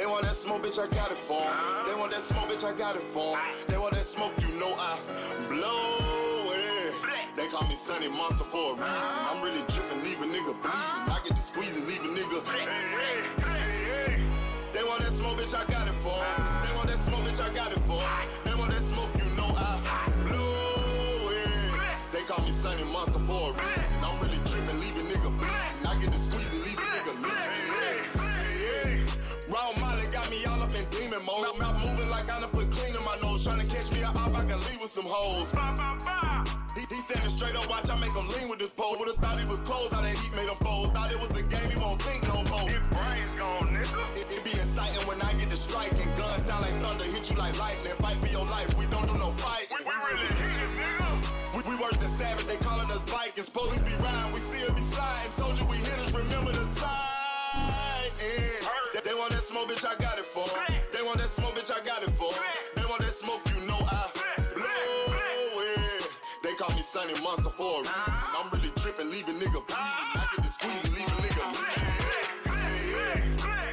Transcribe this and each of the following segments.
They want that smoke, bitch, I got it for 'em. They want that smoke, bitch, I got it for 'em. They want that smoke, you know I blow it. They call me Sunny Monster for a reason. I'm really dripping, leave a nigga bleeding. I get to squeeze and leave a nigga. They want that smoke, bitch, I got it for 'em. They want that smoke, bitch, I got it for 'em. They want that smoke, you know I blow it. They call me Sunny Monster for a reason. I'm really dripping, leave a nigga bleeding. I get to squeeze and leave a nigga bleeding. Raw Molly got me all up in demon mode. Mouth moving like I done put clean in my nose. Trying to catch me up, I can leave with some hoes. He standing straight up, watch I make him lean with this pole. Would've thought he was closed, how that heat made him fold. Thought it was a game, he won't think no more. His brain's gone, nigga. It be exciting when I get to striking. Guns sound like thunder, hit you like lightning. Fight for your life, we don't do no fighting. We really hit it, nigga. We worse than savage, they calling us Vikings. Police be riding, we still be sliding. Told you we hit us, remember the time. They want that smoke, bitch, I got it for 'em. They want that smoke, bitch, I got it for 'em. They want that smoke, you know I blow it. They call me Sunny Monster for a reason. I'm really dripping, leave a nigga bleeding. I get to squeeze and leave a nigga bleeding.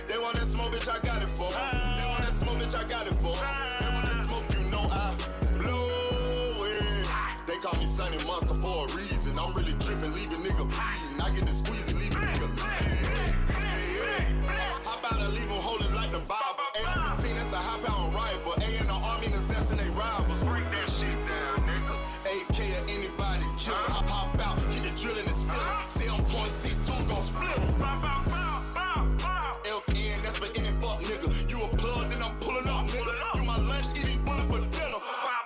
They want that smoke, bitch, I got it for 'em. They want that smoke, bitch, I got it for 'em. They want that smoke, you know I blow it. They call me Sunny Monster for a reason. I'm really dripping, leave a nigga bleeding. I get to squeeze and leave a nigga bleeding. Hop out and leave them holding like the Bible. AR-15, that's a high-power rifle. A in the army and assassinate rivals. Break that shit down, nigga. AK or anybody kill. Hop out, get the drilling and spilling. Stay on .62, gon' split 'em. FN, that's for any fuck nigga. You a plug, then I'm pulling up, nigga. You my lunch, eat these bullets for dinner.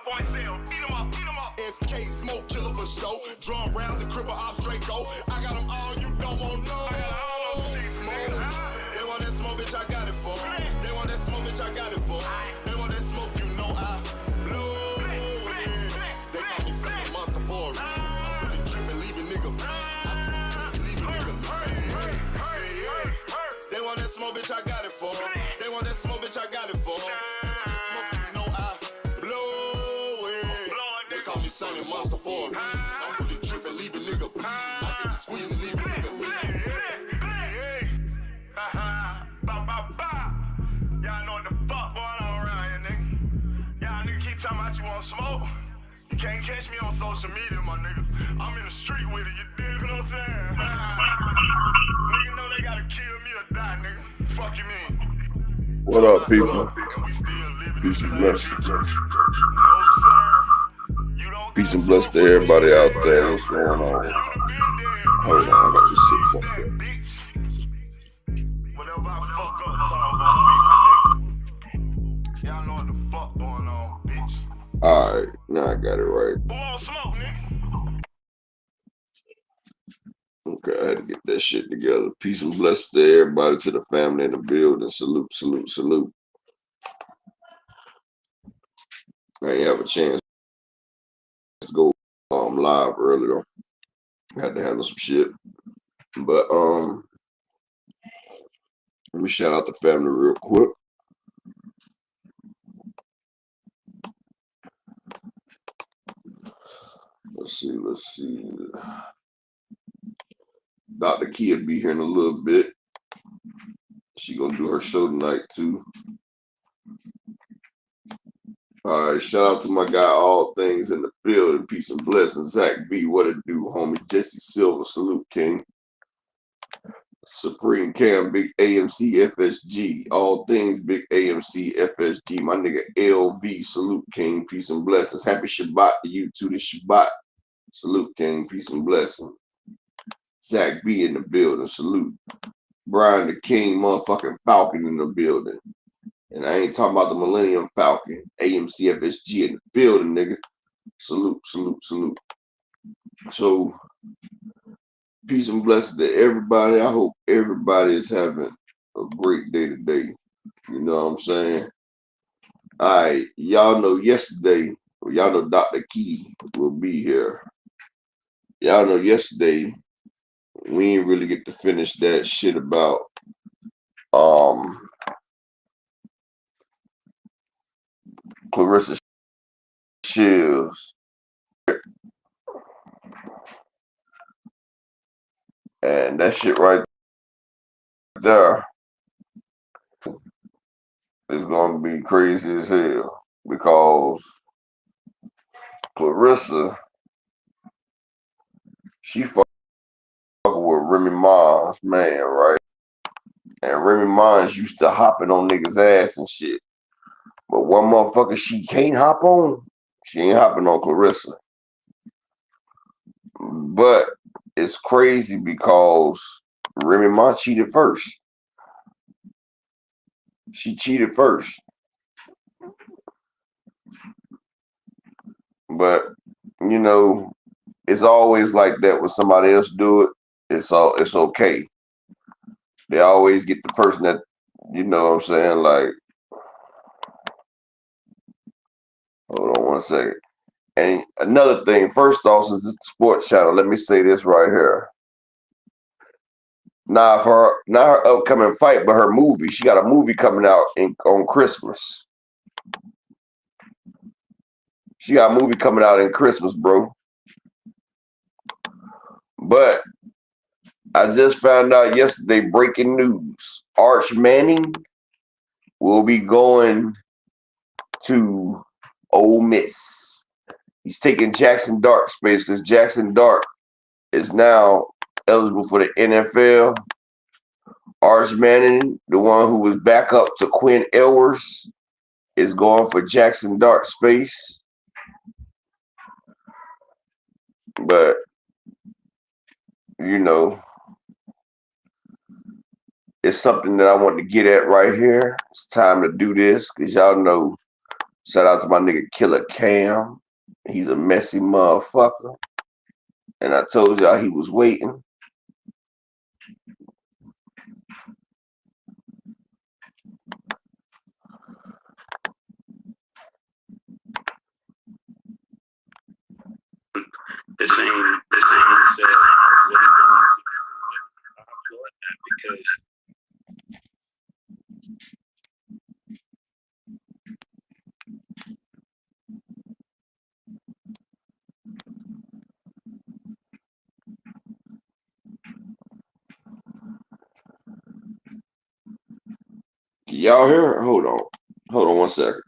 5 cell, eat 'em up, eat 'em up. SK, smoke killer for show. Drum rounds and cripple ops, Draco. I got 'em all, you don't want no. They want that smoke, bitch, I got it for 'em. They want that smoke, bitch, I got it for 'em. They want that smoke, you know I blow it. They call me Sunny Monster for a reason. I'm really dripping, leave a nigga bleeding. I get this pussy, leave a nigga bleeding. They want that smoke, bitch, I got it for 'em. They want that smoke, bitch, I got it for 'em. They want that smoke, you know I blow it. They call me Sunny Monster for a reason. I'm really dripping, leave a nigga bleeding. I get the squeeze and leave a nigga bleeding. Y'all know what the fuck going on around here, nigga. Y'all nigga keep talking about you want smoke. You can't catch me on social media, my nigga. I'm in the street with it, you dig what I'm saying? Nigga know they gotta kill me or die, nigga. Fuck you mean? What up, people? And we still living Peace and in the blessings. No, sir. You don't Peace and blessings to everybody out there. What's going on? Hold on, I got this shit fucked up. Whatever I fuck up, talk about bitch, nigga. Y'all know what the fuck going on, bitch. Alright, now I got it right. Who on smoke, nigga? Okay, I had to get that shit together. Peace and blessings to everybody, to the family in the building. Salute, salute, salute. I ain't have a chance to go live earlier. Had to handle some shit. But let me shout out the family real quick. Let's see. Dr. Kia be here in a little bit. She gonna do her show tonight too. All right, shout out to my guy, All Things in the Building. Peace and blessings. Zach B, what it do, homie? Jesse Silver, salute, King. Supreme Cam, Big AMC FSG. All Things, Big AMC FSG. My nigga LV, salute, King. Peace and blessings. Happy Shabbat to you too. The Shabbat. Salute, King. Peace and blessings. Zach B in the building. Salute. Brian the King, motherfucking Falcon in the building. And I ain't talking about the Millennium Falcon. AMC FSG in the building, nigga. Salute, salute, salute. So, peace and blessings to everybody. I hope everybody is having a great day today. You know what I'm saying? All right, y'all know yesterday, y'all know Dr. Key will be here. Y'all know yesterday, we didn't really get to finish that shit about Clarissa Shields. And that shit right there is going to be crazy as hell because Clarissa, she fucking with Remy Ma's man, right? And Remy Ma's used to hopping on niggas' ass and shit. But one motherfucker she can't hop on, she ain't hopping on Clarissa. But it's crazy because Remy Ma cheated first. She cheated first. But, you know, it's always like that when somebody else do it. It's okay. They always get the person that, you know what I'm saying, like, hold on one second. And another thing, first off, since this is the sports channel, let me say this right here. Not her upcoming fight, but her movie. She got a movie coming out on Christmas. She got a movie coming out in Christmas, bro. But I just found out yesterday, breaking news. Arch Manning will be going to Ole Miss. He's taking Jackson Dart's space because Jackson Dart is now eligible for the NFL. Arch Manning, the one who was back up to Quinn Ewers, is going for Jackson Dart space. But, you know, it's something that I want to get at right here. It's time to do this because y'all know, shout out to my nigga Killer Cam. He's a messy motherfucker. And I told y'all he was waiting. The same said I really believes he can do it. I applaud that because Can y'all hear? Hold on. Hold on one second.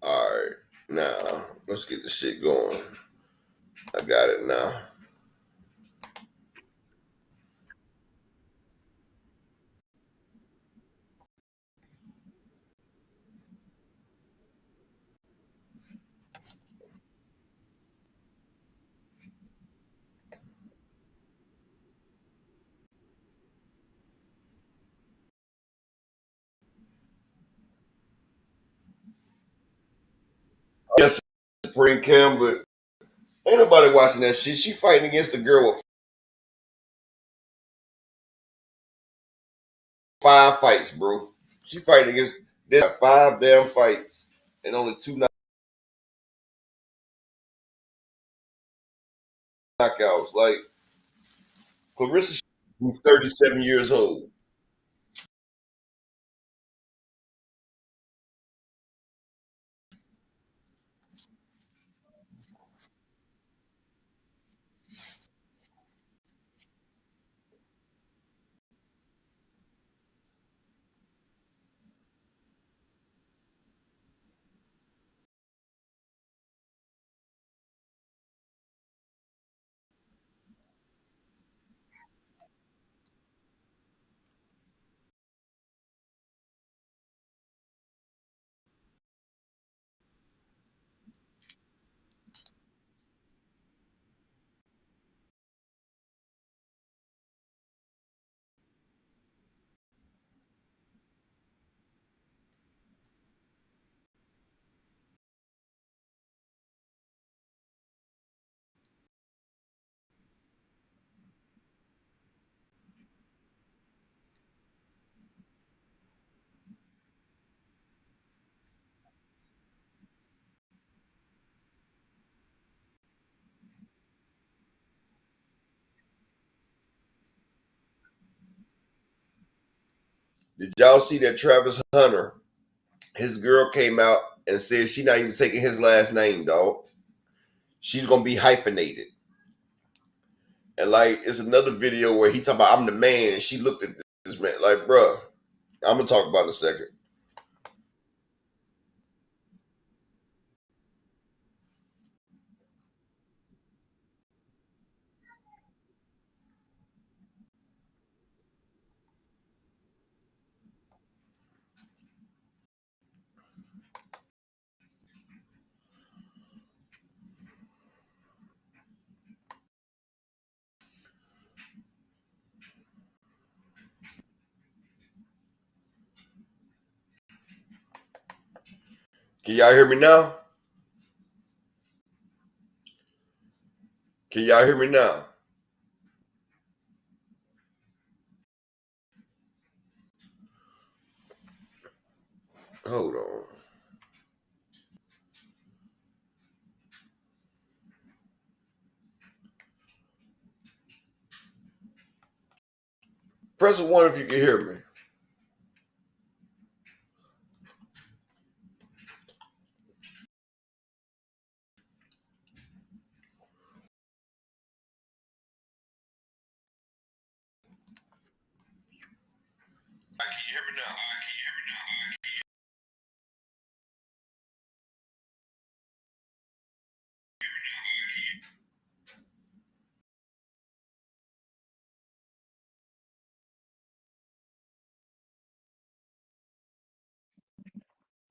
All right. Now, let's get this shit going. I got it now. Yes, Spring Cam, but ain't nobody watching that shit. She fighting against a girl with 5 fights, bro. She fighting against 5 damn fights and only 2 knockouts. Like, Clarissa who's 37 years old. Did y'all see that Travis Hunter, his girl came out and said she not even taking his last name, dog. She's gonna be hyphenated. And like it's another video where he talking about I'm the man, and she looked at this man like, bruh, I'm gonna talk about it in a second. Can y'all hear me now? Can y'all hear me now? Hold on. Press 1 if you can hear me. Can you hear me now?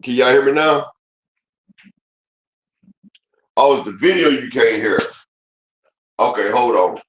Can y'all hear me now? Oh, it's the video you can't hear. Okay, hold on.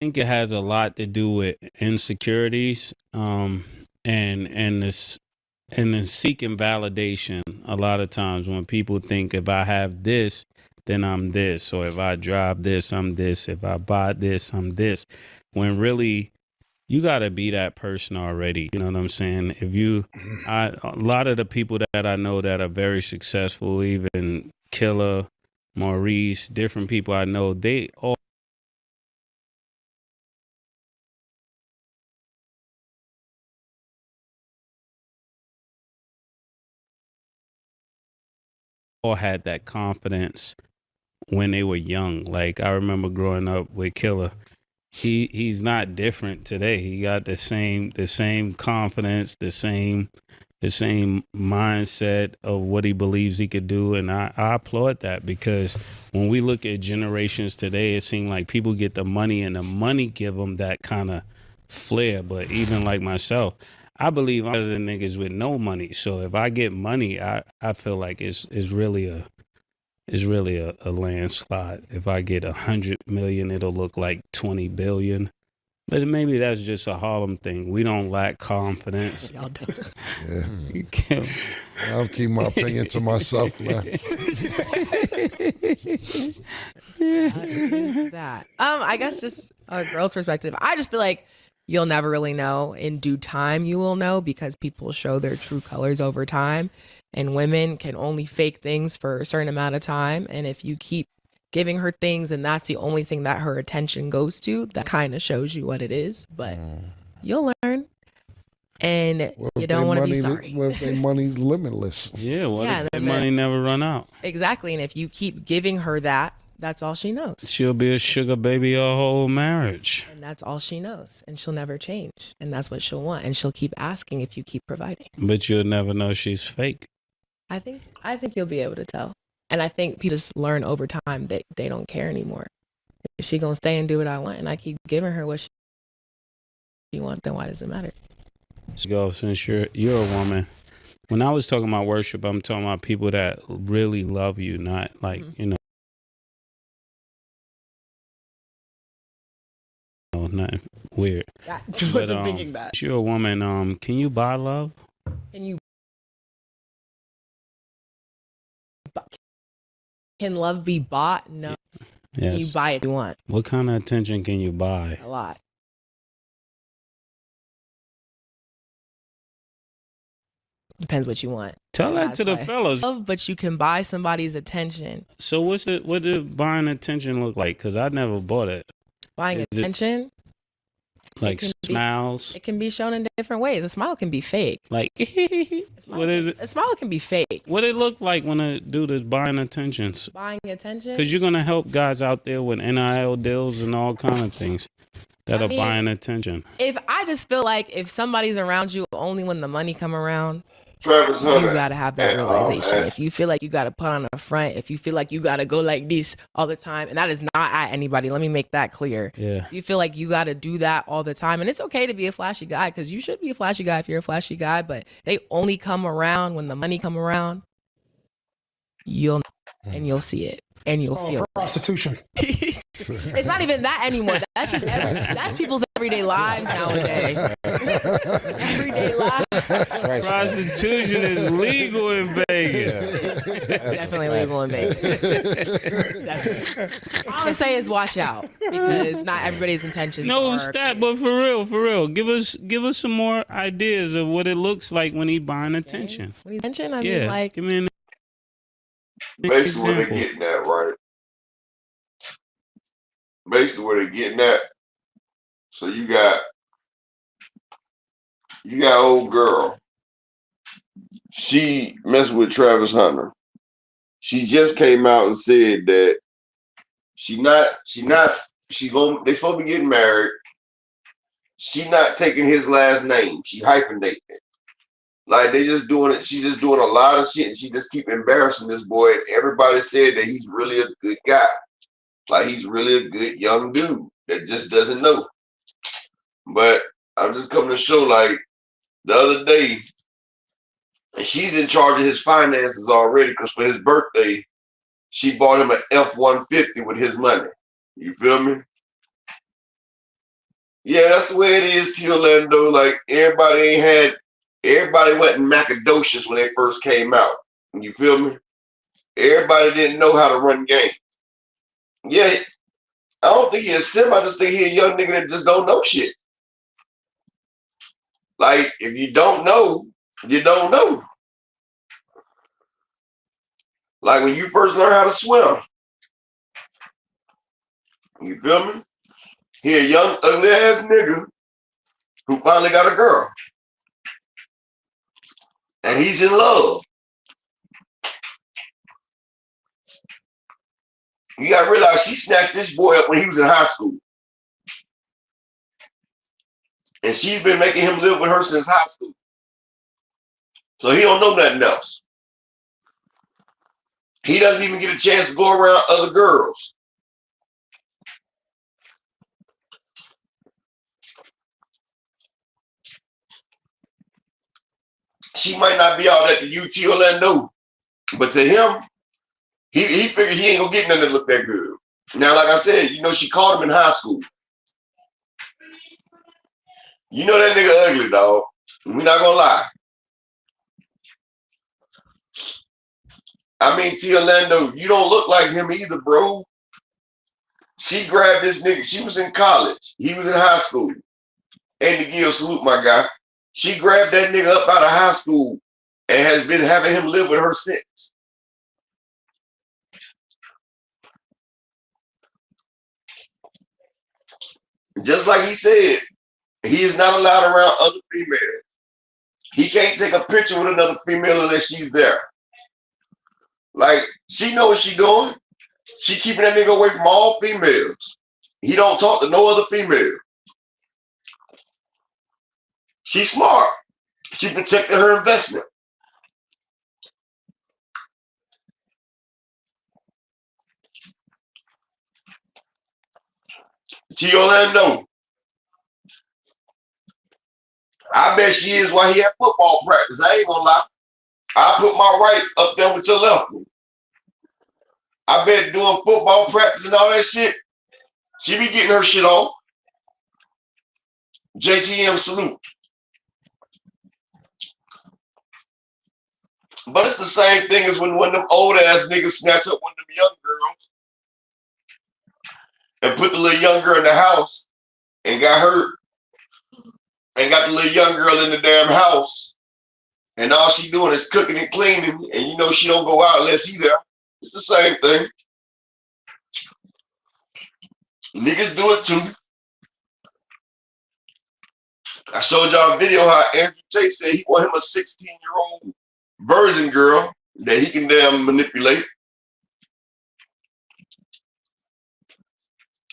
Think it has a lot to do with insecurities, and this and then seeking validation. A lot of times when people think if I have this, then I'm this, or if I drive this, I'm this, if I buy this, I'm this, when really you got to be that person already. You know what I'm saying? If you, a lot of the people that I know that are very successful, even Killer, Maurice, different people I know, they all had that confidence when they were young. Like I remember growing up with Killer. He's not different today. He got the same confidence, the same mindset of what he believes he could do. And I applaud that, because when we look at generations today, it seems like people get the money and the money give them that kind of flair. But even like myself, I believe I'm better than niggas with no money. So if I get money, I feel like it's really a landslide. If I get 100 million, it'll look like 20 billion. But maybe that's just a Harlem thing. We don't lack confidence. Y'all do. Yeah. You can't. I'll keep my opinion to myself, man. That. I guess just a girl's perspective. I just feel like you'll never really know. In due time, you will know, because people show their true colors over time. And women can only fake things for a certain amount of time. And if you keep giving her things and that's the only thing that her attention goes to, that kind of shows you what it is. But you'll learn. And you don't want to be sorry. What if their money's limitless? Yeah, what Yeah, if then money never run out? Exactly. And if you keep giving her that, that's all she knows. She'll be a sugar baby her whole marriage. And that's all she knows. And she'll never change. And that's what she'll want. And she'll keep asking if you keep providing. But you'll never know she's fake. I think you'll be able to tell. And I think people just learn over time that they don't care anymore. If she gonna stay and do what I want and I keep giving her what she wants, then why does it matter? Go, since you're a woman. When I was talking about worship, I'm talking about people that really love you, not like, you know, No, nothing weird. I But wasn't thinking that. if you're a woman, can you buy love? Can love be bought? No. Can you Yes. buy it if you want? What kind of attention can you buy? A lot. Depends what you want. Tell that That's to the why. fellas. Love, but you can buy somebody's attention. So what did buying attention look like? Because I never bought it. Buying Is it attention, like can be- smiles. it can be shown in different ways. A smile can be fake. Like what is it? A smile can be fake. What it look like when a dude is buying attention? Buying attention. Because you're gonna help guys out there with NIL deals and all kind of things that I are mean, buying attention. If I just feel like if somebody's around you only when the money come around, Travis you Hunter. gotta have that and, realization. and If you feel like you gotta put on a front, if you feel like you gotta go like this all the time, and that is not at anybody. Let me make that clear. Yeah. If you feel like you gotta do that all the time, and it's okay to be a flashy guy because you should be a flashy guy if you're a flashy guy, but they only come around when the money come around. You'll see it. And you'll feel prostitution. it's not even that anymore. That's just that's people's everyday lives nowadays. Everyday lives. Prostitution is legal in Vegas. Definitely legal in Vegas. Definitely. All I say is watch out because not everybody's intentions. No, are stat, but for real, give us some more ideas of what it looks like when he buying attention. When attention, I Yeah, mean, like give me an basically what they're example. getting at, right? Basically what they're getting at. So you got old girl. She messed with Travis Hunter. She just came out and said that they supposed to be getting married. She not taking his last name. She hyphenating it. Like they just doing it. She's just doing a lot of shit, and she just keep embarrassing this boy. And everybody said that he's really a good guy. Like he's really a good young dude that just doesn't know. But I'm just coming to show, like the other day, and she's in charge of his finances already because for his birthday, she bought him an F-150 with his money. You feel me? Yeah, that's the way it is, T. Orlando. Like everybody wasn't macadocious when they first came out. You feel me? Everybody didn't know how to run game. Yeah, I don't think he's a sim. I just think he's a young nigga that just don't know shit. Like, if you don't know, you don't know. Like when you first learn how to swim. You feel me? He a young, ugly ass nigga who finally got a girl. And he's in love. You gotta realize she snatched this boy up when he was in high school. And she's been making him live with her since high school. So he don't know nothing else. He doesn't even get a chance to go around other girls. She might not be all that to UT Orlando, but to him, he figured he ain't gonna get nothing that look that good. Now, like I said, she called him in high school. You know that nigga ugly, dog. We're not gonna lie. I mean, T. Orlando, you don't look like him either, bro. She grabbed this nigga. She was in college. He was in high school. And to give salute, my guy. She grabbed that nigga up out of high school and has been having him live with her since. Just like he said, he is not allowed around other females. He can't take a picture with another female unless she's there. Like, she know what she doing. She keeping that nigga away from all females. He don't talk to no other female. She's smart. She protected her investment. T. Orlando. I bet she is while he at football practice. I ain't gonna lie. I put my right up there with your left one. I bet doing football practice and all that shit, she be getting her shit off. JTM salute. But it's the same thing as when them old ass niggas snatch up one of them young girls and put the little young girl in the house and got hurt and got the little young girl in the damn house and all she doing is cooking and cleaning and you know she don't go out unless he there. It's the same thing. Niggas do it too. I showed y'all a video how Andrew Tate said he want him a 16-year-old virgin girl that he can damn manipulate.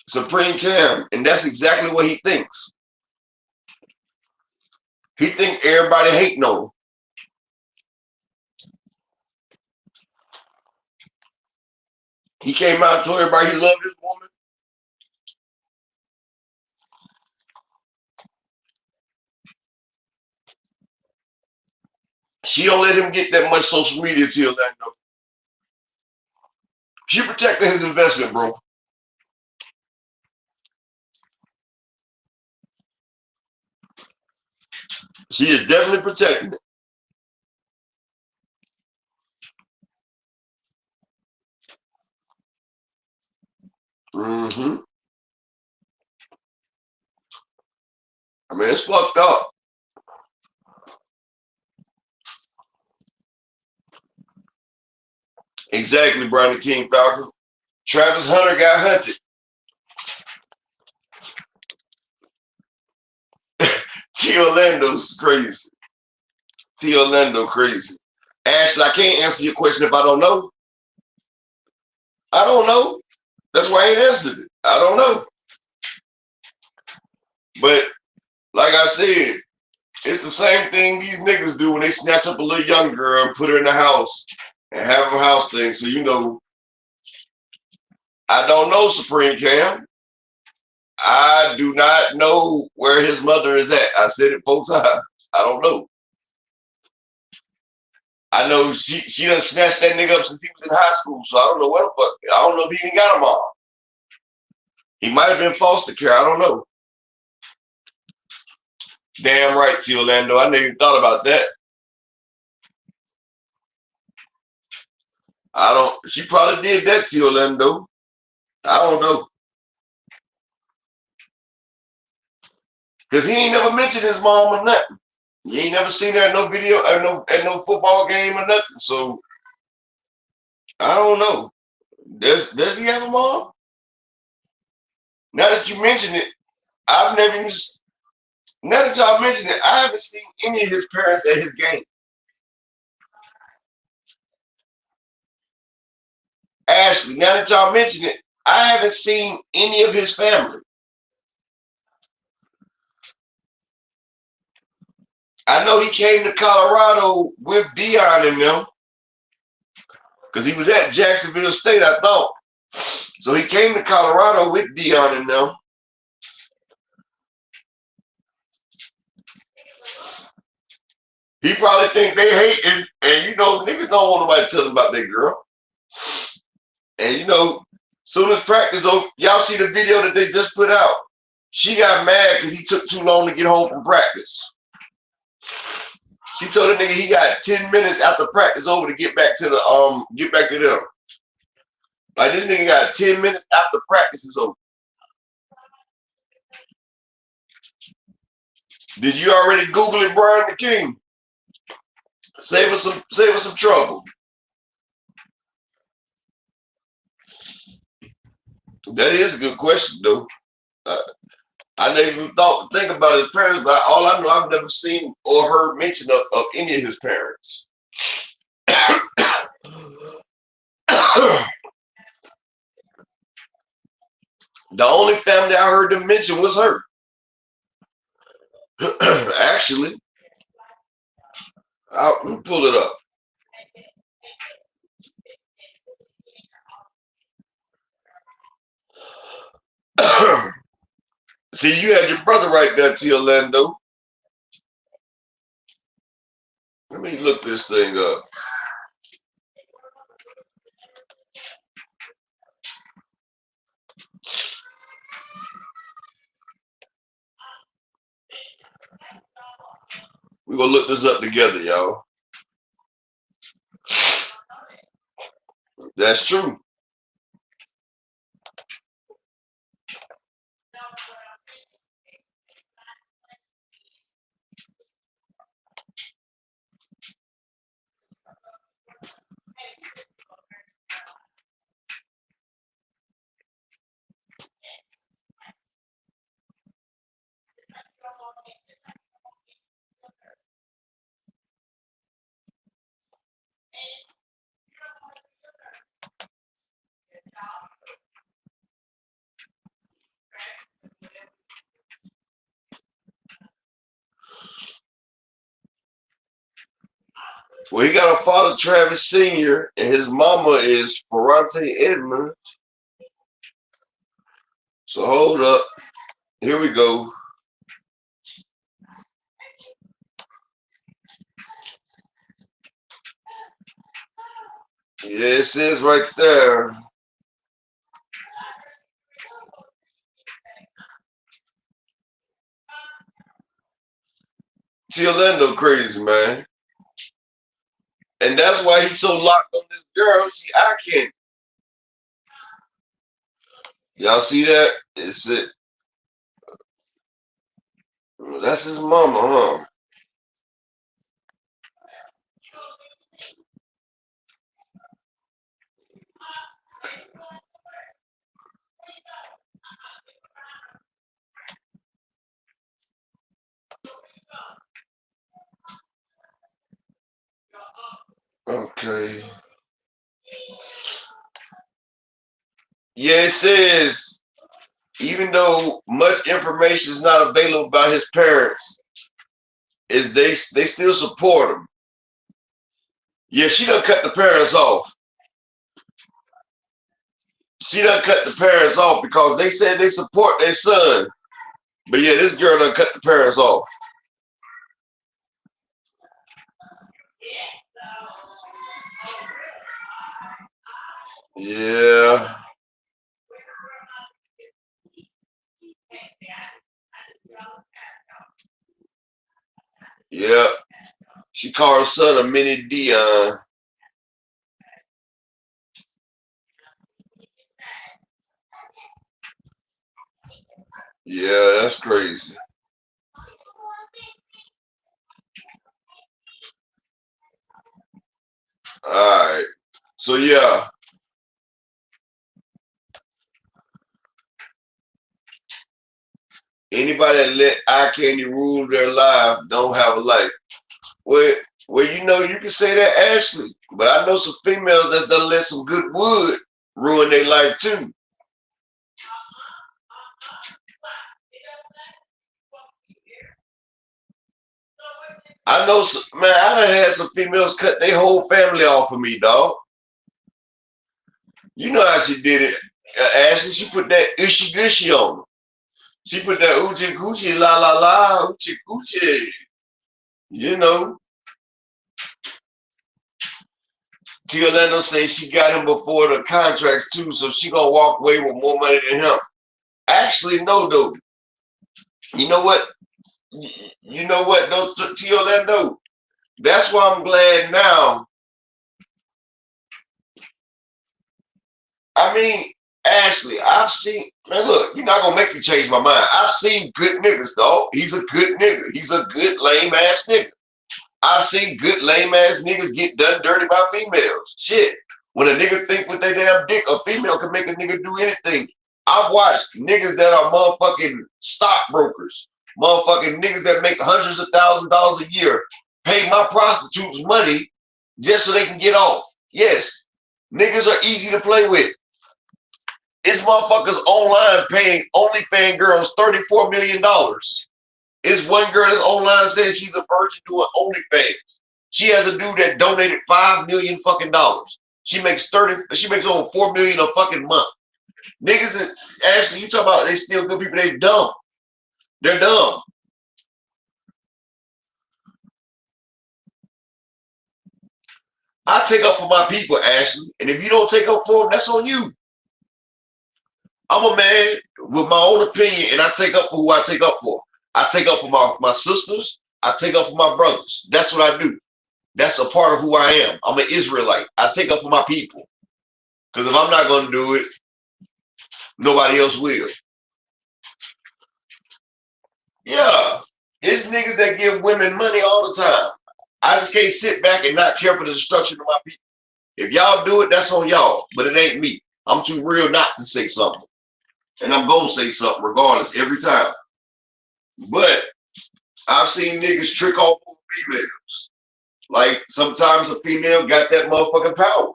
Supreme Cam, and that's exactly what he thinks. He thinks everybody hating on him. He came out and told everybody he loved his woman. She don't let him get that much social media till that though. She protecting his investment, bro. She is definitely protecting it. Mm-hmm. I mean, it's fucked up. Exactly, Brandon King Falcon. Travis Hunter got hunted. T. Orlando's crazy. T. Orlando crazy. Ashley, I can't answer your question if I don't know. I don't know. That's why I ain't answered it. I don't know. But like I said, it's the same thing these niggas do when they snatch up a little young girl and put her in the house and have a house thing. So you know, I don't know, Supreme Cam. I do not know where his mother is at. I said it 4 times. I don't know. I know she done snatched that nigga up since he was in high school, so I don't know where the fuck. I don't know if he even got a mom. He might have been foster care. I don't know. Damn right, T. Orlando. I never even thought about that. She probably did that, T. Orlando. I don't know. Because he ain't never mentioned his mom or nothing. You ain't never seen her at no video, at no football game or nothing. So I don't know. Does he have a mom? Now that you mention it, I've never even. Now that y'all mention it, I haven't seen any of his parents at his game. Ashley, now that y'all mention it, I haven't seen any of his family. I know he came to Colorado with Dion and them because he was at Jacksonville State, I thought. So he came to Colorado with Dion and them. He probably think they hate and you know, niggas don't want nobody to tell them about their girl. And you know, soon as practice over, y'all see the video that they just put out. She got mad because he took too long to get home from practice. She told the nigga he got 10 minutes after practice over to get back to them. Like this nigga got 10 minutes after practice is over. Did you already Google it, Brian the King? Save us some trouble. That is a good question, though. I never even thought to think about his parents, but all I know, I've never seen or heard mention of any of his parents. The only family I heard them mention was her. Actually, I'll pull it up. See, you had your brother right there, T. Orlando. Let me look this thing up. We're gonna look this up together, y'all. That's true. Well, he got a father, Travis Sr., and his mama is Parental Edmonds. So hold up. Here we go. Yeah, it says right there. Orlando crazy, man. And that's why he's so locked on this girl. See, I can't. Y'all see that? It's it. That's his mama, huh? Okay. Yeah, it says, even though much information is not available about his parents, is they still support him. Yeah, she done cut the parents off. She done cut the parents off because they said they support their son. But yeah, this girl done cut the parents off. Yeah. Yeah. She called her son a mini Dion. Yeah, that's crazy. All right. So yeah. Anybody that let eye candy rule their life don't have a life. Well, you know, you can say that, Ashley. But I know some females that's done let some good wood ruin their life too. I know, man, I done had some females cut their whole family off of me, dog. You know how she did it, Ashley. She put that ushy gushy on them. She put that oochie coochie la la la oochie coochie. You know. Orlando says she got him before the contracts too, so she gonna walk away with more money than him. Actually, no, though. You know what? You know what? Don't Orlando. That's why I'm glad now. I mean, Ashley, I've seen, man, look, you're not gonna make me change my mind. I've seen good niggas, dog. He's a good nigga. He's a good lame ass nigga. I've seen good lame ass niggas get done dirty by females. Shit. When a nigga think with their damn dick, a female can make a nigga do anything. I've watched niggas that are motherfucking stockbrokers, motherfucking niggas that make hundreds of $1,000s a year, pay my prostitutes money just so they can get off. Yes, niggas are easy to play with. It's motherfuckers online paying OnlyFans girls $34 million. It's one girl that's online saying she's a virgin doing OnlyFans. She has a dude that donated $5 million fucking dollars. She makes over $4 million a fucking month. Niggas, Ashley, you talk about they still good people, they dumb. They're dumb. I take up for my people, Ashley. And if you don't take up for them, that's on you. I'm a man with my own opinion, and I take up for who I take up for. I take up for my sisters. I take up for my brothers. That's what I do. That's a part of who I am. I'm an Israelite. I take up for my people. Because if I'm not going to do it, nobody else will. Yeah. It's niggas that give women money all the time. I just can't sit back and not care for the destruction of my people. If y'all do it, that's on y'all. But it ain't me. I'm too real not to say something. And I'm going to say something regardless every time. But I've seen niggas trick off on females. Like sometimes a female got that motherfucking power.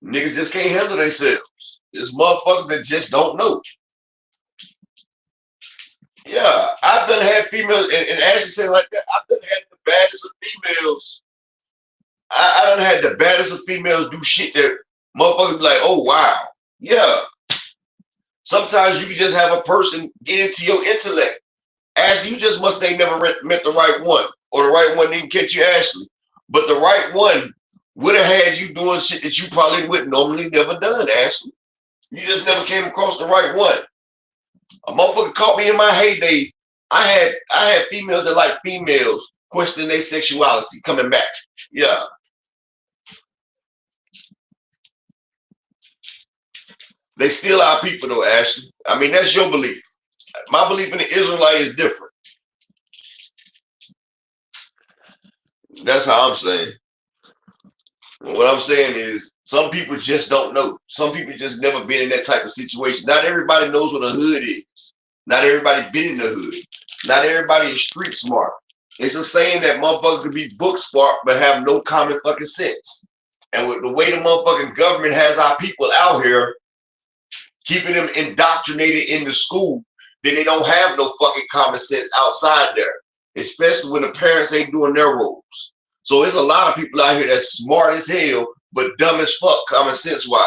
Niggas just can't handle themselves. There's motherfuckers that just don't know. Yeah, I've done had females, and Ashley said like that, I've done had the baddest of females. I done had the baddest of females do shit that motherfuckers be like, oh wow. Yeah. Sometimes you can just have a person get into your intellect. Ashley, you just must ain't never met the right one, or the right one didn't catch you, Ashley. But the right one would have had you doing shit that you probably would normally never done, Ashley. You just never came across the right one. A motherfucker caught me in my heyday. I had females that like females questioning their sexuality coming back. Yeah. They still our people though, Ashley. I mean, that's your belief. My belief in the Israelite is different. That's how I'm saying. What I'm saying is some people just don't know. Some people just never been in that type of situation. Not everybody knows what a hood is. Not everybody been in the hood. Not everybody is street smart. It's a saying that motherfuckers can be book smart but have no common fucking sense. And with the way the motherfucking government has our people out here, keeping them indoctrinated in the school, then they don't have no fucking common sense outside there, especially when the parents ain't doing their roles. So there's a lot of people out here that's smart as hell, but dumb as fuck, common sense wise.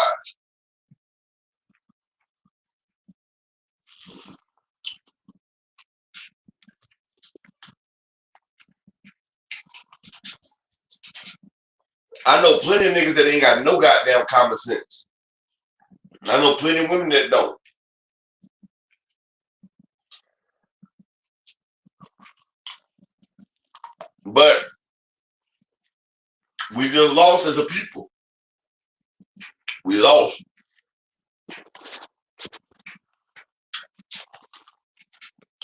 I know plenty of niggas that ain't got no goddamn common sense. I know plenty of women that don't. But we just lost as a people. We lost.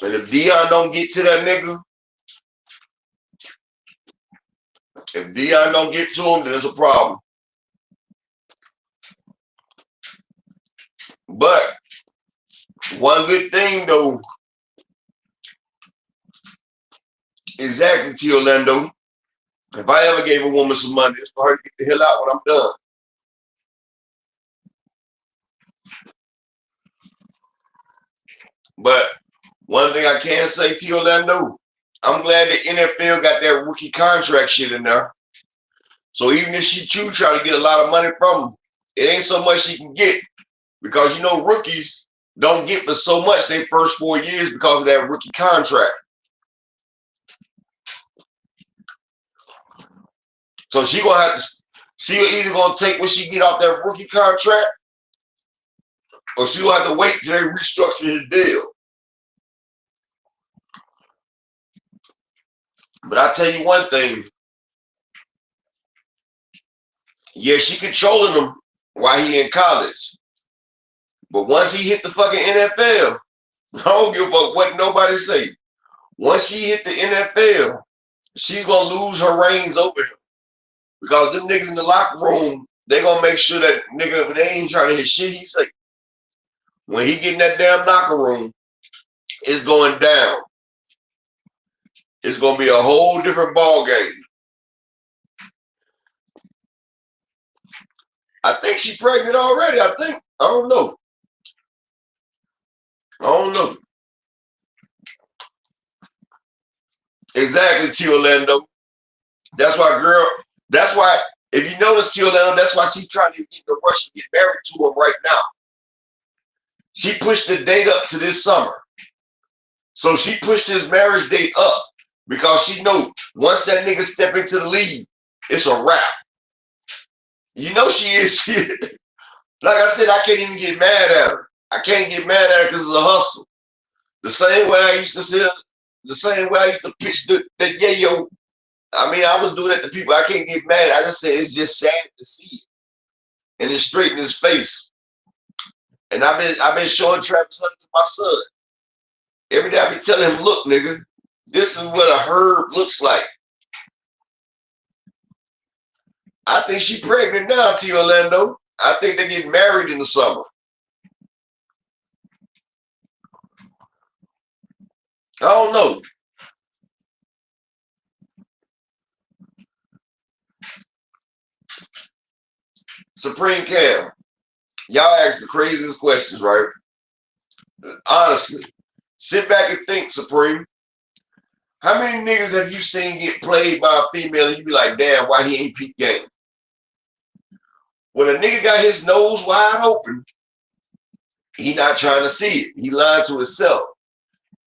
And if Dion don't get to that nigga, if Dion don't get to him, then it's a problem. But one good thing though, exactly, Teofimo. If I ever gave a woman some money, it's for her to get the hell out when I'm done. But one thing I can say, Teofimo, I'm glad the NFL got that rookie contract shit in there. So even if she try to get a lot of money from him, it ain't so much she can get. Because you know rookies don't get but so much their first 4 years because of that rookie contract. So she either gonna take what she get off that rookie contract, or she'll have to wait till they restructure his deal. But I tell you one thing, yeah, she controlling him while he in college. But once he hit the fucking NFL, I don't give a fuck what nobody say. Once she hit the NFL, she's gonna lose her reins over him. Because them niggas in the locker room, they gonna make sure that nigga, they ain't trying to hit shit he say. When he get in that damn locker room, it's going down. It's gonna be a whole different ball game. I think she's pregnant already. I don't know. Exactly, Teofimo. That's why, if you notice, Teofimo, that's why she's trying to get the rush to get married to him right now. She pushed the date up to this summer. So she pushed his marriage date up because she knows once that nigga step into the league, it's a wrap. You know she is. Like I said, I can't even get mad at her. I can't get mad at her because it's a hustle. The same way I used to say the same way I used to pitch the yayo. I mean, I was doing that to people. I can't get mad. I just say it's just sad to see it. And it's straight in his face. And I've been showing Travis Hunter to my son. Every day I be telling him, look, nigga, this is what a herb looks like. I think she pregnant now, T. Orlando. I think they get married in the summer. I don't know. Supreme Cam, y'all ask the craziest questions, right? Honestly, sit back and think, Supreme. How many niggas have you seen get played by a female and you be like, damn, why he ain't peak game? When a nigga got his nose wide open, he not trying to see it. He lying to himself.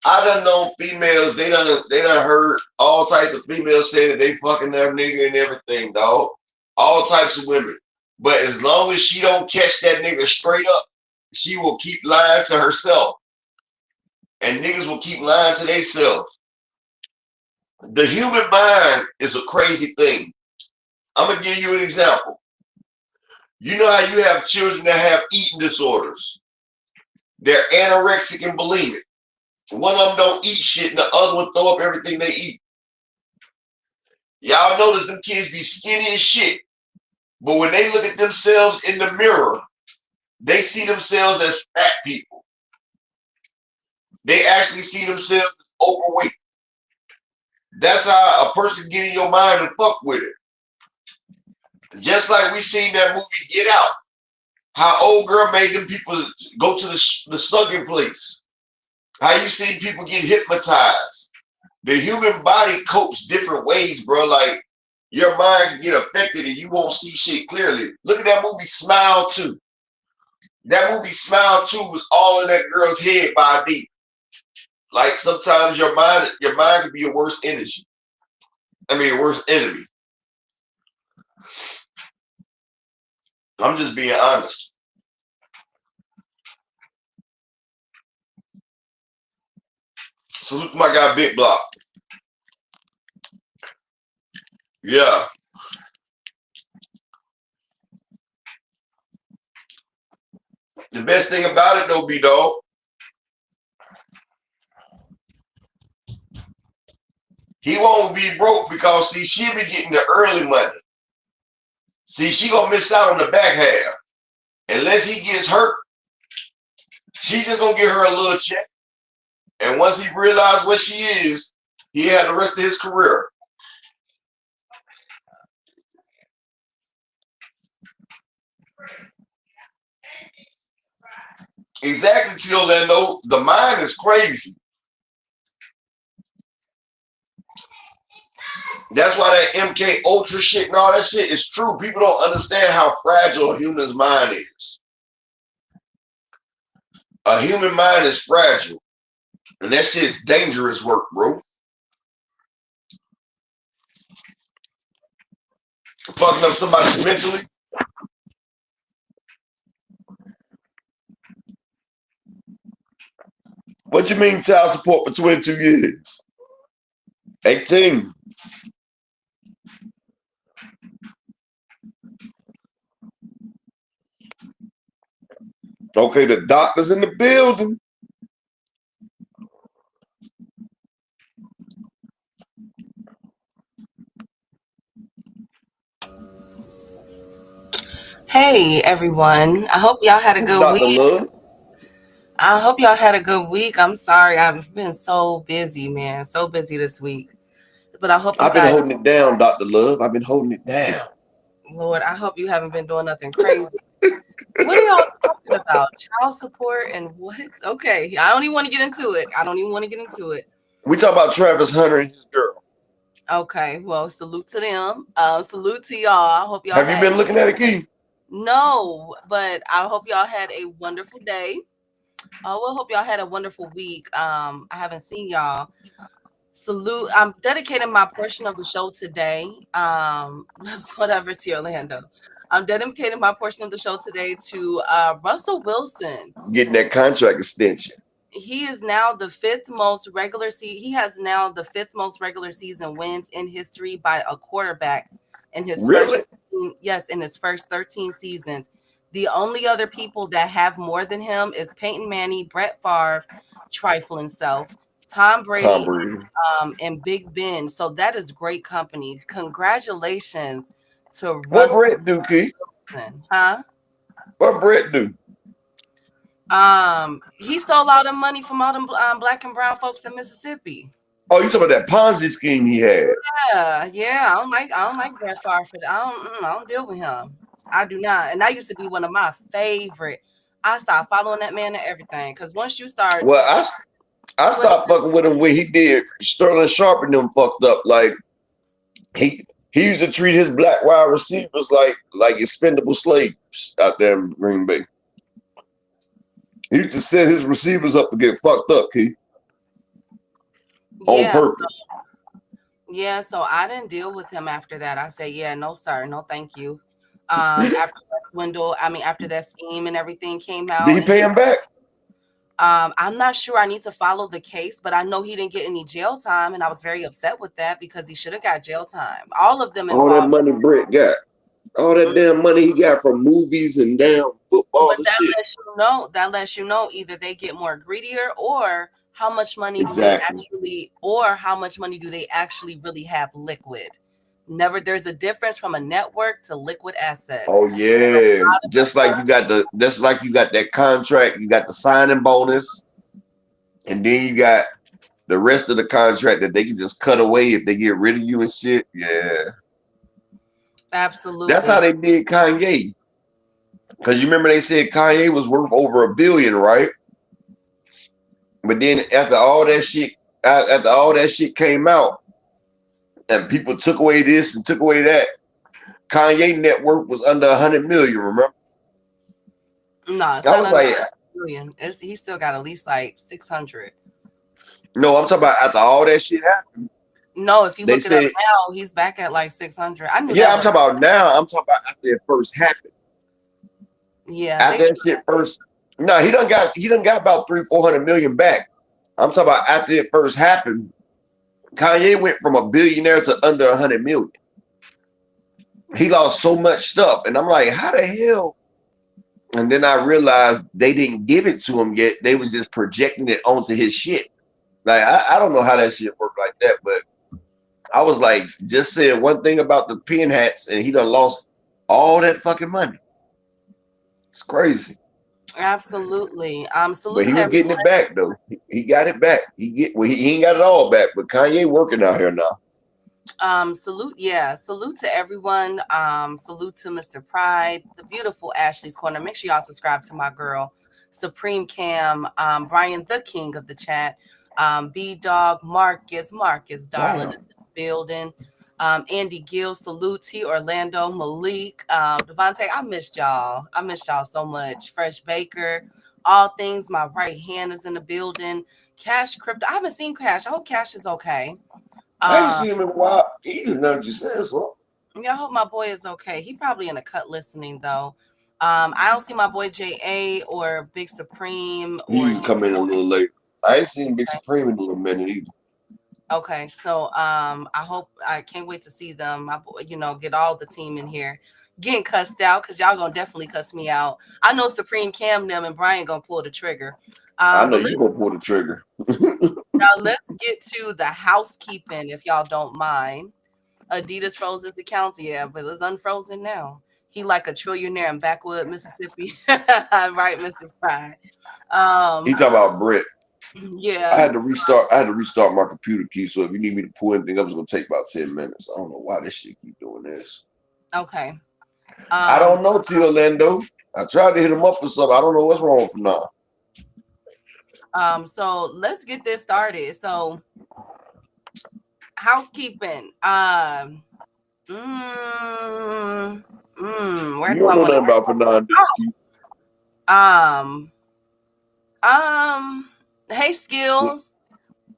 I done known females, they done heard all types of females say that they fucking their nigga and everything, dog. All types of women. But as long as she don't catch that nigga straight up, she will keep lying to herself. And niggas will keep lying to themselves. The human mind is a crazy thing. I'm going to give you an example. You know how you have children that have eating disorders. They're anorexic and bulimic. One of them don't eat shit and the other one throw up everything they eat. Y'all notice them kids be skinny as shit. But when they look at themselves in the mirror, they see themselves as fat people. They actually see themselves as overweight. That's how a person get in your mind and fuck with it. Just like we seen that movie Get Out. How old girl made them people go to the sunken place. How you see people get hypnotized. The human body copes different ways, bro. Like, your mind can get affected and you won't see shit clearly. Look at that movie Smile 2. That movie Smile 2 was all in that girl's head by a demon. Like, sometimes your mind can be your worst energy. Your worst enemy. I'm just being honest. Salute to my guy Big Block. Yeah. The best thing about it though, B-Dog, he won't be broke because see, she'll be getting the early money. See, she gonna miss out on the back half. Unless he gets hurt, she just gonna give her a little check. And once he realizes what she is, he had the rest of his career. Exactly, T. Orlando. The mind is crazy. That's why that MK Ultra shit and all that shit is true. People don't understand how fragile a human's mind is. A human mind is fragile. And that shit's dangerous work, bro. Fucking up somebody mentally. What you mean child support for 22 years? 18. Okay, the doctor's in the building. Hey everyone, I hope y'all had a good Dr. week. Love. I hope y'all had a good week. I'm sorry, I've been so busy, man. So busy this week. But I hope you I've been guys, holding it down, Dr. Love. I've been holding it down. Lord, I hope you haven't been doing nothing crazy. What are y'all talking about? Child support and what? Okay, I don't even want to get into it. We talk about Travis Hunter and his girl. Okay, well, salute to them. Salute to y'all. I hope y'all Have you been looking at it, Key? No, but I hope y'all had a wonderful day. I will hope y'all had a wonderful week. I haven't seen y'all. Salute. I'm dedicating my portion of the show today. Whatever to Orlando. I'm dedicating my portion of the show today to Russell Wilson. Getting that contract extension. He is now the fifth most regular season. He has now the fifth most regular season wins in history by a quarterback in his Really? in his first 13 seasons. The only other people that have more than him is Peyton Manning, Brett Favre, trifling self, Tom Tom Brady, Brady. and Big Ben. So that is great company. Congratulations to What Russell Brett do, Keith? Wilson, huh? What Brett do? He stole all the money from all them black and brown folks in Mississippi. Oh, you talking about that Ponzi scheme he had? Yeah. I don't like Brett Favre for that. I don't deal with him. I do not. And that used to be one of my favorite. I stopped following that man and everything because once you start, Well, I stopped fucking with him when he did Sterling Sharp and them fucked up. Like he used to treat his black wide receivers like expendable slaves out there in Green Bay. He used to set his receivers up to get fucked up, Keith. On purpose. So I didn't deal with him after that. I said, yeah, no, sir, no, thank you. After that scheme and everything came out. Did he pay him back? I'm not sure. I need to follow the case, but I know he didn't get any jail time, and I was very upset with that because he should have got jail time. All of them involved. All that money Brett got. All that damn money he got from movies and damn football and shit. That lets you know either they get more greedier or how much money do they actually really have liquid. There's a difference from a network to liquid assets. Oh yeah. Just like you got that contract, you got the signing bonus, and then you got the rest of the contract that they can just cut away if they get rid of you and shit. Yeah. Absolutely. That's how they did Kanye. Because you remember they said Kanye was worth over $1 billion, right? But then after all that shit came out, and people took away this and took away that, Kanye net worth was under 100 million. Remember? No, it's not under 100 million. He still got at least like 600. No, I'm talking about after all that shit happened. No, if you look it up now, he's back at like 600. I knew. Yeah, I'm talking about now. I'm talking about after it first happened. Yeah, after that shit first. No, he done got about 300-400 million back. I'm talking about after it first happened. Kanye went from a billionaire to under 100 million. He lost so much stuff, and I'm like, how the hell? And then I realized they didn't give it to him yet. They was just projecting it onto his shit. Like I don't know how that shit worked like that, but I was like, just said one thing about the pin hats, and he done lost all that fucking money. It's crazy. Absolutely. But he was getting it back though. He got it back. He ain't got it all back, but Kanye working out here now. Salute to everyone. Salute to Mr. Pride, the beautiful Ashley's Corner. Make sure y'all subscribe to my girl, Supreme Cam, Brian, the king of the chat, B Dog, Marcus, darling is in the building. Andy Gill, salute T Orlando, Malik, Devontae. I missed y'all so much. Fresh Baker, all things. My right hand is in the building. Cash Crypto. I haven't seen Cash. I hope Cash is okay. I haven't seen him in a while. He didn't know what you said so. Yeah, I hope my boy is okay. He probably in a cut listening though. I don't see my boy JA or Big Supreme. He's coming a little late. I ain't seen Big Supreme in a little minute either. Okay, so I can't wait to see them. My boy, get all the team in here getting cussed out because y'all gonna definitely cuss me out. I know Supreme Cam them and Brian gonna pull the trigger. I know you gonna pull the trigger. Now let's get to the housekeeping, if y'all don't mind. Adidas froze his accounts, yeah, but it's unfrozen now. He like a trillionaire in Backwood, Mississippi, right, Mr. Pride? He talking about Brett. Yeah. I had to restart my computer key, so if you need me to pull anything up, it's gonna take about 10 minutes. I don't know why this shit keep doing this. Okay. I don't know, T Orlando. I tried to hit him up or something. I don't know what's wrong for now. So let's get this started. So housekeeping. Where you do don't I know want nothing about Fernando. Hey, Skills.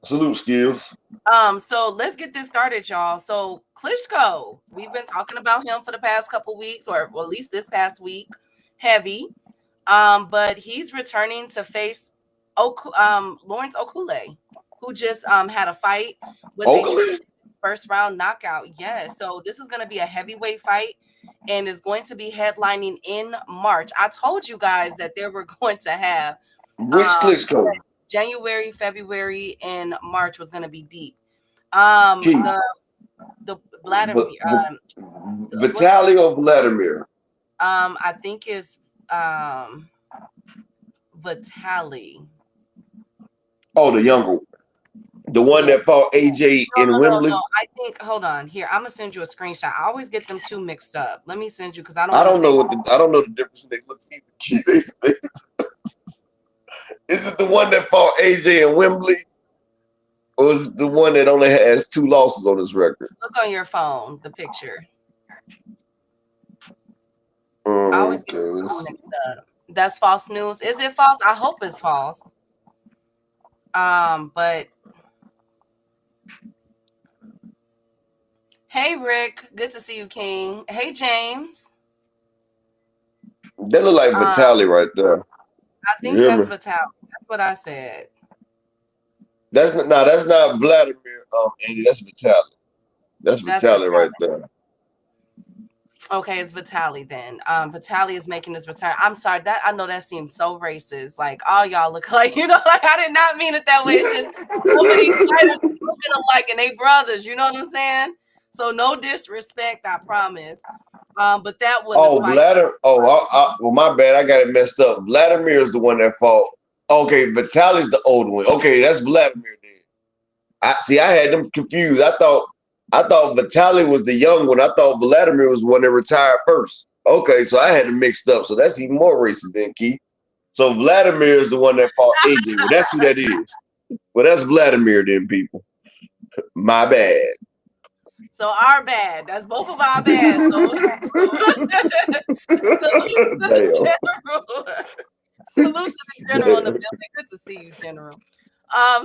Salute, Skills. So let's get this started, y'all. So Klitschko, we've been talking about him for the past couple weeks, or at least this past week, heavy. But he's returning to face Lawrence Okule, who just had a fight with a Oakley? first round knockout. Yes. So this is going to be a heavyweight fight and is going to be headlining in March. I told you guys that they were going to have Which Klitschko? January, February, and March was going to be deep. Key. The Vladimir Vitaly or Vladimir? I think it's Vitaly. Oh, the younger one. The one that fought AJ in Wembley. No. I think. Hold on. Here, I'm gonna send you a screenshot. I always get them two mixed up. Let me send you because I don't know the difference in their looks either. Is it the one that fought AJ in Wembley, or is it the one that only has 2 losses on his record? Look on your phone, the picture. I always get them mixed up. That's false news. Is it false? I hope it's false. But hey, Rick, good to see you, King. Hey, James. That look like Vitaly right there. I think that's Vitaly. That's what I said. That's not Vladimir. Andy, that's Vitaly. That's Vitaly right there. Okay, it's Vitaly then. Vitaly is making his return. I'm sorry, that I know that seems so racist. Like all y'all look like, like I did not mean it that way. It's just some of these fighters looking alike and they brothers, you know what I'm saying? So no disrespect, I promise. But that was Vladimir. Well, my bad. I got it messed up. Vladimir is the one that fought. Okay, Vitaly's the older one. Okay, that's Vladimir then. I had them confused. I thought Vitaly was the young one. I thought Vladimir was the one that retired first. Okay, so I had them mixed up. So that's even more racist than Keith. So Vladimir is the one that fought AJ. Well, that's who that is. Well, that's Vladimir then, people. My bad. So our bad. That's both of our bad. Salute to the general in the building. Good to see you, General.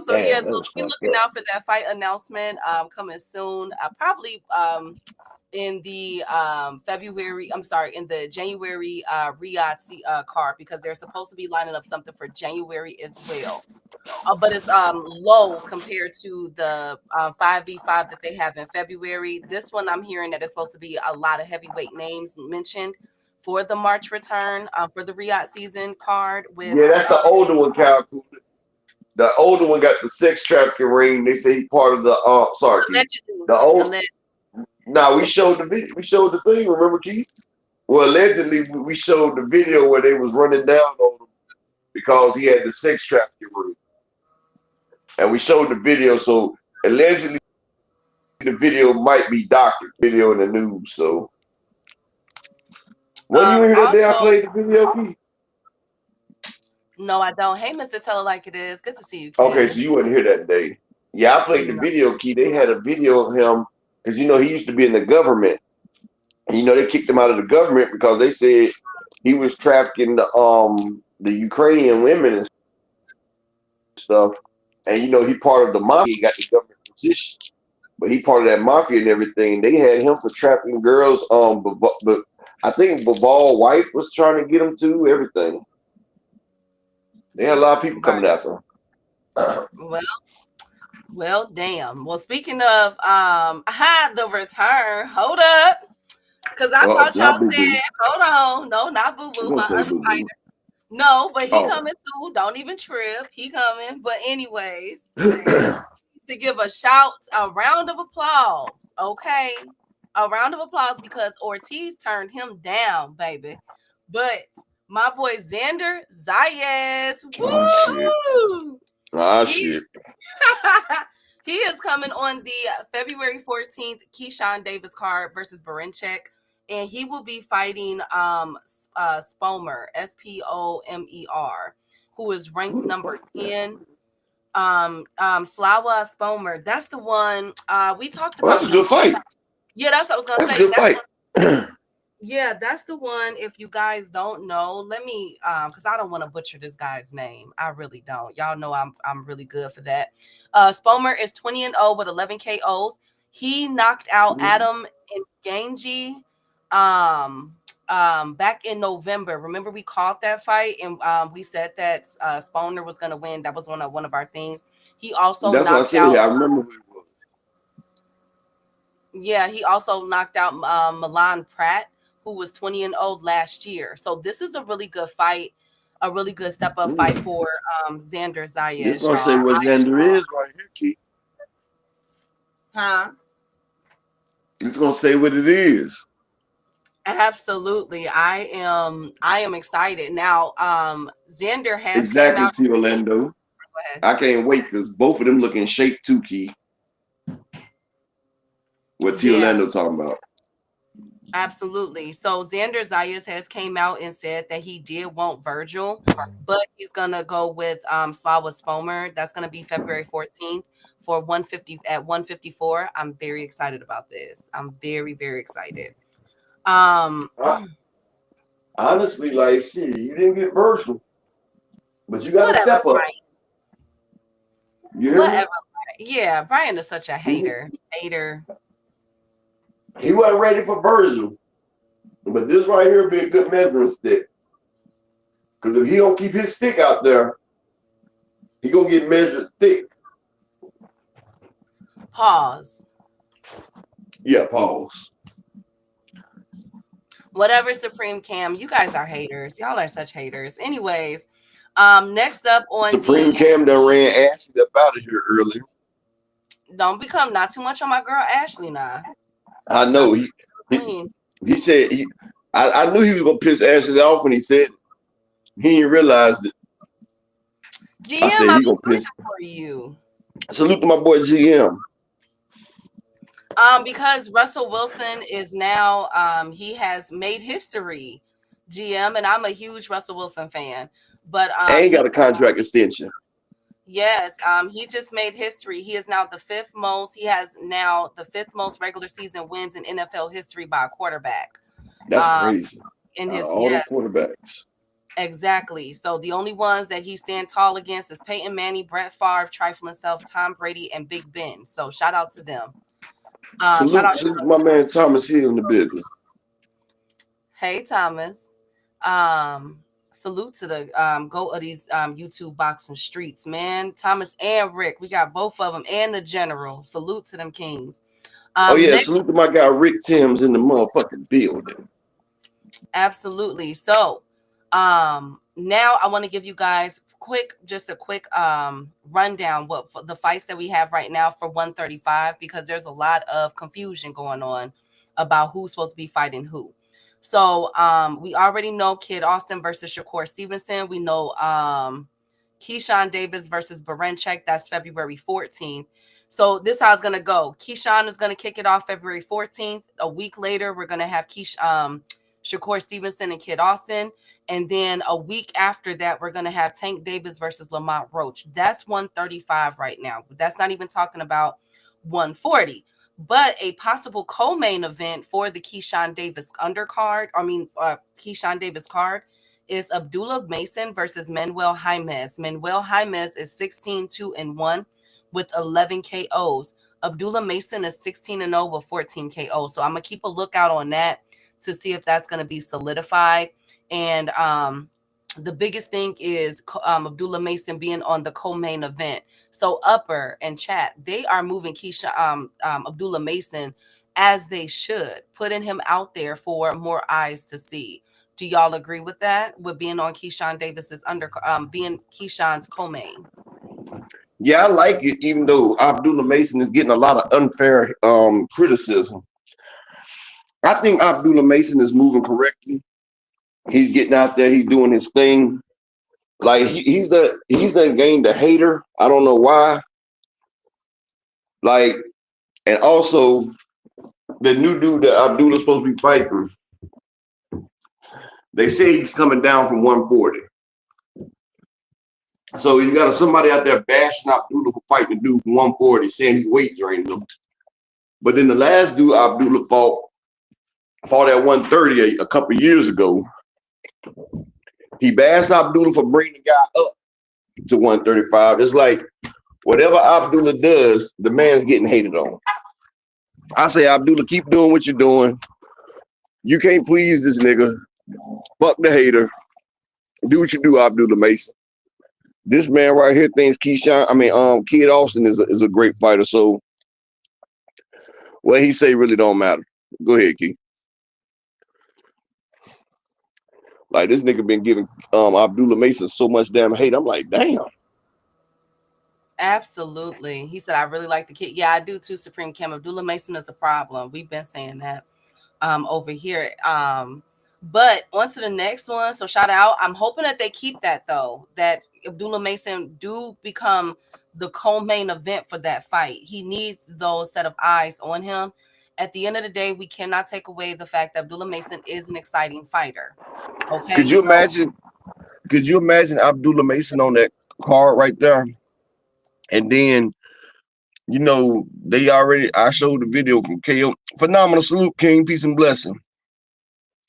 So we're looking out for that fight announcement coming soon. Probably in the in the January Riyadh card because they're supposed to be lining up something for January as well. But it's low compared to the 5v5 that they have in February. This one I'm hearing that it's supposed to be a lot of heavyweight names mentioned for the March return for the Riyadh season card. That's the older one, Cal. The older one got the sex trafficking ring. They say he's part of the we showed the video. We showed the thing. Remember, Keith? Well, allegedly, we showed the video where they was running down on him because he had the sex trafficking ring, and we showed the video. So allegedly, the video might be doctored. Video in the news. So when you hear that day I played the video, Keith? No, I don't. Hey, Mr. Tell It Like It Is. Good to see you, Keith. Okay, so you wouldn't hear that day. Yeah, I played the video, Keith. They had a video of him because he used to be in the government. And, they kicked him out of the government because they said he was trafficking the Ukrainian women and stuff. And he part of the mafia. He got the government position, but he part of that mafia and everything. They had him for trafficking girls. But I think Babal's wife was trying to get him to everything. They had a lot of people coming after him. Well, damn. Well, speaking of the return, hold up. Because I thought y'all said, hold on. No, not Boo Boo, my other fighter. No, but he coming too. Don't even trip. He coming. But anyways, to give a round of applause, okay? A round of applause because Ortiz turned him down, baby. But my boy Xander Zayas, woo! Shit. He is coming on the February 14th Keyshawn Davis card versus Barinchek, and he will be fighting Spomer, Spomer, who is ranked number 10. Slava Spomer, that's the one we talked about. That's a good fight. Yeah, that's what I was gonna say. That's a good fight. Yeah, that's the one. If you guys don't know, let me because I don't want to butcher this guy's name. I really don't. Y'all know I'm really good for that. Spomer is 20-0 with 11 KOs. He knocked out Adam Nganji back in November. Remember we called that fight and we said that Spooner was gonna win. That was one of our things. He also That's what I knocked said. out. I remember who it was. Yeah, he also knocked out Milan Pratt, who was 20-0 last year. So this is a really good fight, a really good step up fight for Xander Zayas. It's gonna say what Xander is right here, Keith. Huh? It's gonna say what it is. Absolutely. I am excited. Now, Xander has Exactly, came out. Orlando. Go ahead. I can't wait because both of them look in shape too, Keith. What T. Yeah. Orlando talking about? Absolutely. So Xander Zayas has came out and said that he did want Virgil, but he's gonna go with Slava Spomer. That's gonna be February 14th for 150 at 154. I'm very excited about this. I'm very, very excited. Honestly, like shit, you didn't get Virgil, but you got to step up. Brian. You hear Whatever. Yeah, Brian is such a hater. me? He wasn't ready for Virgil, but this right here be a good measuring stick. Because if he don't keep his stick out there, he gonna get measured thick. Pause. Yeah, pause. Whatever, Supreme Cam, you guys are haters. Y'all are such haters. Anyways, next up on Supreme Cam done ran Ashley up out of here earlier. Don't become not too much on my girl Ashley now. I know he said I knew he was gonna piss Ashley off when he said he didn't realize that. GM, I said he gonna piss for you. Salute to my boy GM. Because Russell Wilson is now he has made history, GM, and I'm a huge Russell Wilson fan. But ain't got a contract extension. Yes, he just made history. He is now the fifth most. He has now the fifth most regular season wins in NFL history by a quarterback. That's crazy. In his all the quarterbacks. Exactly. So the only ones that he stand tall against is Peyton Manning, Brett Favre, trifling self, Tom Brady, and Big Ben. So shout out to them. Salute my man Thomas Hill in the building. Hey Thomas. Salute to the go of these YouTube boxing streets, man. Thomas and Rick, we got both of them, and the general. Salute to them kings. Salute to my guy Rick Timms in the motherfucking building. Absolutely. So now I want to give you guys just a quick rundown what the fights that we have right now for 135, because there's a lot of confusion going on about who's supposed to be fighting who. So we already know Kid Austin versus Shakur Stevenson. We know Keyshawn Davis versus Barenchek. That's February 14th. So this is how it's going to go. Keyshawn is going to kick it off February 14th. A week later, we're going to have Shakur Stevenson and Kid Austin. And then a week after that, we're going to have Tank Davis versus Lamont Roach. That's 135 right now. That's not even talking about 140. But a possible co-main event for the Keyshawn Davis Keyshawn Davis card is Abdullah Mason versus Manuel Jaimez. Manuel Jaimez is 16-2-1 with 11 KOs. Abdullah Mason is 16-0 with 14 KOs. So I'm going to keep a lookout on that to see if that's going to be solidified. And the biggest thing is Abdullah Mason being on the co-main event. So Upper and Chat, they are moving Abdullah Mason as they should, putting him out there for more eyes to see. Do y'all agree with that? With being on Keyshawn Davis's being Keyshawn's co-main? Yeah, I like it, even though Abdullah Mason is getting a lot of unfair criticism. I think Abdullah Mason is moving correctly. He's getting out there. He's doing his thing. Like he's the gained the hater. I don't know why. Like, and also the new dude that Abdullah's supposed to be fighting. They say he's coming down from 140. So you got somebody out there bashing Abdullah for fighting the dude from 140, saying he weight drained him. But then the last dude Abdullah fought at 130 a couple of years ago. He bashed Abdullah for bringing the guy up to 135. It's like whatever Abdullah does, the man's getting hated on. I say, Abdullah, keep doing what you're doing. You can't please this nigga. Fuck the hater. Do what you do, Abdullah Mason. This man right here thinks Kid Austin is a great fighter. So what he say really don't matter. Go ahead, Key. Like this nigga been giving Abdullah Mason so much damn hate. I'm like, damn. Absolutely. He said, I really like the kid. Yeah, I do too, Supreme Cam. Abdullah Mason is a problem. We've been saying that over here. But on to the next one. So shout out. I'm hoping that they keep that though, that Abdullah Mason do become the co-main event for that fight. He needs those set of eyes on him. At the end of the day, we cannot take away the fact that Abdullah Mason is an exciting fighter. Okay. Could you imagine Abdullah Mason on that card right there? And then, I showed the video from KO. Phenomenal salute, King. Peace and blessing.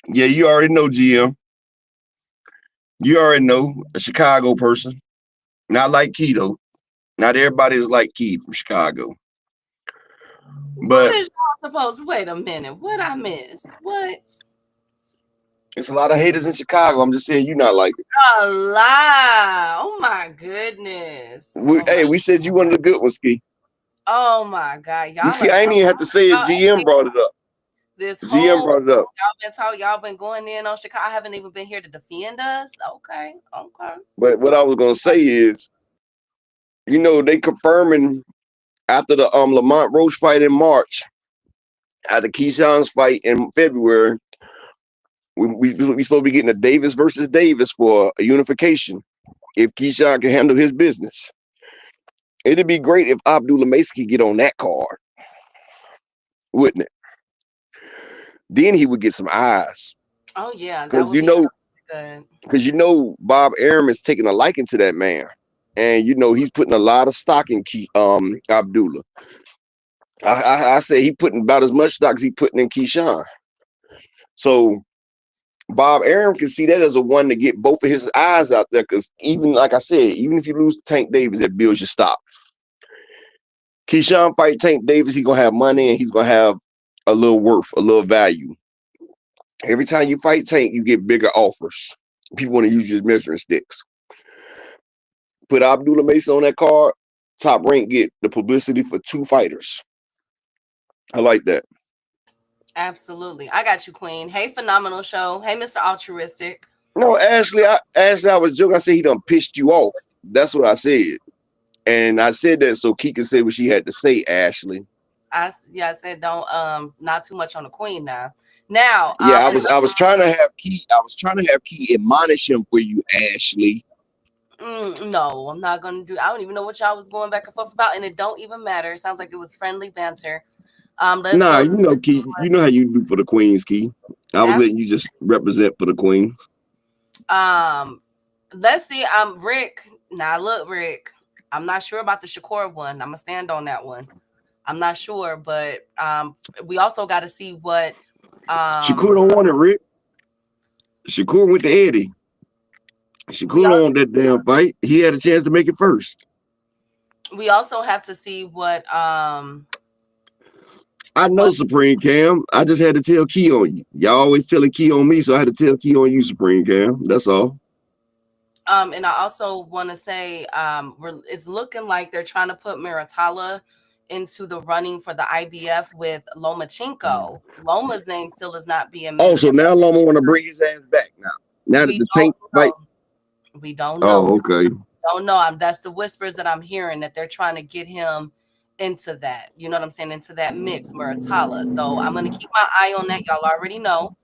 Yeah, you already know, GM. You already know, a Chicago person. Not like Key, though. Not everybody is like Key from Chicago. But what is y'all supposed to wait a minute? What I missed? What? It's a lot of haters in Chicago. I'm just saying you not like it. A lie. Oh my goodness. We said you one of the good ones, Ski. Oh my God. Y'all you see, I ain't even have to say it. GM brought it up. GM brought it up. Y'all been going in on Chicago. I haven't even been here to defend us. Okay. But what I was gonna say is, they confirming after the Lamont Roach fight in March, after Keyshawn's fight in February, we supposed to be getting a Davis versus Davis for a unification if Keyshawn can handle his business. It'd be great if Abdullah Mason could get on that card, wouldn't it? Then he would get some eyes. Oh yeah, because Bob Arum is taking a liking to that man, and he's putting a lot of stock in Abdullah. I say he putting about as much stock as he putting in Keyshawn. So Bob Arum can see that as a one to get both of his eyes out there, because even like I said, even if you lose Tank Davis, that builds your stock. Keyshawn fight Tank Davis, he's gonna have money and he's gonna have a little worth, a little value. Every time you fight Tank, you get bigger offers. People want to use your measuring sticks. Put Abdullah Mason on that card, Top Rank get the publicity for 2 fighters. I like that. Absolutely. I got you, Queen. Hey, Phenomenal Show. Hey, Mr. Altruistic. No, Ashley, I was joking. I said he done pissed you off. That's what I said. And I said that so Key could say what she had to say, Ashley. I said don't not too much on the Queen now. Now I was trying to have Key admonish him for you, Ashley. No, I'm not gonna do. I don't even know what y'all was going back and forth about, and it don't even matter. It sounds like it was friendly banter. Key, you know how you do for the Queens, Key. I was letting you just represent for the Queen. Let's see. Rick. Now look, Rick. I'm not sure about the Shakur one. I'm gonna stand on that one. I'm not sure, but we also got to see what Shakur don't want it, Rick. Shakur went to Eddie. Shakur don't want that damn fight. He had a chance to make it first. We also have to see what I know, Supreme Cam. I just had to tell Key on you. Y'all always telling Key on me, so I had to tell Key on you, Supreme Cam. That's all. And I also want to say it's looking like they're trying to put Muratalla into the running for the IBF with Lomachenko. Loma's name still is not being mentioned. Oh, so now Loma want to bring his ass back now. Now that the Tank fight. We don't know. Oh, okay. Don't know. That's the whispers that I'm hearing, that they're trying to get him into that. You know what I'm saying? Into that mix, Muratalla. So I'm going to keep my eye on that. Y'all already know.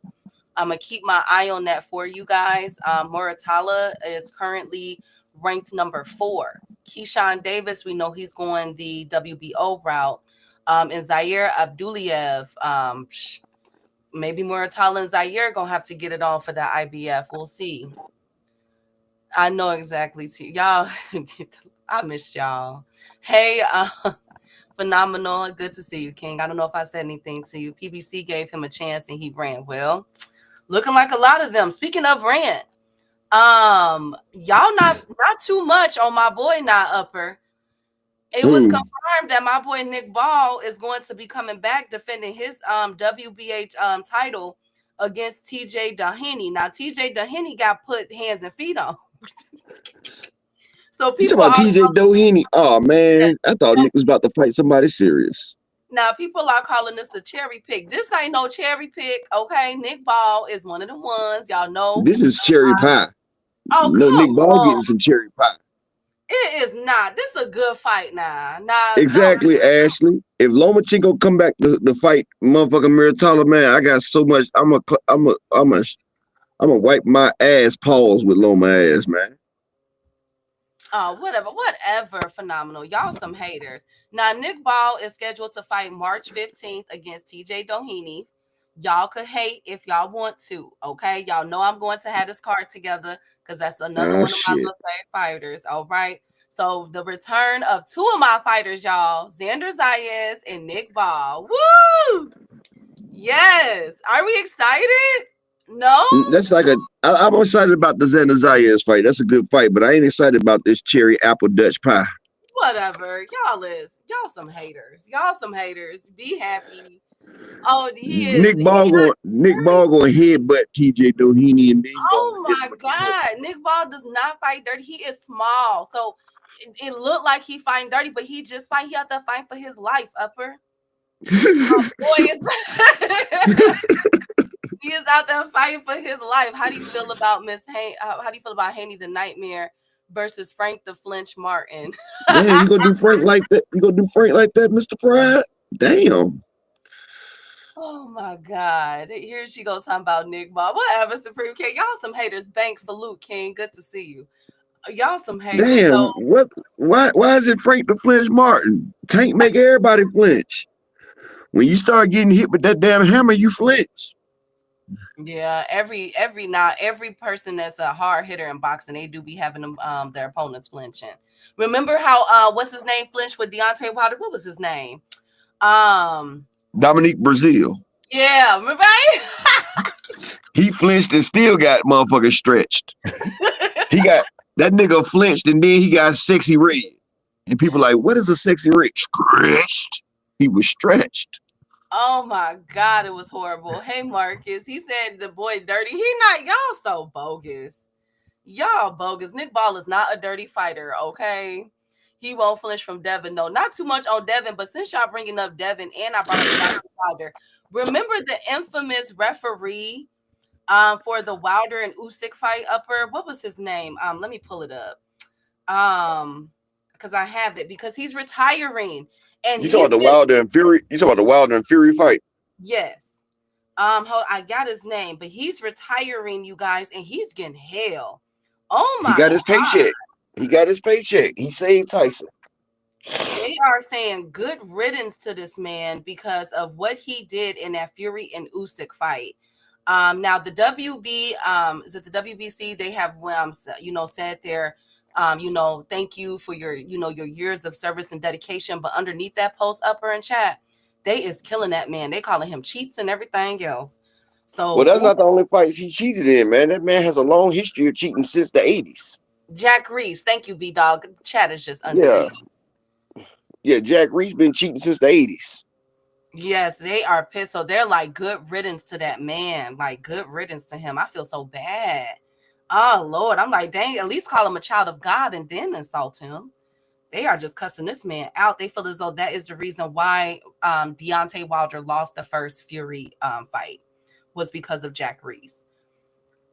I'm going to keep my eye on that for you guys. Muratalla is currently ranked number 4. Keyshawn Davis, we know he's going the WBO route. And Zaire Abduliev, maybe Muratalla and Zaire going to have to get it on for the IBF. We'll see. I know exactly. Y'all, I missed y'all. Hey, Phenomenal. Good to see you, King. I don't know if I said anything to you. PBC gave him a chance and he ran. Well, looking like a lot of them. Speaking of ran, y'all not too much on my boy Not Upper. It was confirmed that my boy Nick Ball is going to be coming back defending his WBA title against TJ Haney. Now, TJ Haney got put hands and feet on. So You people talking about are TJ Doheny? Oh man, I thought Nick was about to fight somebody serious. now people are calling this a cherry pick. This ain't no cherry pick, okay? Nick Ball is one of the ones y'all know. This is cherry pie. Oh, No, come Nick Ball on. getting some cherry pie. It is not. This is a good fight now. Now, Exactly, Ashley. If Lomachenko come back to fight motherfucking Muratalla, man, I got so much. I'm a wipe my ass paws with Loma ass, man. Whatever. Phenomenal. Y'all some haters. Now, Nick Ball is scheduled to fight March 15th against TJ Doheny. Y'all could hate if y'all want to, okay? Y'all know I'm going to have this card together because that's another one of my little favorite fighters, all right? So the return of two of my fighters, y'all, Xander Zayas and Nick Ball. Woo! Yes. Are we excited? No? That's like I'm excited about the Xander Zayas fight. That's a good fight, but I ain't excited about this cherry apple Dutch pie. Whatever. Y'all some haters. Y'all some haters. Be happy. Oh, he is. Nick Ball going headbutt TJ Doheny and then oh my God. Nick Ball does not fight dirty. He is small. So it looked like he fighting dirty, but he just fight. He out there fighting for his life, Upper. Boy, he is out there fighting for his life. How do you feel about how do you feel about Haney the Nightmare versus Frank the Flinch Martin? Damn, you gonna do Frank like that? You gonna do Frank like that, Mr. Pride? Damn. Oh my God. Here she goes talking about Nick Ball. Whatever, Supreme King. Y'all some haters. Bank salute, King. Good to see you. Y'all some haters. Damn, So, what? Why is it Frank the Flinch Martin? Tank make everybody flinch. When you start getting hit with that damn hammer, you flinch. yeah, every person that's a hard hitter in boxing, they do be having them their opponents flinching. Remember how what's his name flinched with Deontay Wilder? What was his name? Dominique Brazil. Yeah, remember? He flinched and still got motherfucking stretched. He got that nigga flinched and then he got sexy red. And people like, what is a sexy red? Stretched. He was stretched. Oh my God, it was horrible. Hey Marcus, he said the boy dirty. He not. Y'all so bogus. Y'all bogus. Nick Ball is not a dirty fighter, okay? He won't flinch from Devin. No, not too much on Devin, but since y'all bringing up Devin and I brought up Wilder, remember the infamous referee for the Wilder and Usyk fight, Upper? What was his name? Let me pull it up. Because I have it, because he's retiring. And you talking about the Wilder and Fury? You talking about the Wilder and Fury fight? Yes. I got his name, but he's retiring, you guys, and he's getting hell. Oh my! He got his paycheck. He got his paycheck. He saved Tyson. They are saying good riddance to this man because of what he did in that Fury and Usyk fight. Now the WB, is it the WBC? They have, said there, thank you for your years of service and dedication. But underneath that post, Upper in chat, they is killing that man. They calling him cheats and everything else. So, well, that's not the only fights he cheated in, man. That man has a long history of cheating since the 80s. Jack Reese, thank you, B-Dog. Chat is just undefeated. Yeah, Jack Reese been cheating since the 80s. Yes, they are pissed. So they're like, good riddance to that man. Like, good riddance to him. I feel so bad. Oh, Lord. I'm like, dang, at least call him a child of God and then insult him. They are just cussing this man out. They feel as though that is the reason why Deontay Wilder lost the first Fury fight, was because of Jack Reese.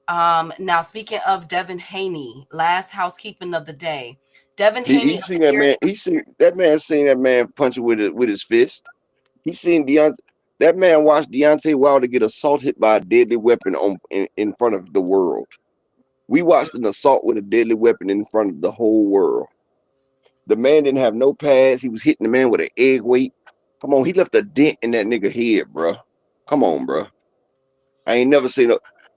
Now, speaking of Devin Haney, last housekeeping of the day. Devin Haney. He seen that man. Seen that man punching with his fist. He seen that man watched Deontay Wilder get assaulted by a deadly weapon in front of the world. We watched an assault with a deadly weapon in front of the whole world. The man didn't have no pads. He was hitting the man with an egg weight. Come on, he left a dent in that nigga head, bro. Come on, bro. I ain't never seen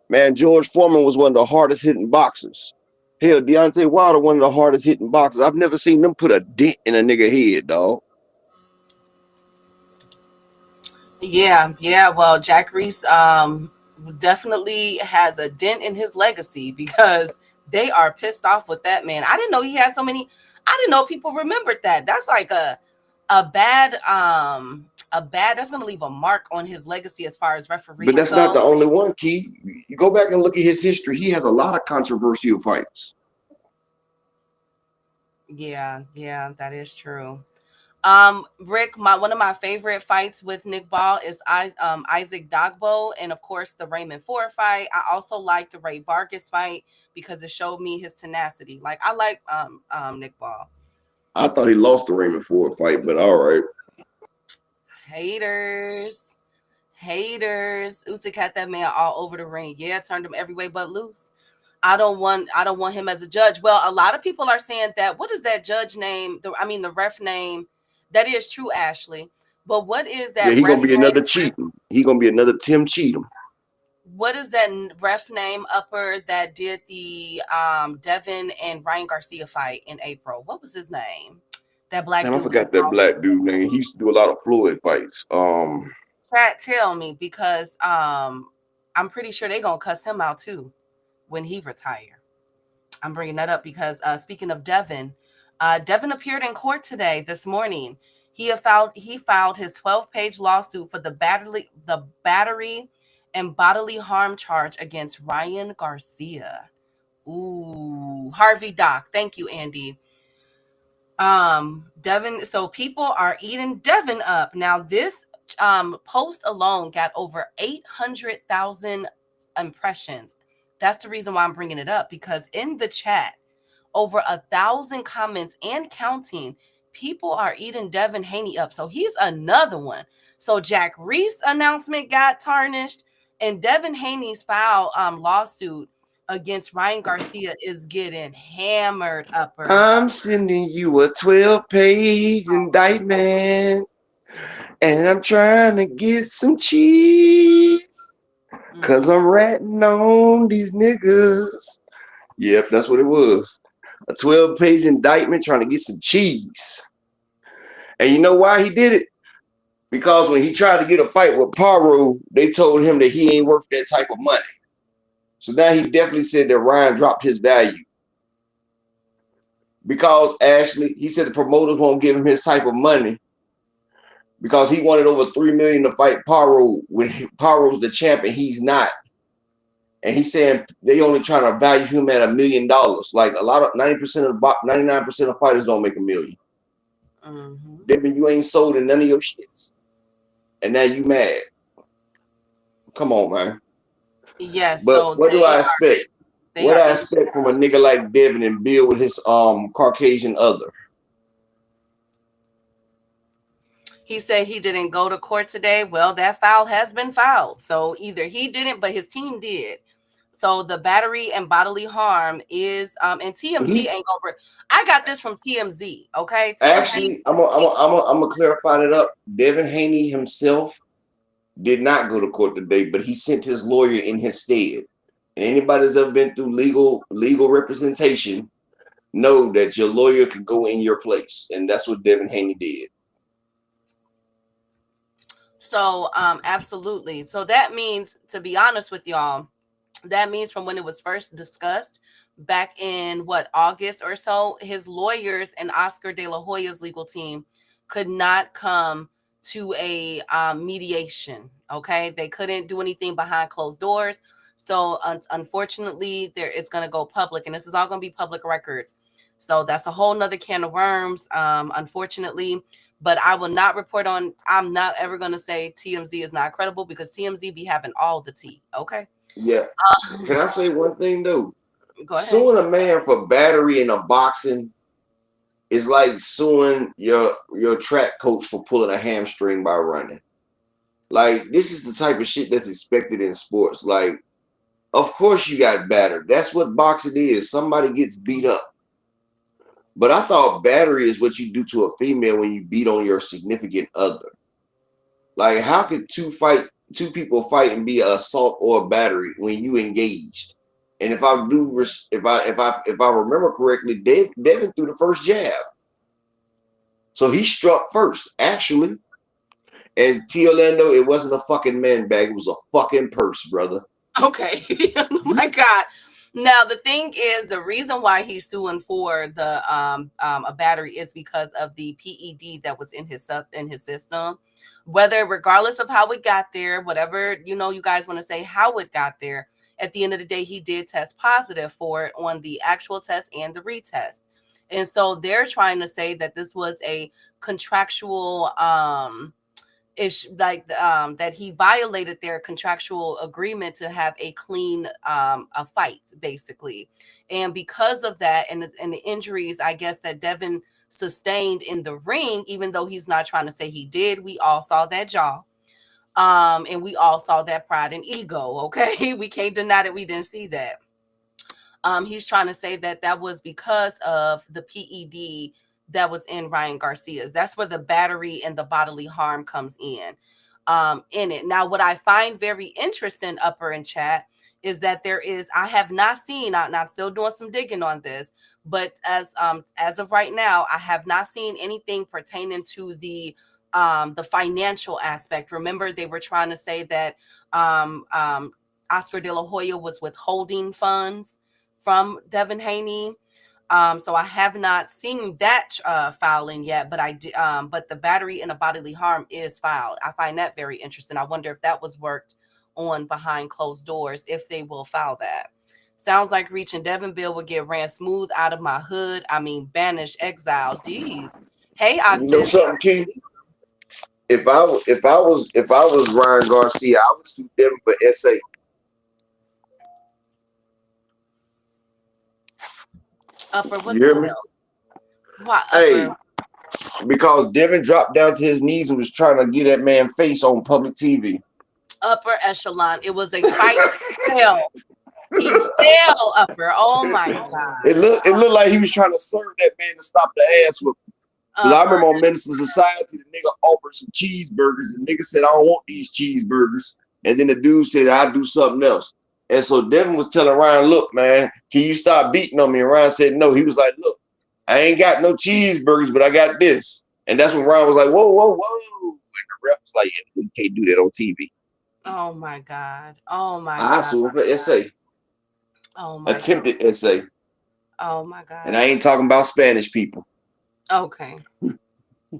man. George Foreman was one of the hardest hitting boxers. Hell, Deontay Wilder, one of the hardest hitting boxers. I've never seen them put a dent in a nigga head, dog. Yeah. Well, Jack Reese definitely has a dent in his legacy because they are pissed off with that man. I didn't know he had so many. I didn't know people remembered that. That's like a bad that's gonna leave a mark on his legacy as far as referees. But that's not the only one, Key. You go back and look at his history. He has a lot of controversial fights. Yeah, that is true. Rick, one of my favorite fights with Nick Ball is Isaac Dogbo, and of course the Raymond Ford fight. I also like the Ray Vargas fight because it showed me his tenacity. Like I like Nick Ball. I thought he lost the Raymond Ford fight, but all right. Haters. Usyk had that man all over the ring. Yeah, turned him every way but loose. I don't want him as a judge. Well, a lot of people are saying that. What is that judge name? The ref name. That is true, Ashley. But what is that? Yeah, he's gonna be another Cheatham. He's gonna be another Tim Cheatham. What is that ref name upper that did the Devin and Ryan Garcia fight in April? What was his name? That black dude. I forgot that black dude name. He used to do a lot of Floyd fights. Chat, tell me, because I'm pretty sure they're gonna cuss him out too when he retire. I'm bringing that up because speaking of Devin, Devin appeared in court today, this morning. He filed his 12-page lawsuit for the battery and bodily harm charge against Ryan Garcia. Ooh, Harvey Doc. Thank you, Andy. Devin. So people are eating Devin up. Now this post alone got over 800,000 impressions. That's the reason why I'm bringing it up, because in the chat, over 1,000 comments and counting, people are eating Devin Haney up. So he's another one. So Jack Reese announcement got tarnished, and Devin Haney's filed lawsuit against Ryan Garcia is getting hammered upper. I'm sending you a 12-page indictment, and I'm trying to get some cheese, because I'm ratting on these niggas. Yep, that's what it was. A 12-page indictment trying to get some cheese. And you know why he did it? Because when he tried to get a fight with Paro, they told him that he ain't worth that type of money. So now he definitely said that Ryan dropped his value. Because Ashley, he said the promoters won't give him his type of money because he wanted over $3 million to fight Paro when Paro's the champ and he's not. And he's saying they only trying to value him at $1 million. Like a lot of 99% of fighters don't make $1 million. Devin, you ain't sold in none of your shits, and now you mad. Come on, man. Yes. But So what do I expect? What I expect from a nigga like Devin and Bill with his Caucasian other? He said he didn't go to court today. Well, that file has been filed. So either he didn't, but his team did. So the battery and bodily harm is and TMZ ain't over. I got this from TMZ. Okay. TMZ. Actually, I'm gonna clarify that up. Devin Haney himself did not go to court today, but he sent his lawyer in his stead. And anybody that's ever been through legal representation know that your lawyer can go in your place, and that's what Devin Haney did. So absolutely. So that means, to be honest with y'all, that means from when it was first discussed back in August or so, his lawyers and Oscar De La Hoya's legal team could not come to a mediation. Okay, they couldn't do anything behind closed doors. So unfortunately, it's going to go public, and this is all going to be public records. So that's a whole nother can of worms, unfortunately. But I will not report on. I'm not ever going to say TMZ is not credible, because TMZ be having all the tea. Okay. Yeah. Can I say one thing though? Go ahead. Suing a man for battery in a boxing is like suing your track coach for pulling a hamstring by running. Like, this is the type of shit that's expected in sports. Like, of course you got battered. That's what boxing is. Somebody gets beat up. But I thought battery is what you do to a female when you beat on your significant other. Like, how could two people fight and be an assault or a battery when you engaged? And if I remember correctly, Devin threw the first jab. So he struck first, actually. And T. Orlando, it wasn't a fucking man bag. It was a fucking purse, brother. Okay. Oh my God. Now the thing is, the reason why he's suing for the a battery is because of the PED that was in his system. Whether, regardless of how it got there, whatever you guys want to say how it got there, at the end of the day, he did test positive for it on the actual test and the retest. And so they're trying to say that this was a contractual ish, like that he violated their contractual agreement to have a clean a fight, basically. And because of that, and the injuries, I guess, that Devin sustained in the ring, even though he's not trying to say he did, we all saw that jaw. And we all saw that pride and ego. Okay, we can't deny that we didn't see that. He's trying to say that that was because of the PED that was in Ryan Garcia's. That's where the battery and the bodily harm comes in it. Now, what I find very interesting, Upper in chat, is that I have not seen, and I'm still doing some digging on this, but as of right now, I have not seen anything pertaining to the financial aspect. Remember, they were trying to say that Oscar De La Hoya was withholding funds from Devin Haney. So I have not seen that filing yet, but but the battery and the bodily harm is filed. I find that very interesting. I wonder if that was worked on behind closed doors, if they will file that. Sounds like reaching Devin Bill would get ran smooth out of my hood. I mean, banished, exile. D's. Hey, You know something, King? If I was Ryan Garcia, I would sue Devin for SA. Upper, what You hear me? Why, Hey, Upper? because Devin dropped down to his knees and was trying to get that man face on public TV. Upper echelon. It was a fight. He fell, Upper. Oh my God. It looked like he was trying to serve that man to stop the ass whipping. Because I remember on Minister Society, the nigga offered some cheeseburgers, and the nigga said, I don't want these cheeseburgers. And then the dude said, I'll do something else. And so Devin was telling Ryan, look, man, can you stop beating on me? And Ryan said, no. He was like, look, I ain't got no cheeseburgers, but I got this. And that's when Ryan was like, whoa, whoa, whoa. And the ref was like, yeah, you can't do that on TV. Oh my God. Oh my God. I sue for SA. Oh my Attempted God. SA. Oh my God. And I ain't talking about Spanish people. Okay.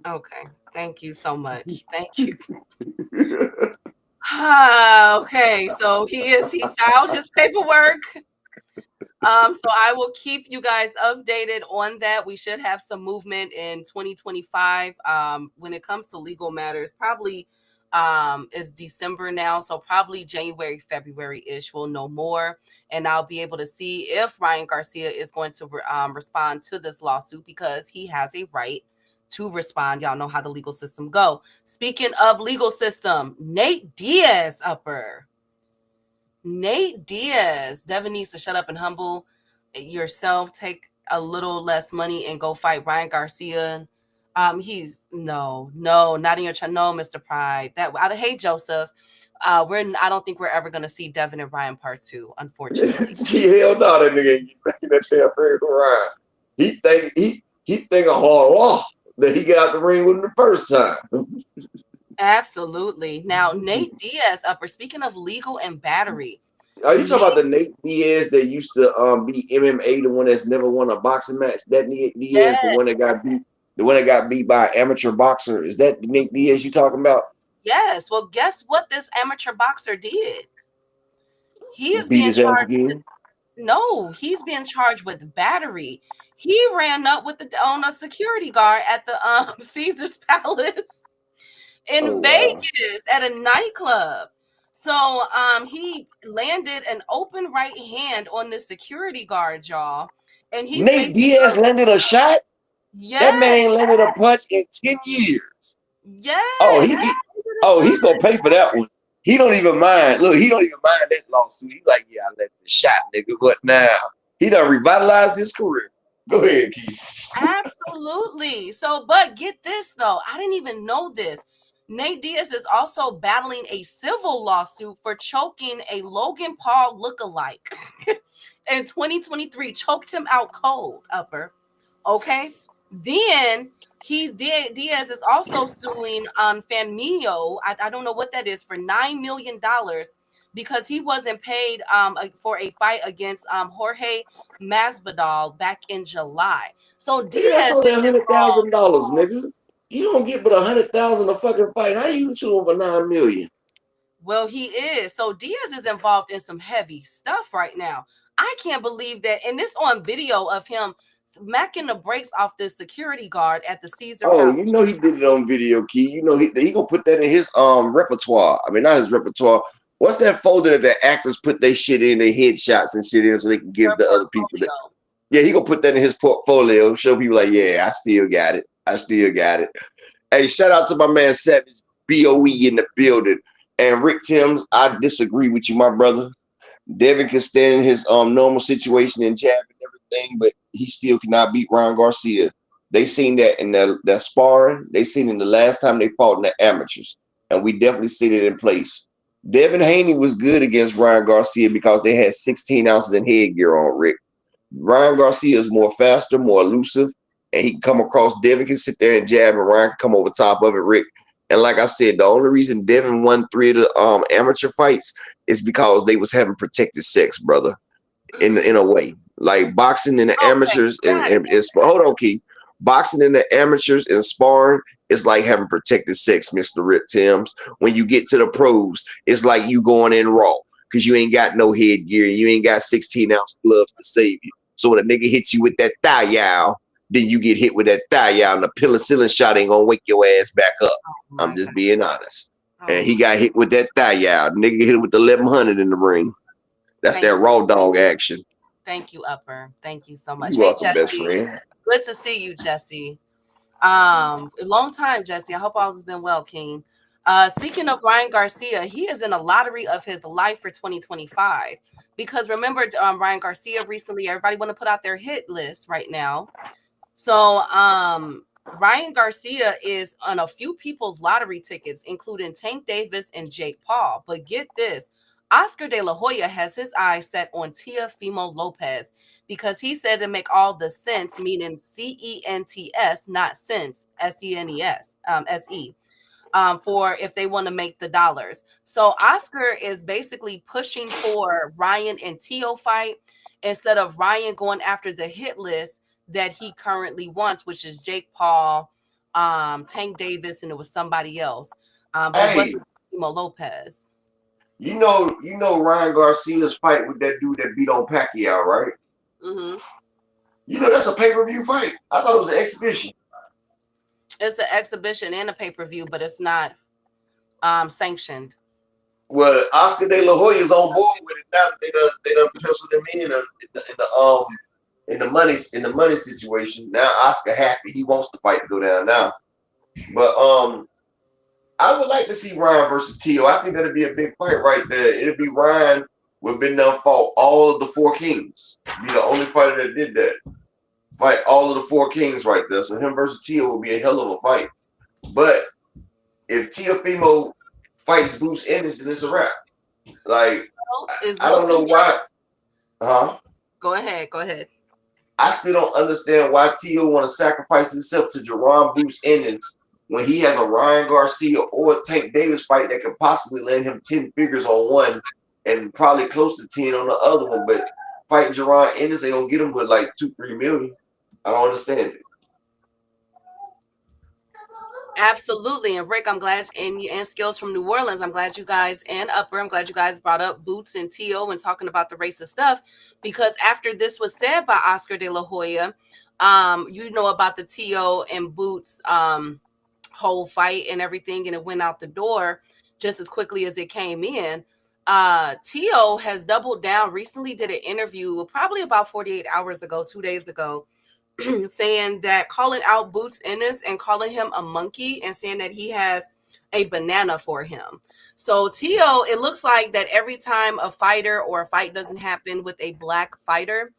Okay. Thank you so much. Thank you. Okay. So he filed his paperwork. So I will keep you guys updated on that. We should have some movement in 2025. When it comes to legal matters, probably it's December now, so probably January, February-ish, we'll know more, and I'll be able to see if Ryan Garcia is going to respond to this lawsuit, because he has a right to respond. Y'all know how the legal system go. Speaking of legal system, Nate Diaz, Upper. Nate Diaz. Devin needs to shut up and humble yourself, take a little less money, and go fight Ryan Garcia. He's no, not in your no, Mr. Pride. I hate Joseph. I don't think we're ever gonna see Devin and Ryan part 2, unfortunately. Hell no, that nigga ain't getting back in that damn ring with Ryan. He think a hard law that he got out the ring with him the first time. Absolutely. Now, Nate Diaz, Upper. Speaking of legal and battery. Are you talking about the Nate Diaz that used to be MMA, the one that's never won a boxing match? That Nate Diaz, Yes. the one that got beat by an amateur boxer. Is that the Nate Diaz you talking about? Yes. Well, guess what this amateur boxer did? He is Beat being his ass charged. again? No, he's being charged with battery. He ran up on a security guard at the Caesar's Palace in Vegas at a nightclub. So he landed an open right hand on the security guard, y'all. And he's Nate Diaz landed a shot? Yeah. That man ain't landed a punch in 10 years. Yes. He's gonna pay for that one. He don't even mind. Look, he don't even mind that lawsuit. He's like, yeah, I let the shot, nigga. What now? He done revitalized his career. Go ahead, Keith. Absolutely. So, but get this though, I didn't even know this. Nate Diaz is also battling a civil lawsuit for choking a Logan Paul lookalike in 2023. Choked him out cold, Upper. Okay. Then Diaz is also suing on Fanmio. I don't know what that is, for $9 million because he wasn't paid for a fight against Jorge Masvidal back in July. So Nigga, that's Diaz only is involved. $100,000, nigga. You don't get but $100,000 a fucking fight. How you sue him for $9 million? Well, he is. So Diaz is involved in some heavy stuff right now. I can't believe that. And this on video of him smacking the brakes off the security guard at the Caesar Oh, Palace. you know he did it on video, Key. You know he gonna put that in his repertoire. I mean, not his repertoire. What's that folder that the actors put their shit in, their headshots and shit in, so they can give the other people that? Yeah, he gonna put that in his portfolio. Show people like, yeah, I still got it. I still got it. Hey, shout out to my man Savage BOE in the building. And Rick Timms, I disagree with you, my brother. Devin can stand in his normal situation and jab and everything, but he still cannot beat Ryan Garcia. They seen that in that sparring. They seen it the last time they fought in the amateurs, and we definitely seen it in place. Devin Haney was good against Ryan Garcia because they had 16 ounces in headgear on, Rick. Ryan Garcia is more faster, more elusive, and he can come across. Devin can sit there and jab, and Ryan can come over top of it, Rick. And like I said, the only reason Devin won 3 of the amateur fights is because they was having protected sex, brother. In a way, like boxing in the amateurs and hold on, Key. Boxing in the amateurs and sparring is like having protected sex, Mr. Rick Timms. When you get to the pros, it's like you going in raw because you ain't got no headgear and you ain't got 16-ounce gloves to save you. So when a nigga hits you with that thigh yow, then you get hit with that thigh yow, and the penicillin shot ain't gonna wake your ass back up. I'm just being honest. And he got hit with that thigh yow. Nigga hit him with the 1100 in the ring. That's that raw dog action. Thank you, Upper. Thank you so much. You're welcome, best friend. Good to see you, Jesse. Long time, Jesse. I hope all has been well, King. Speaking of Ryan Garcia, he is in a lottery of his life for 2025. Because remember, Ryan Garcia recently, everybody want to put out their hit list right now. So Ryan Garcia is on a few people's lottery tickets, including Tank Davis and Jake Paul. But get this, Oscar De La Hoya has his eyes set on Teofimo Lopez because he says it make all the sense, meaning CENTS, not sense, SENES, SE, for if they want to make the dollars. So Oscar is basically pushing for Ryan and Teo fight instead of Ryan going after the hit list that he currently wants, which is Jake Paul, Tank Davis, and it was somebody else. But it wasn't Teofimo Lopez. You know Ryan Garcia's fight with that dude that beat on Pacquiao, right? Mm-hmm. You know that's a pay-per-view fight. I thought it was an exhibition. It's an exhibition and a pay-per-view, but it's not sanctioned. Well, Oscar De La Hoya is on board with it now. They done penciled him in the money situation. Now Oscar happy. He wants the fight to go down now. But I would like to see Ryan versus Teo. I think that'd be a big fight right there. It'd be Ryan would been done fought all of the 4 kings. Be the only fighter that did that. Fight all of the 4 kings right there. So him versus Teo would be a hell of a fight. But if Teofimo fights Bruce Ennis, then it's a wrap. Like I don't know why. Go ahead. I still don't understand why Teo want to sacrifice himself to Jerron Bruce Ennis when he has a Ryan Garcia or Tank Davis fight that could possibly land him 10 figures on one and probably close to 10 on the other one. But fighting Jerron Ennis, they gonna get him with like 2-3 million. I don't understand it. Absolutely. And Rick, I'm glad, and Skills from New Orleans, I'm glad you guys, and Upper, I'm glad you guys brought up Boots and Teo and talking about the racist stuff, because after this was said by Oscar De La Hoya, you know about the Teo and Boots whole fight and everything, and it went out the door just as quickly as it came in. Teo has doubled down, recently did an interview probably about 48 hours ago, 2 days ago, saying that calling out Boots Ennis and calling him a monkey and saying that he has a banana for him. So Teo, it looks like that every time a fighter or a fight doesn't happen with a black fighter,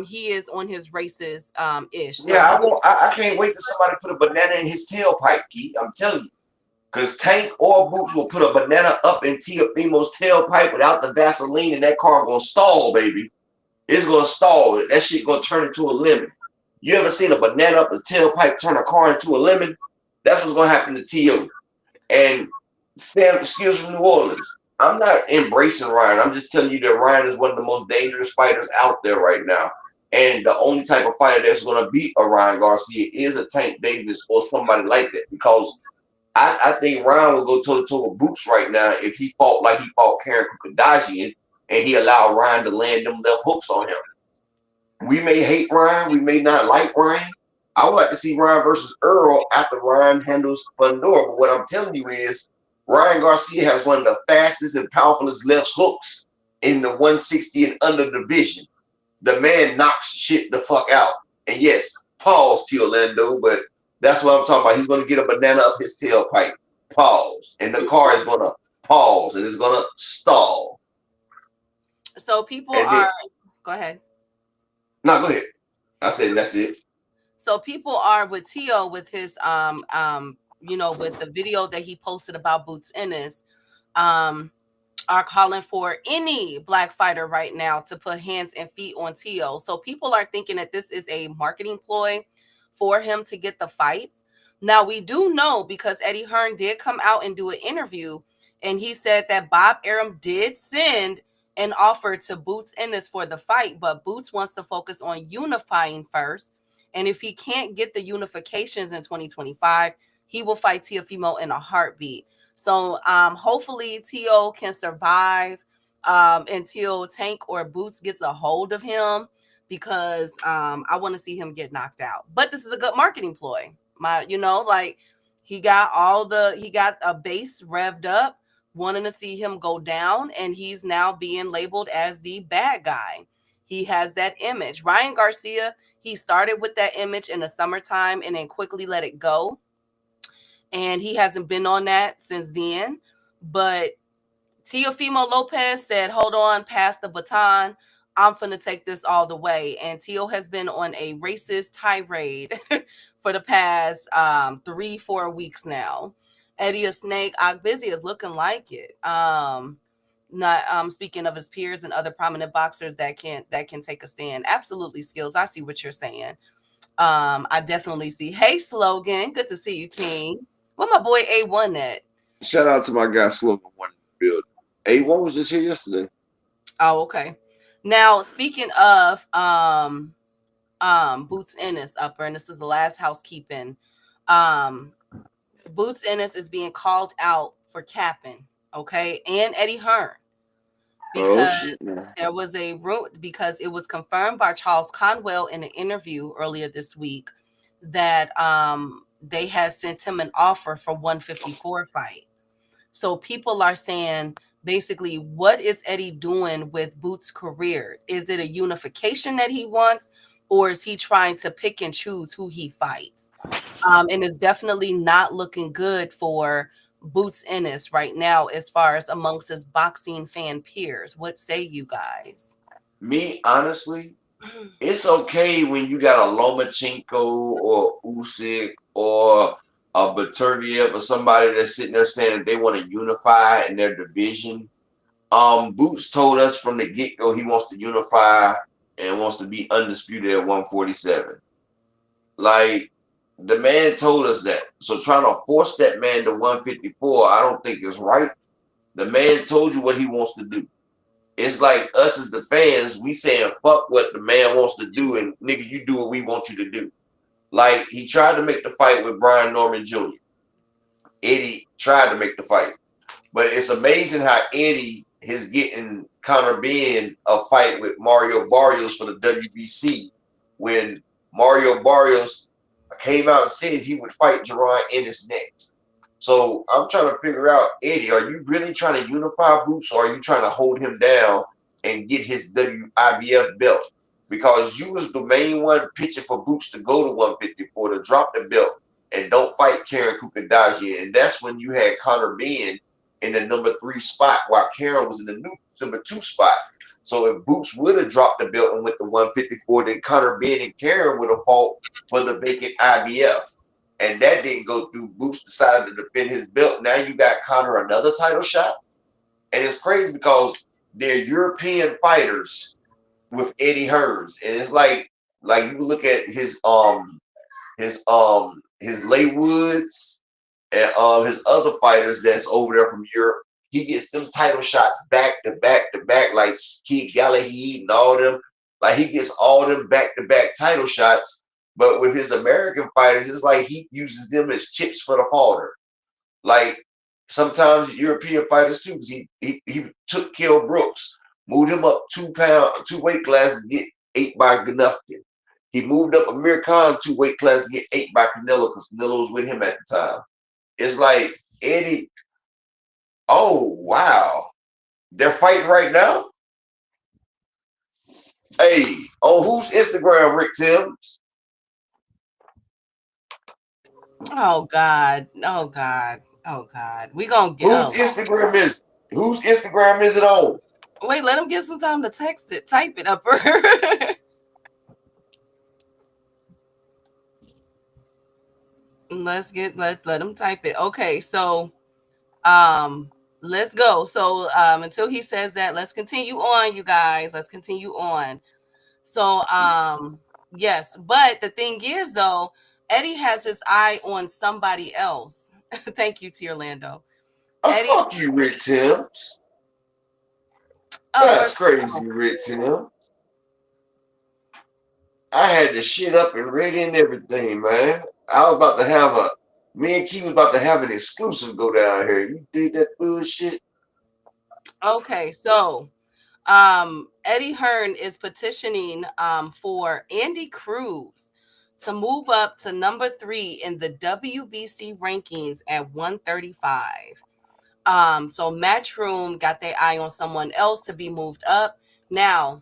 he is on his racist ish. So yeah, I can't wait till somebody put a banana in his tailpipe, Keith. I'm telling you. Because Tank or Boots will put a banana up in Teofimo's tailpipe without the Vaseline, and that car gonna stall, baby. It's gonna stall. That shit gonna turn into a lemon. You ever seen a banana up the tailpipe turn a car into a lemon? That's what's gonna happen to Teo. And Skills from New Orleans. I'm not embracing Ryan. I'm just telling you that Ryan is one of the most dangerous fighters out there right now. And the only type of fighter that's going to beat a Ryan Garcia is a Tank Davis or somebody like that. Because I think Ryan will go toe to toe with Boots right now if he fought like he fought Karen Kukadajian and he allowed Ryan to land them left hooks on him. We may hate Ryan, we may not like Ryan. I would like to see Ryan versus Earl after Ryan handles Fundora. But what I'm telling you is Ryan Garcia has one of the fastest and powerfulest left hooks in the 160 and under division. The man knocks shit the fuck out. And yes, pause, Orlando, but that's what I'm talking about. He's going to get a banana up his tailpipe. Pause. And the car is going to pause and it's going to stall. So people And are. then, Go ahead. no, go ahead. I said that's it. So people are with Tio with his with the video that he posted about Boots Ennis, are calling for any black fighter right now to put hands and feet on Tio. So people are thinking that this is a marketing ploy for him to get the fights. Now we do know because Eddie Hearn did come out and do an interview and he said that Bob Arum did send an offer to Boots Ennis for the fight, but Boots wants to focus on unifying first. And if he can't get the unifications in 2025, he will fight Teofimo in a heartbeat. So hopefully Tio can survive until Tank or Boots gets a hold of him because I want to see him get knocked out. But this is a good marketing ploy. He got a base revved up, wanting to see him go down, and he's now being labeled as the bad guy. He has that image. Ryan Garcia, he started with that image in the summertime and then quickly let it go. And he hasn't been on that since then. But Teofimo Lopez said, hold on, pass the baton. I'm finna take this all the way. And Teo has been on a racist tirade for the past 3-4 weeks now. Eddie a Snake, Busy is looking like it. Not speaking of his peers and other prominent boxers that can take a stand. Absolutely, Skills. I see what you're saying. I definitely see. Hey, Slogan, good to see you, King. Where my boy A1 at? Shout out to my guy Slogan One in the building. A1 was just here yesterday. Oh, okay. Now, speaking of Boots Ennis upper, and this is the last housekeeping. Boots Ennis is being called out for capping, okay, and Eddie Hearn. Because there was because it was confirmed by Charles Conwell in an interview earlier this week that they had sent him an offer for 154 fight. So people are saying, basically, what is Eddie doing with Boots' career? Is it a unification that he wants, or is he trying to pick and choose who he fights? And it's definitely not looking good for Boots Ennis right now as far as amongst his boxing fan peers. What say you guys? Me, honestly, it's okay when you got a Lomachenko or Usyk or a Baturgiev or somebody that's sitting there saying that they want to unify in their division. Boots told us from the get-go he wants to unify and wants to be undisputed at 147. Like, the man told us that. So trying to force that man to 154, I don't think is right. The man told you what he wants to do. It's like us as the fans, we saying fuck what the man wants to do, and nigga, you do what we want you to do. Like, he tried to make the fight with Brian Norman Jr. Eddie tried to make the fight. But it's amazing how Eddie is getting Conor Ben a fight with Mario Barrios for the WBC when Mario Barrios came out and said he would fight Jerron Ennis next. So I'm trying to figure out, Eddie, are you really trying to unify Boots, or are you trying to hold him down and get his WIBF belt? Because you was the main one pitching for Boots to go to 154 to drop the belt and don't fight Karen Kukadajian. And that's when you had Conor Ben in the number 3 spot while Karen was in the new number 2 spot. So if Boots would have dropped the belt and went to 154, then Conor Ben and Karen would have fought for the vacant IBF. And that didn't go through. Boots decided to defend his belt. Now you got Conor another title shot. And it's crazy because they're European fighters with Eddie Hearns. And it's like you look at his Leigh Woods and his other fighters that's over there from Europe. he gets them title shots back to back to back, like Kid Gallagher and all them. Like he gets all them back to back title shots. But with his American fighters, it's like he uses them as chips for the fodder. Like sometimes European fighters too, because he took Kell Brooks, moved him up 2 weight classes to get 8 by Golovkin. He moved up Amir Khan 2 weight classes to get 8 by Canelo, because Canelo was with him at the time. It's like Eddie. Oh wow, they're fighting right now. Hey, on whose Instagram, Rick Timms? Oh God. Oh God. Oh God. We gonna get Whose Instagram is it? Whose Instagram is it on? Wait, let him get some time to text it, type it up. Let him type it. Okay, so let's go. So until he says that, let's continue on, you guys. Let's continue on. So yes, but the thing is though, Eddie has his eye on somebody else. Thank you, T. Orlando. Eddie, Fuck you, Rick Timms. That's crazy, Rick Timms. I had the shit up and ready and everything, man. I was about to have me and Key was about to have an exclusive go down here. You did that bullshit? Okay, so Eddie Hearn is petitioning for Andy Cruz to move up to number 3 in the WBC rankings at 135. So Matchroom got their eye on someone else to be moved up. Now,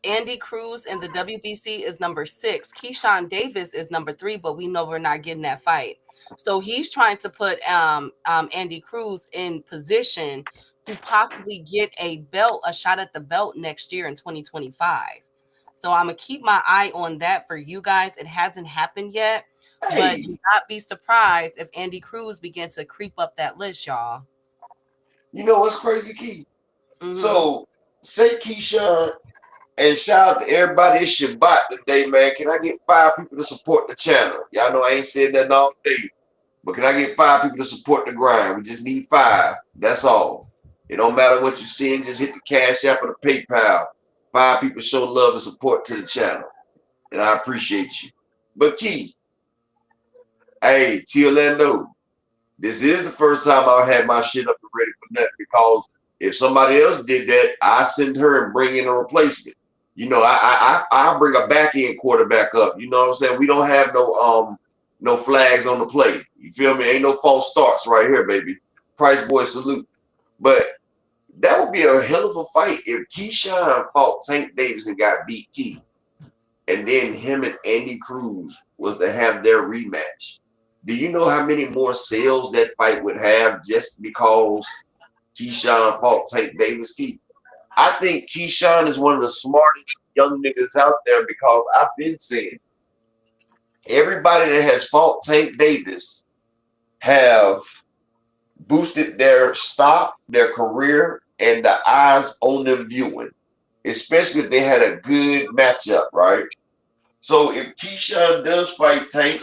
Andy Cruz in the WBC is number 6. Keyshawn Davis is number 3, but we know we're not getting that fight. So he's trying to put Andy Cruz in position to possibly get a shot at the belt next year in 2025. So I'm going to keep my eye on that for you guys. It hasn't happened yet, but do not be surprised if Andy Cruz begins to creep up that list, y'all. You know what's crazy, Key? Mm-hmm. So, say Keyshawn, and shout out to everybody. It's Shabbat today, man. Can I get 5 people to support the channel? Y'all know I ain't said that all day, but can I get 5 people to support the grind? We just need 5. That's all. It don't matter what you're seeing. Just hit the Cash App or the PayPal. 5 people show love and support to the channel, and I appreciate you. But Key, hey, T. Orlando, this is the first time I've had my shit up and ready for nothing, because if somebody else did that, I send her and bring in a replacement. You know, I bring a back end quarterback up. You know what I'm saying? We don't have no flags on the play. You feel me? Ain't no false starts right here, baby. Price boy salute. But that would be a hell of a fight if Keyshawn fought Tank Davis and got beat Key, and then him and Andy Cruz was to have their rematch. Do you know how many more sales that fight would have just because Keyshawn fought Tank Davis? Key, I think Keyshawn is one of the smartest young niggas out there, because I've been saying everybody that has fought Tank Davis have boosted their stock, their career, and the eyes on them viewing, especially if they had a good matchup, right? So if Keyshawn does fight Tank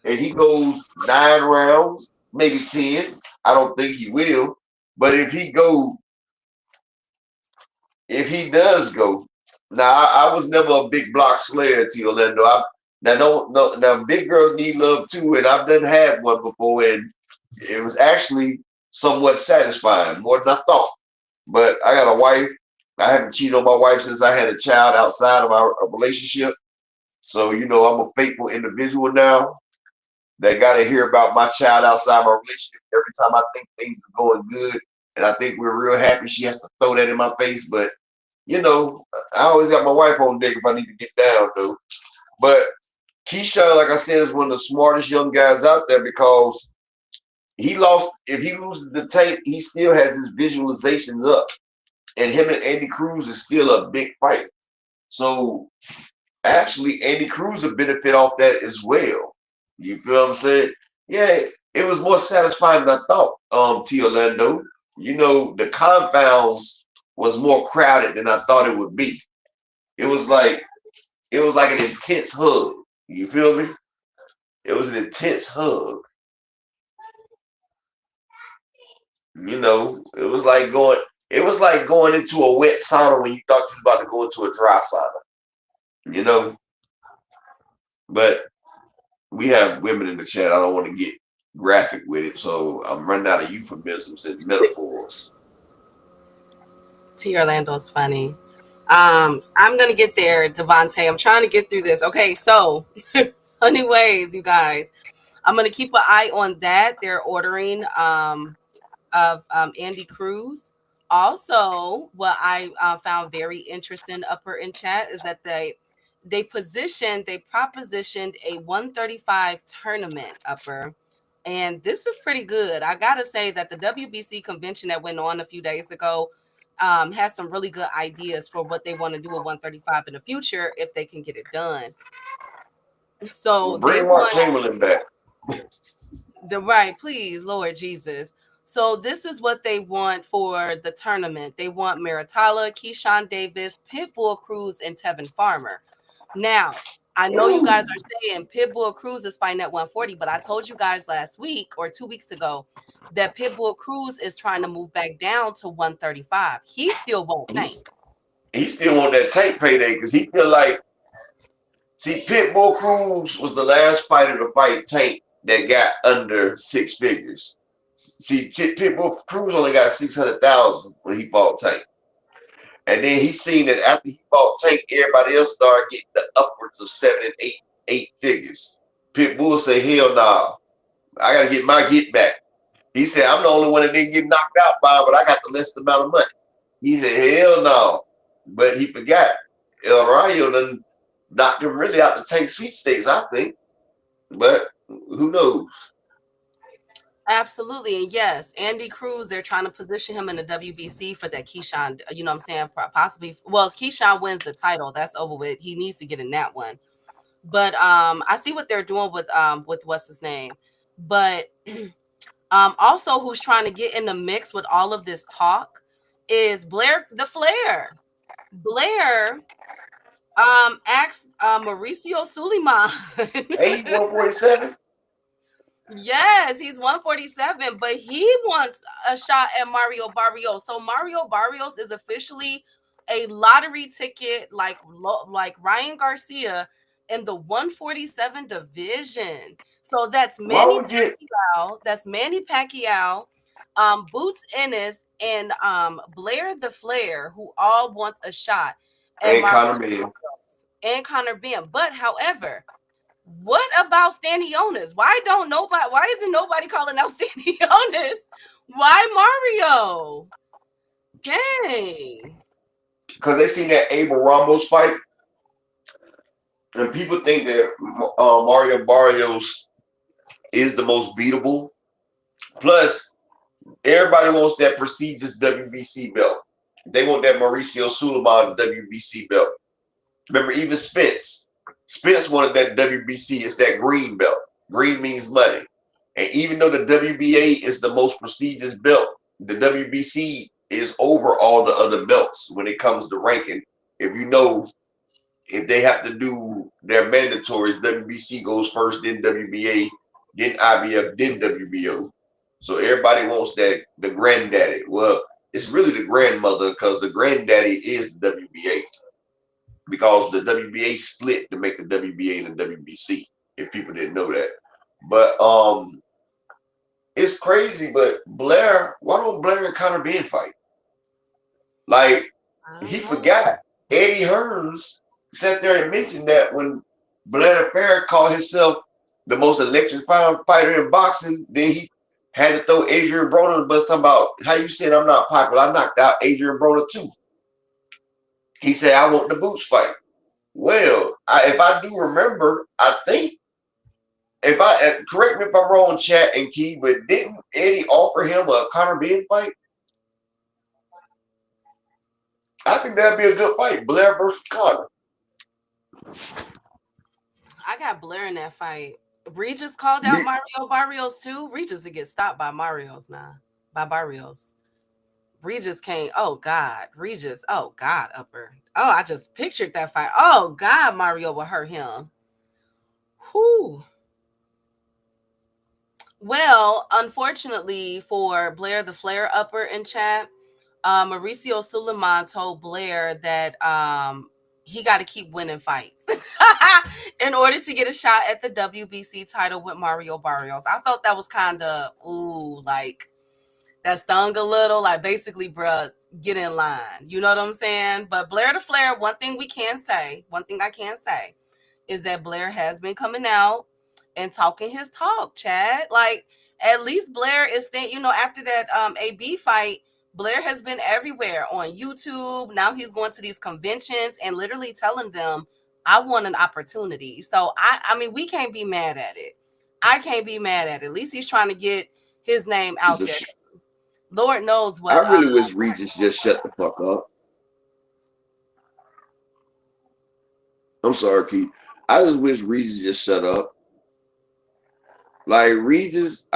and he goes 9 rounds, maybe 10, I don't think he will, but if he does go, now I was never a big block slayer, T. Orlando. Now big girls need love too, and I've done had one before, and it was actually somewhat satisfying, more than I thought. But I got a wife. I haven't cheated on my wife since I had a child outside of our relationship. So, you know, I'm a faithful individual now. They got to hear about my child outside my relationship every time I think things are going good, and I think we're real happy. She has to throw that in my face. But, you know, I always got my wife on deck if I need to get down, though. But Keyshawn, like I said, is one of the smartest young guys out there, because if he loses the Tank, he still has his visualizations up. And him and Andy Cruz is still a big fight. So actually, Andy Cruz will benefit off that as well. You feel what I'm saying? Yeah, it was more satisfying than I thought, T. Orlando. You know, the confounds was more crowded than I thought it would be. It was like an intense hug. You feel me? It was an intense hug. You know, it was like going into a wet sauna when you thought you was about to go into a dry sauna. You know, but we have women in the chat. I don't want to get graphic with it, so I'm running out of euphemisms and metaphors. T. Orlando's funny. I'm gonna get there, Devontae. I'm trying to get through this. Okay, so anyways, you guys, I'm gonna keep an eye on that. They're ordering of Andy Cruz. Also, what I found very interesting upper in chat is that they propositioned a 135 tournament upper. And this is pretty good. I gotta say that the WBC convention that went on a few days ago has some really good ideas for what they want to do with 135 in the future if they can get it done. So Well, they bring Mark want Chamberlain back. the right, please, Lord Jesus. So this is what they want for the tournament. They want Maritala, Keyshawn Davis, Pitbull Cruz, and Tevin Farmer. Now, I know you guys are saying Pitbull Cruz is fighting at 140, but I told you guys last week or 2 weeks ago that Pitbull Cruz is trying to move back down to 135. He still won't tank. He still want that tank payday because he feel like, see, Pitbull Cruz was the last fighter to fight Tank that got under 6 figures. See, Pitbull Cruz only got 600,000 when he fought Tank. And then he seen that after he fought Tank, everybody else started getting the upwards of 7 and 8 figures. Pitbull say, hell nah, I got to get my get back. He said, I'm the only one that didn't get knocked out by him, but I got the least amount of money. He said, hell no. But he forgot. El Rayo done knocked him really out the Tank sweepstakes, I think. But who knows? Absolutely. And yes, Andy Cruz, they're trying to position him in the WBC for that Keyshawn, you know what I'm saying? Possibly. Well, if Keyshawn wins the title, that's over with. He needs to get in that one. But I see what they're doing with what's his name. But also who's trying to get in the mix with all of this talk is Blair the Flair. Blair asked Mauricio Suleiman. Hey, 147. Yes, he's 147, but he wants a shot at Mario Barrios. So Mario Barrios is officially a lottery ticket like Ryan Garcia in the 147 division. So that's Manny Pacquiao, Boots Ennis, and Blair the Flair, who all wants a shot at Mario Barrios and Connor Ben. But however, what about Stanionis? Why isn't nobody calling out Stanionis? Why Mario? Dang. Because they seen that Abel Ramos fight. And people think that Mario Barrios is the most beatable. Plus, everybody wants that prestigious WBC belt. They want that Mauricio Suleiman WBC belt. Remember, even Spence wanted that WBC. It's that green belt. Green means money. And even though the WBA is the most prestigious belt, the WBC is over all the other belts when it comes to ranking. If they have to do their mandatories, WBC goes first, then WBA, then IBF, then WBO. So everybody wants the granddaddy. Well, it's really the grandmother because the granddaddy is the WBA. Because the WBA split to make the WBA and the WBC, if people didn't know that. But it's crazy, but why don't Blair and Conor Ben fight? Like, he forgot. Eddie Hearns sat there and mentioned that when Blair Fair called himself the most electrifying fighter in boxing, then he had to throw Adrian Broner on the bus talking about how you said I'm not popular. I knocked out Adrian Broner too. He said, I want the Boots fight. Well, if I do remember, I think, correct me if I'm wrong, chat and Key, but didn't Eddie offer him a Conor Ben fight? I think that'd be a good fight, Blair versus Conor. I got Blair in that fight. Regis called out Mario Barrios too. Regis to get stopped by Barrios. Regis came. Oh God, Regis. Oh God, upper. Oh, I just pictured that fight. Oh God, Mario will hurt him. Whew. Well, unfortunately for Blair the Flair upper in chat, Mauricio Suleiman told Blair that he got to keep winning fights in order to get a shot at the WBC title with Mario Barrios. I felt that was kind of, like that stung a little. Like, basically, bruh, get in line. You know what I'm saying? But Blair the Flair, one thing I can say is that Blair has been coming out and talking his talk, Chad. Like, at least Blair is after that AB fight, Blair has been everywhere on YouTube. Now he's going to these conventions and literally telling them, I want an opportunity. So I mean, we can't be mad at it. I can't be mad at it. At least he's trying to get his name out there. Lord knows what. I really wish Regis just shut the fuck up. I'm sorry, Keith. I just wish Regis just shut up. Like, Regis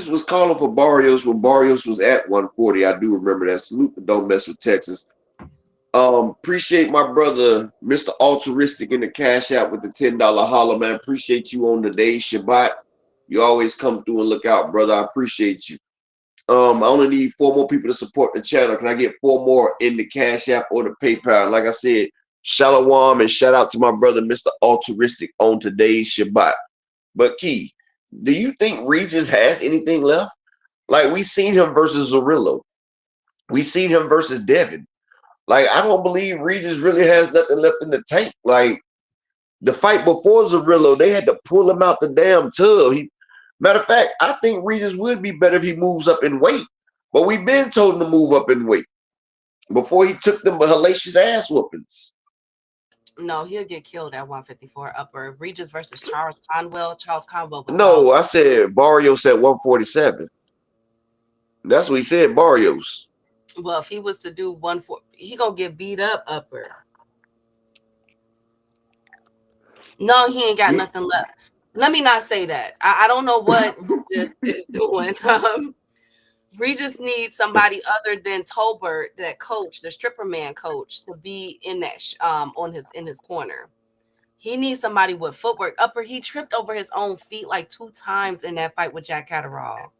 was calling for Barrios when Barrios was at 140. I do remember that. Salute, but don't mess with Texas. Appreciate my brother, Mr. Altruistic, in the cash out with the $10 holler, man. Appreciate you on the day, Shabbat. You always come through and look out, brother. I appreciate you. I only need 4 more people to support the channel. Can I get 4 more in the cash app or the PayPal? Like I said, Shalom and shout out to my brother, Mr. Altruistic, on today's Shabbat. But Key, do you think Regis has anything left? Like, we seen him versus Zorillo. We seen him versus Devin. Like, I don't believe Regis really has nothing left in the tank. Like, the fight before Zorillo, they had to pull him out the damn tub. Matter of fact, I think Regis would be better if he moves up in weight. But we've been told him to move up in weight before he took them hellacious ass whoopings. No, he'll get killed at 154 upper. Regis versus Charles Conwell. No, I said Barrios at 147. That's what he said, Barrios. Well, if he was to do 140, he gonna get beat up upper. No, he ain't got nothing left. Let me not say that. I don't know what Regis is doing. Regis needs somebody other than Tolbert, that coach, the stripper man coach, to be in that in his corner. He needs somebody with footwork. Upper, he tripped over his own feet like 2 times in that fight with Jack Catterall.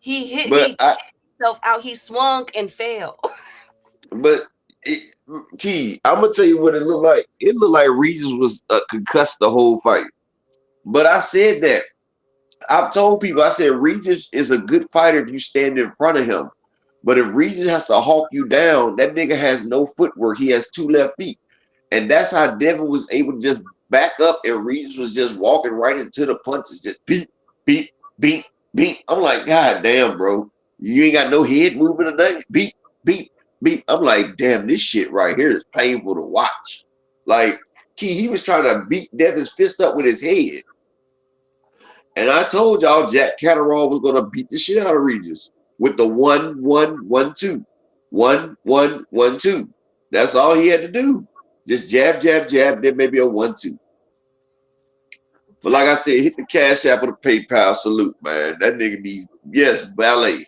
He hit himself out. He swung and fell. But Key, I'm gonna tell you what it looked like. It looked like Regis was concussed the whole fight. But I said that. I've told people, I said Regis is a good fighter if you stand in front of him. But if Regis has to hawk you down, that nigga has no footwork. He has 2 left feet. And that's how Devin was able to just back up, and Regis was just walking right into the punches, just beat, beat, beat, beat. I'm like, God damn, bro. You ain't got no head movement or nothing. Beat, beat, beat. I'm like, damn, this shit right here is painful to watch. Like, he was trying to beat Devin's fist up with his head. And I told y'all Jack Catterall was going to beat the shit out of Regis with the 1-1-1-2. 1-1-1-2. That's all he had to do. Just jab, jab, jab, then maybe a 1-2. But like I said, hit the cash app with a PayPal. Salute, man. That nigga needs, yes, ballet.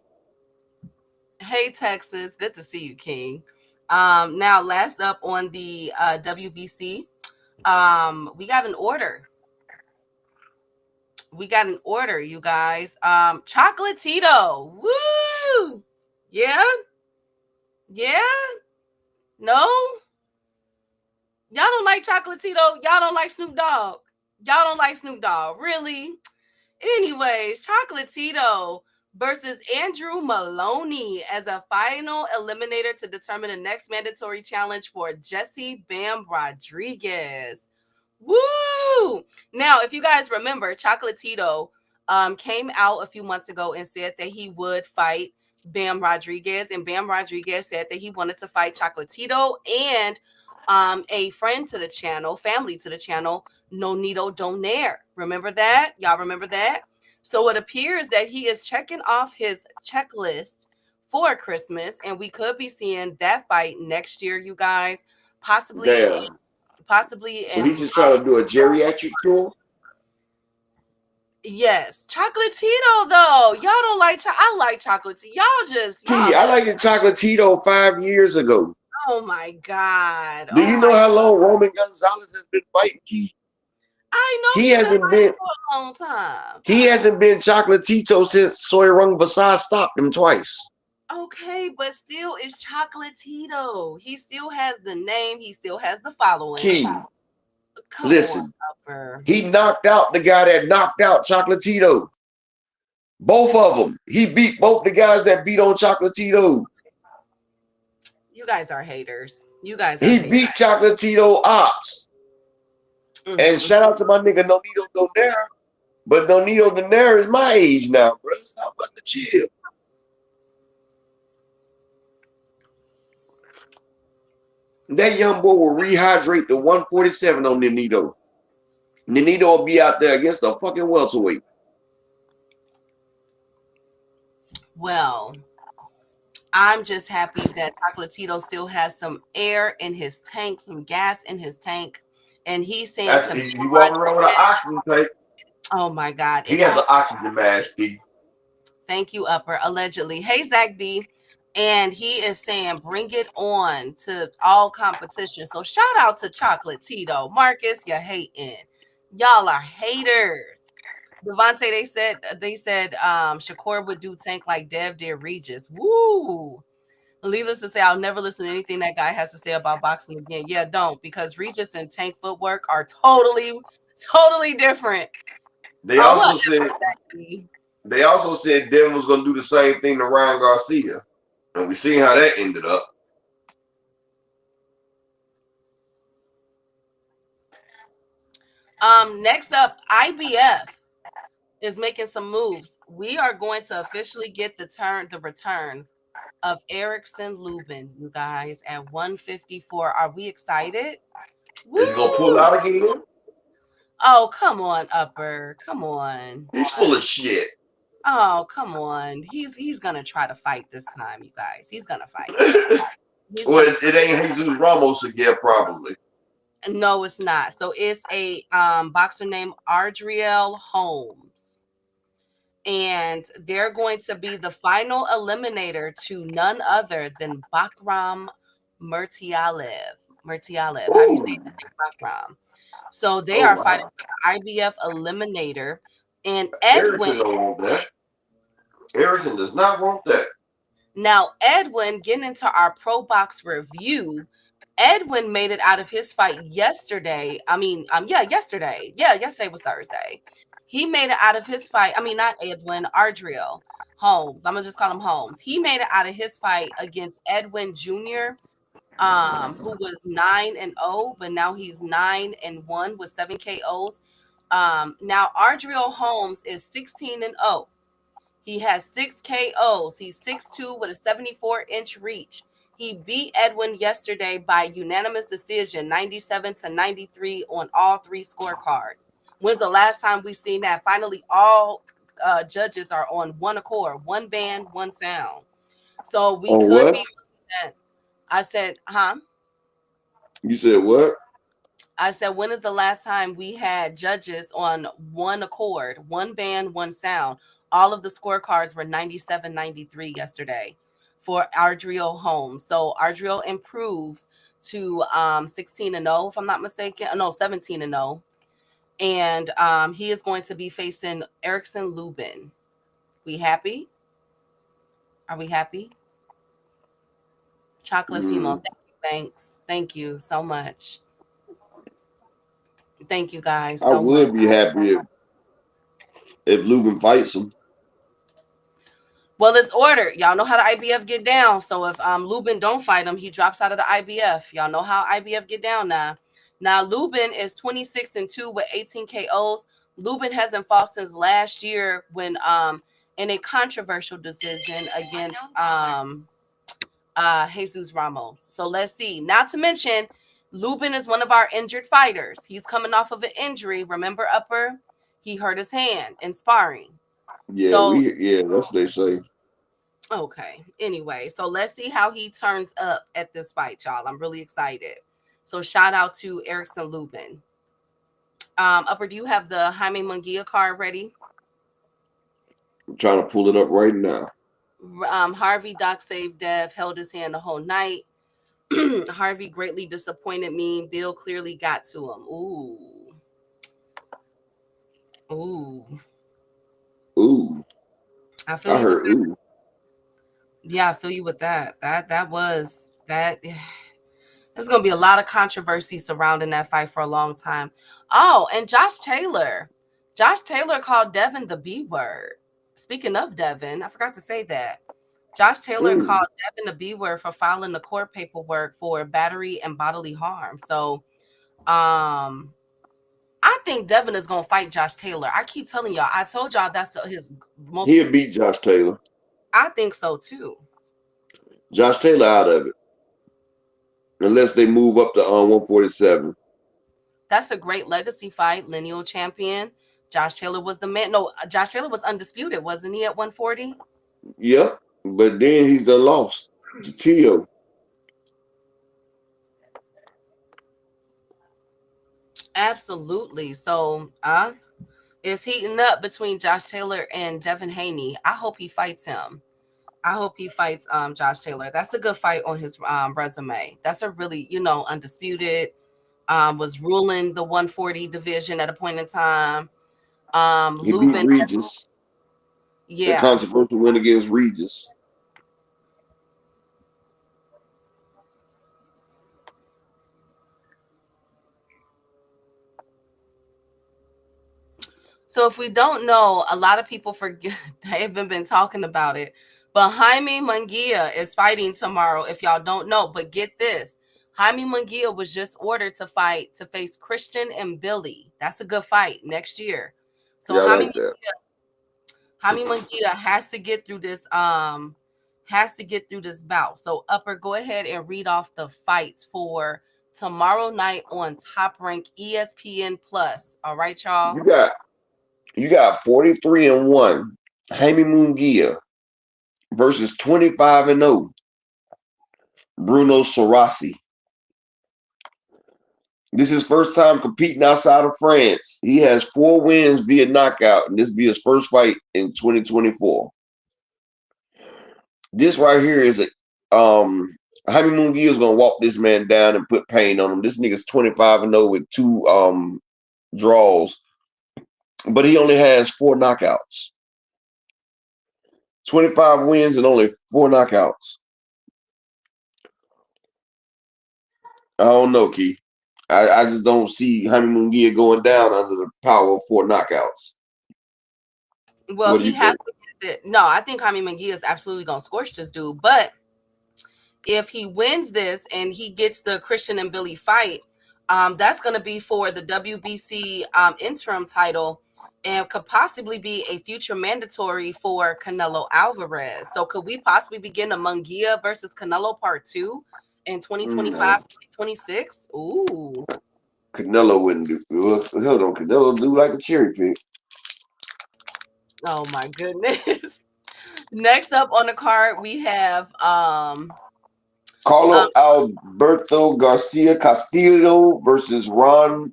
Hey, Texas. Good to see you, King. Now, last up on the WBC, we got an order. We got an order, you guys. Chocolatito. Woo! Yeah? Yeah? No? Y'all don't like Chocolatito? Y'all don't like Snoop Dogg? Y'all don't like Snoop Dogg? Really? Anyways, Chocolatito versus Andrew Maloney as a final eliminator to determine the next mandatory challenge for Jesse Bam Rodriguez. Woo! Now, if you guys remember, Chocolatito came out a few months ago and said that he would fight Bam Rodriguez, and Bam Rodriguez said that he wanted to fight Chocolatito and a friend to the channel, family to the channel, Nonito Donaire. Remember that? Y'all remember that? So it appears that he is checking off his checklist for Christmas, and we could be seeing that fight next year, you guys. Possibly. Damn. Possibly. So he's just trying to do a geriatric tour? Yes. Chocolatito, though. Y'all don't like I like Chocolatito. Y'all just. I liked Chocolatito 5 years ago. Oh, my God. Do you know how long Roman Gonzalez has been fighting, Key? I know He he's hasn't been been. for a long time. He hasn't been Chocolatito since Soyrung Vasai stopped him twice. Okay, but still, it's Chocolatito. He still has the name. He still has the following. Key, Come listen. on, Upper. He knocked out the guy that knocked out Chocolatito. Both of them. He beat both the guys that beat on Chocolatito. You guys are haters. You guys are He haters. beat Chocolatito ops. And shout out to my nigga Nonito Donaire. But Nonito Donaire is my age now, bro. It's not much to chill. That young boy will rehydrate to 147 on Nonito. Nonito will be out there against a fucking welterweight. Well, I'm just happy that Chocolatito still has some air in his tank, some gas in his tank. And he's saying That's to he walking around with an oxygen tank. oh my God. He has an oxygen mask. Thank you, Upper. Allegedly. Hey, Zach B. And he is saying, bring it on to all competition. So shout out to Chocolatito. Marcus, you're hating. Y'all are haters. Devontae, they said Shakur would do tank like Dev did Regis. Woo. Leela's to say, I'll never listen to anything that guy has to say about boxing again. Yeah, don't, because Regis and Tank footwork are totally different. They also said Devin was gonna do the same thing to Ryan Garcia. And we seen how that ended up. Next up, IBF is making some moves. We are going to officially get the return of Erickson Lubin, you guys, at 154. Are we excited? Is he gonna pull out again? Oh, come on, Upper. Come on. He's full of shit. Oh, come on. He's gonna try to fight this time, you guys. He's gonna fight. Well, it ain't Jesus Ramos again, probably. No, it's not. So it's a boxer named Adriel Holmes. And they're going to be the final eliminator to none other than Bakram Murtialev. How do you say that? Bakram. So they are fighting for the IBF eliminator. And Edwin. Erickson does not want that. Now, Edwin, getting into our Pro Box review, Edwin made it out of his fight yesterday. Yesterday. Yeah, yesterday was Thursday. He made it out of his fight. I mean, not Edwin, Adriel Holmes. I'm going to just call him Holmes. He made it out of his fight against Edwin Jr., who was 9-0, but now he's 9-1 with 7 KOs. Now, Adriel Holmes is 16-0. He has 6 KOs. He's 6'2" with a 74-inch reach. He beat Edwin yesterday by unanimous decision, 97-93 on all 3 scorecards. When's the last time we've seen that? Finally, all judges are on one accord, one band, one sound. So we could be. I said, huh? You said what? I said, when is the last time we had judges on one accord, one band, one sound? All of the scorecards were 97-93 yesterday for Adriel Holmes. So Adriel improves to 16-0, if I'm not mistaken. No, 17-0. And he is going to be facing Erickson Lubin. We happy? Are we happy? Chocolate Female, thanks. Thank you so much. Thank you guys so much. I would be happy if Lubin fights him. Well, it's ordered. Y'all know how the IBF get down. So if Lubin don't fight him, he drops out of the IBF. Y'all know how IBF get down now. Now, Lubin is 26-2 with 18 KOs. Lubin hasn't fought since last year when in a controversial decision against Jesus Ramos. So let's see. Not to mention, Lubin is one of our injured fighters. He's coming off of an injury. Remember, Upper? He hurt his hand in sparring. Yeah, that's what they say. Okay. Anyway, so let's see how he turns up at this fight, y'all. I'm really excited. So shout out to Erickson Lubin. Upper, do you have the Jaime Munguia card ready? I'm trying to pull it up right now. Harvey Doc saved Dev, held his hand the whole night. Harvey greatly disappointed me. Bill clearly got to him. Ooh. Ooh, Ooh, I feel I you with heard that. ooh. Yeah, I feel you with that. That was that. There's gonna be a lot of controversy surrounding that fight for a long time. Oh, and Josh Taylor. Josh Taylor called Devin the B word. Speaking of Devin, I forgot to say that. Josh Taylor Mm. called Devin the B word for filing the court paperwork for battery and bodily harm. So, um, I think Devin is gonna fight Josh Taylor. I keep telling y'all. I told y'all that's his most. He'll beat Josh Taylor. I think so too. Josh Taylor out of it. Unless they move up to 147. That's a great legacy fight. Lineal champion. Josh Taylor was the man. No, Josh Taylor was undisputed, wasn't he, at 140? Yep. But then he's done lost to Tio. Absolutely. So, it's heating up between Josh Taylor and Devin Haney. I hope he fights him. I hope he fights Josh Taylor. That's a good fight on his resume. That's a really, undisputed. Was ruling the 140 division at a point in time. He beat Lubin, Regis. The yeah. controversial win against Regis. So if we don't know, a lot of people forget. They haven't been talking about it. But Jaime Munguia is fighting tomorrow. If y'all don't know, but get this: Jaime Munguia was just ordered to face Christian and Billy. That's a good fight next year. So Yeah, I like that. Jaime Munguia has to get through this. Has to get through this bout. So Upper, go ahead and read off the fights for tomorrow night on Top Rank ESPN Plus. All right, y'all. You got 43-1. Jaime Munguia versus 25-0. Bruno Sorasi. This is his first time competing outside of France. He has 4 wins via knockout, and this will be his first fight in 2024. This right here is Jaime Munguia is gonna walk this man down and put pain on him. This nigga's 25-0 with 2 draws, but he only has 4 knockouts. 25 wins and only 4 knockouts. I don't know, Keith. I just don't see Jaime Munguia going down under the power of 4 knockouts. Well, What do he you has think? to get it. No, I think Jaime Munguia is absolutely going to scorch this dude. But if he wins this and he gets the Christian and Billy fight, that's going to be for the WBC interim title and could possibly be a future mandatory for Canelo Alvarez. So could we possibly begin a Munguia versus Canelo part 2 in 2025, 2026? Ooh. Canelo wouldn't do. Hell no, Canelo do like a cherry pick. Oh my goodness. Next up on the card, we have Carlo Alberto Garcia Castillo versus Ramon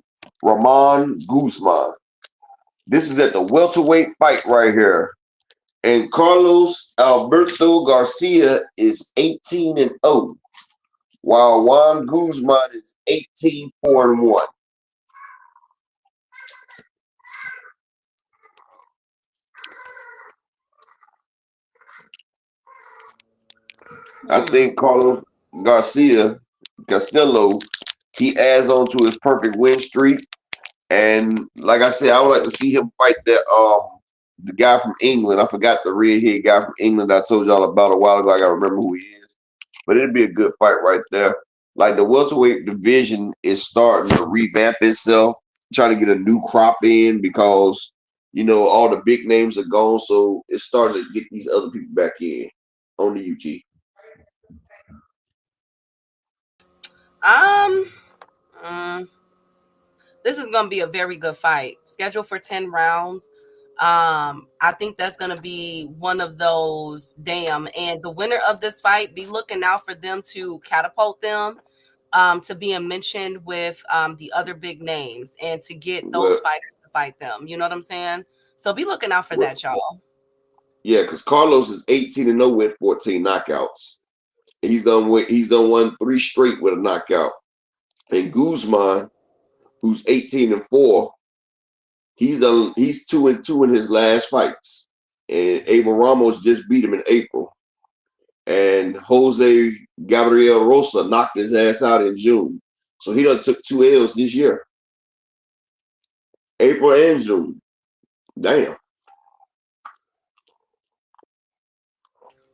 Guzman. This is at the welterweight fight right here. And Carlos Alberto Garcia is 18-0, while Juan Guzman is 18-4-1. I think Carlos Garcia Castillo, he adds on to his perfect win streak. And like I said, I would like to see him fight the guy from England. I forgot the redhead guy from England I told y'all about a while ago. I gotta remember who he is. But it'd be a good fight right there. Like the welterweight division is starting to revamp itself, trying to get a new crop in because all the big names are gone. So it's starting to get these other people back in. On the UG. This is going to be a very good fight. Scheduled for 10 rounds. I think that's going to be one of those and the winner of this fight, be looking out for them to catapult them to being mentioned with the other big names and to get those fighters to fight them. You know what I'm saying? So be looking out for that, y'all. Yeah, because Carlos is 18-0 with 14 knockouts. He's done won 3 straight with a knockout. And Guzman, who's 18-4, He's 2-2 in his last fights, and Abel Ramos just beat him in April, and Jose Gabriel Rosa knocked his ass out in June. So he done took 2 L's this year, April and June. Damn.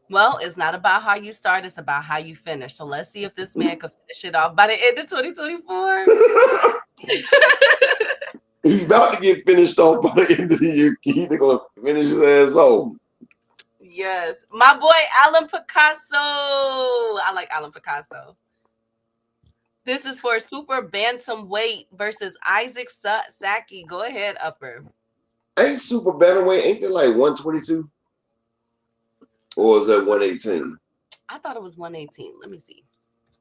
Well, it's not about how you start, it's about how you finish. So let's see if this man could finish it off by the end of 2024. He's about to get finished off by the end of the year. He's gonna finish his ass off. Yes. My boy Alan Picasso. I like Alan Picasso. This is for super bantamweight versus Isaac Saki. Go ahead, Upper. Ain't super bantamweight, ain't there like 122? Or is that 118? I thought it was 118. Let me see.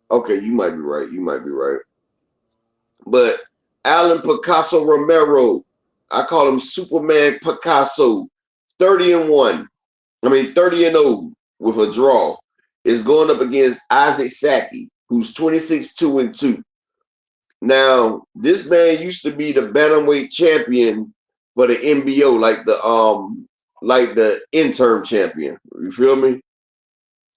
Okay, you might be right. You might be right. But Alan Picasso Romero, I call him Superman Picasso, 30-1. 30-0 with a draw, is going up against Isaac Saki, who's 26-2-2. Now, this man used to be the bantamweight champion for the NBO, like the interim champion. You feel me?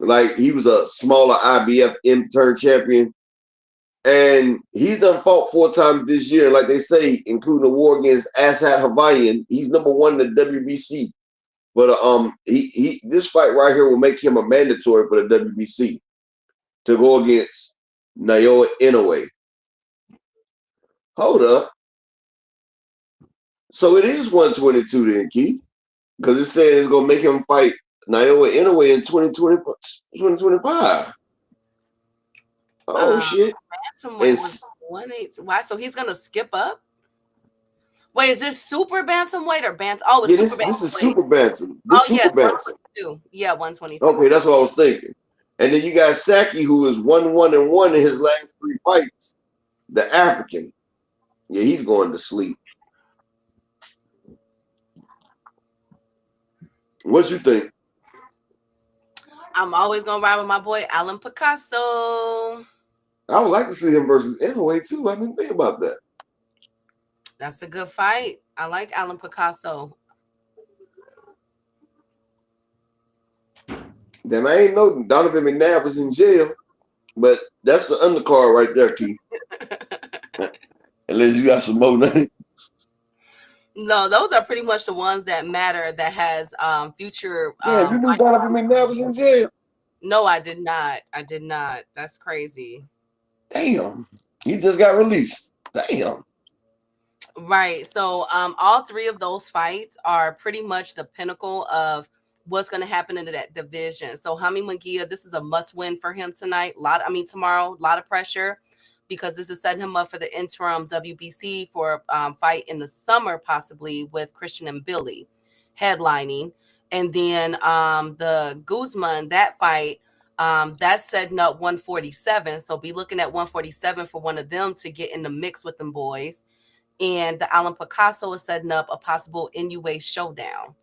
Like he was a smaller IBF intern champion. And he's done fought 4 times this year. Like they say, including the war against Asad Hawaiian, he's number 1 in the WBC. But this fight right here will make him a mandatory for the WBC to go against Naoya Inoue. Hold up. So it is 122 then, Keith. Because it's saying it's going to make him fight Naoya Inoue in 2025. Oh, shit. Bantamweight was 118. Why? So he's going to skip up? Wait, is this super bantamweight or bantam? Oh, it's super bantamweight. This is super bantam. This super bantam. 122. Yeah, 122. Okay, that's what I was thinking. And then you got Saki, who is 1-1-1 in his last 3 fights. The African. Yeah, he's going to sleep. What you think? I'm always going to ride with my boy, Alan Picasso. I would like to see him versus Inoue, too. I didn't think about that. That's a good fight. I like Alan Picasso. Damn, I ain't know Donovan McNabb was in jail, but that's the undercard right there, Keith. Unless you got some more names. No, those are pretty much the ones that matter that has future. Yeah, you knew Donovan McNabb was in jail? No, I did not. That's crazy. Damn. He just got released. Damn. Right. So all 3 of those fights are pretty much the pinnacle of what's going to happen in that division. So Jaime Munguia, this is a must win for him tonight. Tomorrow, a lot of pressure because this is setting him up for the interim WBC for fight in the summer, possibly with Christian and Billy headlining. And then the Guzman, that fight, that's setting up 147. So be looking at 147 for one of them to get in the mix with them boys. And the Alan Picasso is setting up a possible NUA showdown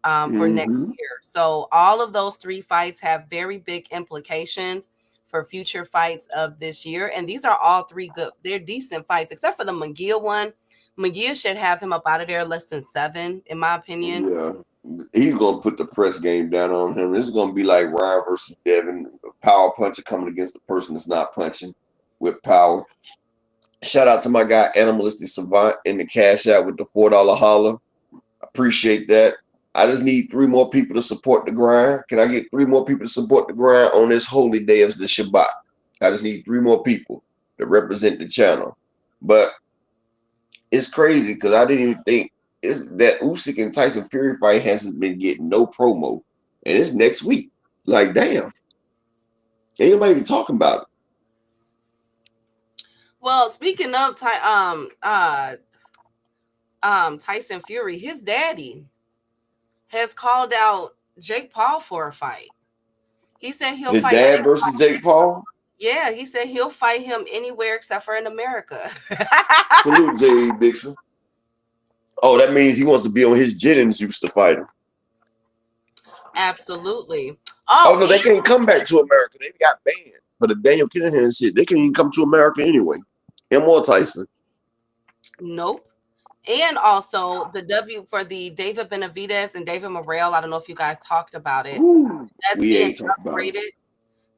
for next year. So all of those 3 fights have very big implications for future fights of this year. And these are all 3 good. They're decent fights, except for the Munguia one. Munguia should have him up out of there less than 7, in my opinion. Yeah. He's going to put the press game down on him. This is going to be like Ryan versus Devin. A power puncher coming against the person that's not punching with power. Shout out to my guy, Animalistic Savant, in the cash out with the $4 holler. Appreciate that. I just need 3 more people to support the grind. Can I get 3 more people to support the grind on this holy day of the Shabbat? I just need 3 more people to represent the channel. But it's crazy because I didn't even think that Usyk and Tyson Fury fight hasn't been getting no promo. And it's next week. Like, damn. Ain't nobody even talking about it. Well, speaking of Tyson Fury, his daddy has called out Jake Paul for a fight. He said he'll fight his dad versus Jake Paul? Yeah, he said he'll fight him anywhere except for in America. Salute J.E. Dixon. Oh, that means he wants to be on his Jennings used to fight him. Absolutely. Oh no, they can't come back to America. They got banned for the Daniel Kinahan shit. They can't even come to America anyway. Him or Tyson. Nope. And also the W for the David Benavidez and David Morrell. I don't know if you guys talked about it. Ooh, That's we being ain't talking about it. upgraded.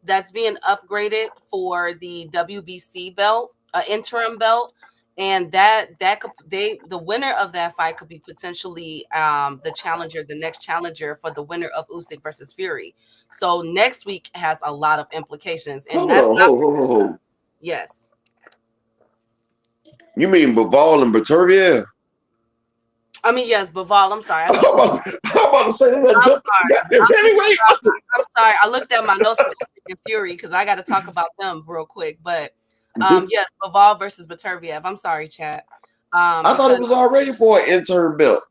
That's being upgraded for the WBC belt, interim belt, and that could the winner of that fight could be potentially the next challenger for the winner of Usyk versus Fury. So next week has a lot of implications, and Hold that's on, not hold. yes. You mean Baval and Baturvia? I mean yes, Bivol. I'm sorry, I I'm said Bivol. about to say that jumped goddamn heavyweight. I'm sorry. I looked at my notes for Usyk and Fury because I got to talk about them real quick. But yes, Bivol versus Baturviev. I'm sorry, chat. I thought it was already for an intern belt.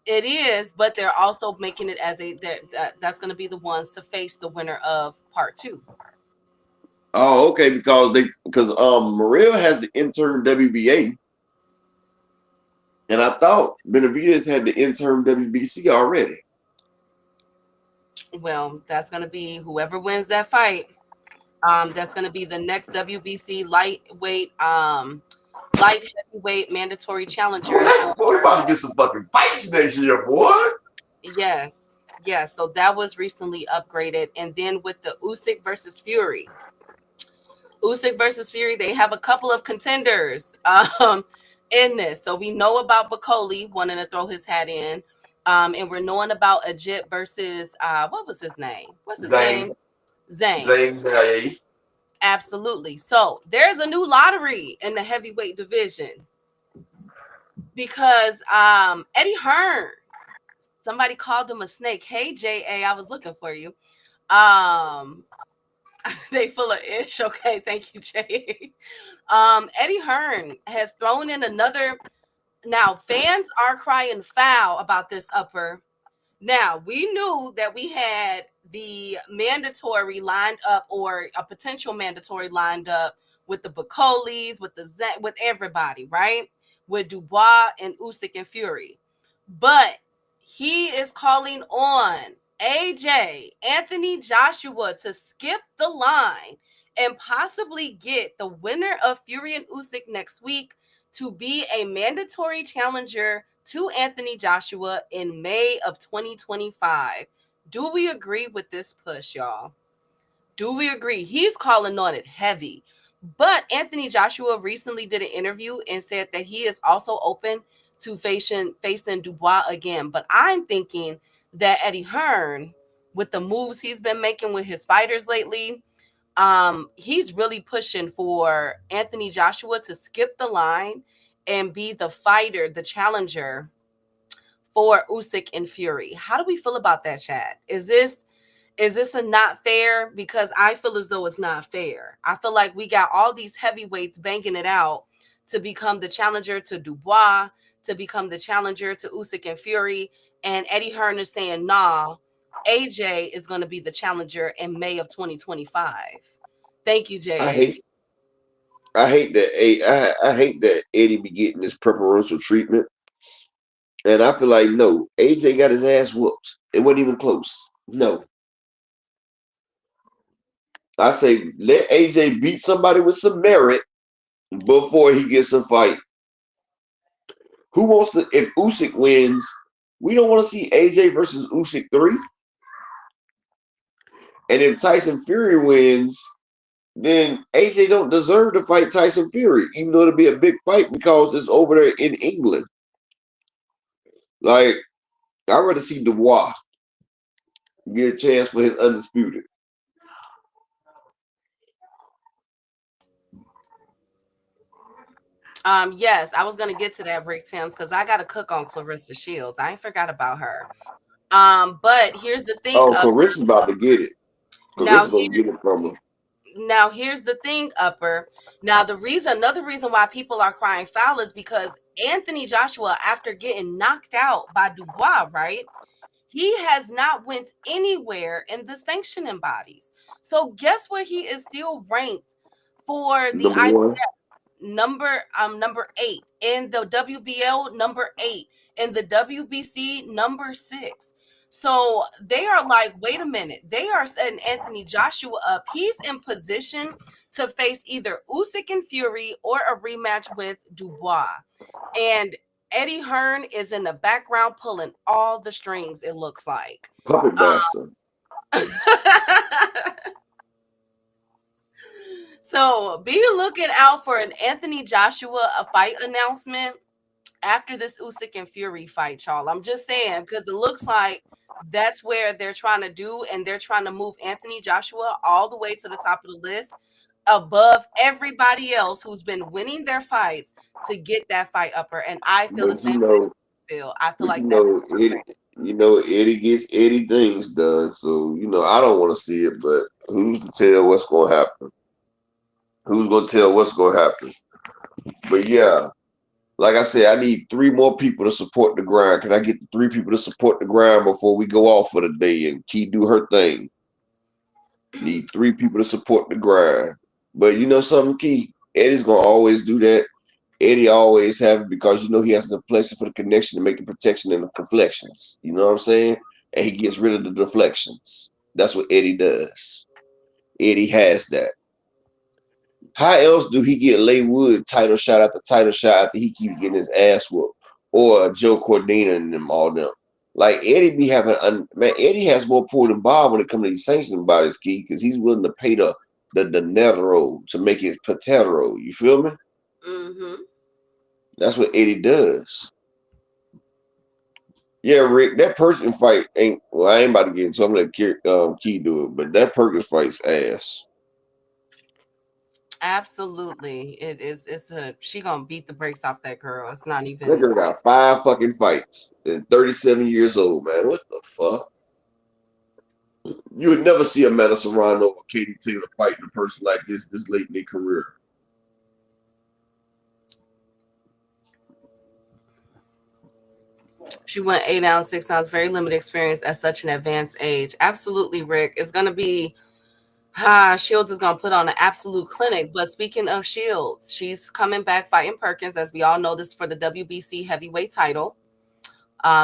It is, but they're also making it as that's going to be the ones to face the winner of part 2. Oh, okay, because Morrell has the intern WBA, and I thought Benavidez had the intern WBC already. Well, that's going to be whoever wins that fight. That's going to be the next WBC light heavyweight mandatory challenger. Boy, we're about to get some fucking fights next year, boy. Yes. So that was recently upgraded, and then with the Usyk versus Fury, they have a couple of contenders in this. So we know about Bacoli wanting to throw his hat in, and we're knowing about Ajit versus what was his name? What's his name? Zane. Absolutely. So there's a new lottery in the heavyweight division because Eddie Hearn, somebody called him a snake. Hey JA, I was looking for you. They full of ish. Okay, thank you, Jay. Eddie Hearn has thrown in another. Now, fans are crying foul about this upper. Now, we knew that we had the mandatory lined up, or a potential mandatory lined up with the Bacolis, with everybody, right? With Dubois and Usyk and Fury. But he is calling on AJ, Anthony Joshua, to skip the line and possibly get the winner of Fury and Usyk next week to be a mandatory challenger to Anthony Joshua in May of 2025. Do we agree with this push, y'all? Do we agree? He's calling on it heavy. But Anthony Joshua recently did an interview and said that he is also open to facing Dubois again. But I'm thinking that Eddie Hearn, with the moves he's been making with his fighters lately, he's really pushing for Anthony Joshua to skip the line and be the fighter, the challenger for Usyk and Fury. How do we feel about that, Chad? Is this a not fair? Because I feel as though it's not fair. I feel like we got all these heavyweights banging it out to become the challenger to Dubois, to become the challenger to Usyk and Fury, and Eddie Hearn is saying, nah, AJ is going to be the challenger in May of 2025. Thank you, Jay. I hate that Eddie be getting this preferential treatment. And I feel like, no, AJ got his ass whooped. It wasn't even close. No. I say let AJ beat somebody with some merit before he gets a fight. Who wants to, if Usyk wins, we don't want to see AJ versus Usyk 3. And if Tyson Fury wins, then AJ don't deserve to fight Tyson Fury, even though it'll be a big fight because it's over there in England. Like, I'd rather see Dubois get a chance for his undisputed. Yes, I was gonna get to that, Rick Timms, because I gotta cook on Clarissa Shields. I ain't forgot about her. But here's the thing. Oh, Clarissa's about to get it. Clarissa's gonna get it from him. Now, here's the thing, Upper. Now, another reason why people are crying foul is because Anthony Joshua, after getting knocked out by Dubois, right? He has not went anywhere in the sanctioning bodies. So guess where he is still ranked for the IBF? Number 8 in the WBL, number 8 in the WBC, number 6. So they are like, wait a minute. They are setting Anthony Joshua up. He's in position to face either Usyk and Fury or a rematch with Dubois. And Eddie Hearn is in the background pulling all the strings, it looks like. Puppet master. So be looking out for an Anthony Joshua fight announcement after this Usyk and Fury fight, y'all. I'm just saying, because it looks like that's where they're trying to do, and they're trying to move Anthony Joshua all the way to the top of the list above everybody else who's been winning their fights to get that fight upper. And I feel the But same way. I feel like that. Eddie gets Eddie things done. So, I don't want to see it, but who's to tell what's going to happen? Who's going to tell what's going to happen? But yeah, like I said, I need 3 more people to support the grind. Can I get the 3 people to support the grind before we go off for the day and Key do her thing? Need 3 people to support the grind. But you know something, Key? Eddie's going to always do that. Eddie always have it because he has the pleasure for the connection to make the protection and the deflections. You know what I'm saying? And he gets rid of the deflections. That's what Eddie does. Eddie has that. How else do he get Leigh Wood title shot after title shot after he keeps getting his ass whooped? Or Joe Cordina and them, all them. Like Eddie be having, Eddie has more pull than Bob when it comes to these sanctioning bodies, Key, because he's willing to pay the dinero to make it patero. You feel me? Mm-hmm. That's what Eddie does. Yeah, Rick, that Perkins fight ain't, well, I ain't about to get into it. I'm going to let Key do it, but that Perkins fight's ass. Absolutely. She gonna beat the brakes off that girl. It's not even. That girl got 5 fucking fights and 37 years old, man. What the fuck? You would never see Amanda Serrano or Katie Taylor fighting a person like this late in their career. She went 8 ounce, 6 ounce, very limited experience at such an advanced age. Absolutely, Rick. It's gonna be Shields is gonna put on an absolute clinic. But speaking of Shields, she's coming back fighting Perkins, as we all know, this for the WBC heavyweight title.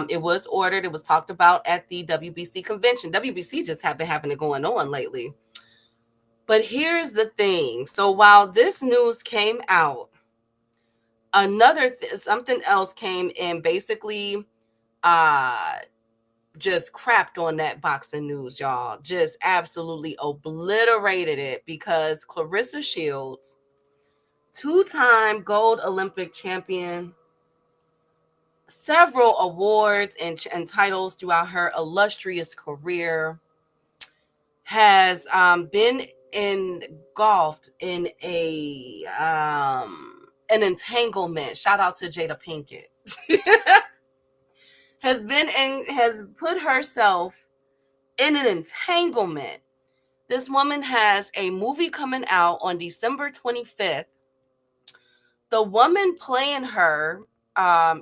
It was ordered, it was talked about at the WBC convention. WBC just have been having it going on lately. But here's the thing. So while this news came out, something else came in, basically just crapped on that boxing news, y'all. Just absolutely obliterated it, because Clarissa Shields, 2-time gold Olympic champion, several awards and titles throughout her illustrious career, has been engulfed in an entanglement. Shout out to Jada Pinkett. has put herself in an entanglement. This woman has a movie coming out on December 25th. The woman playing her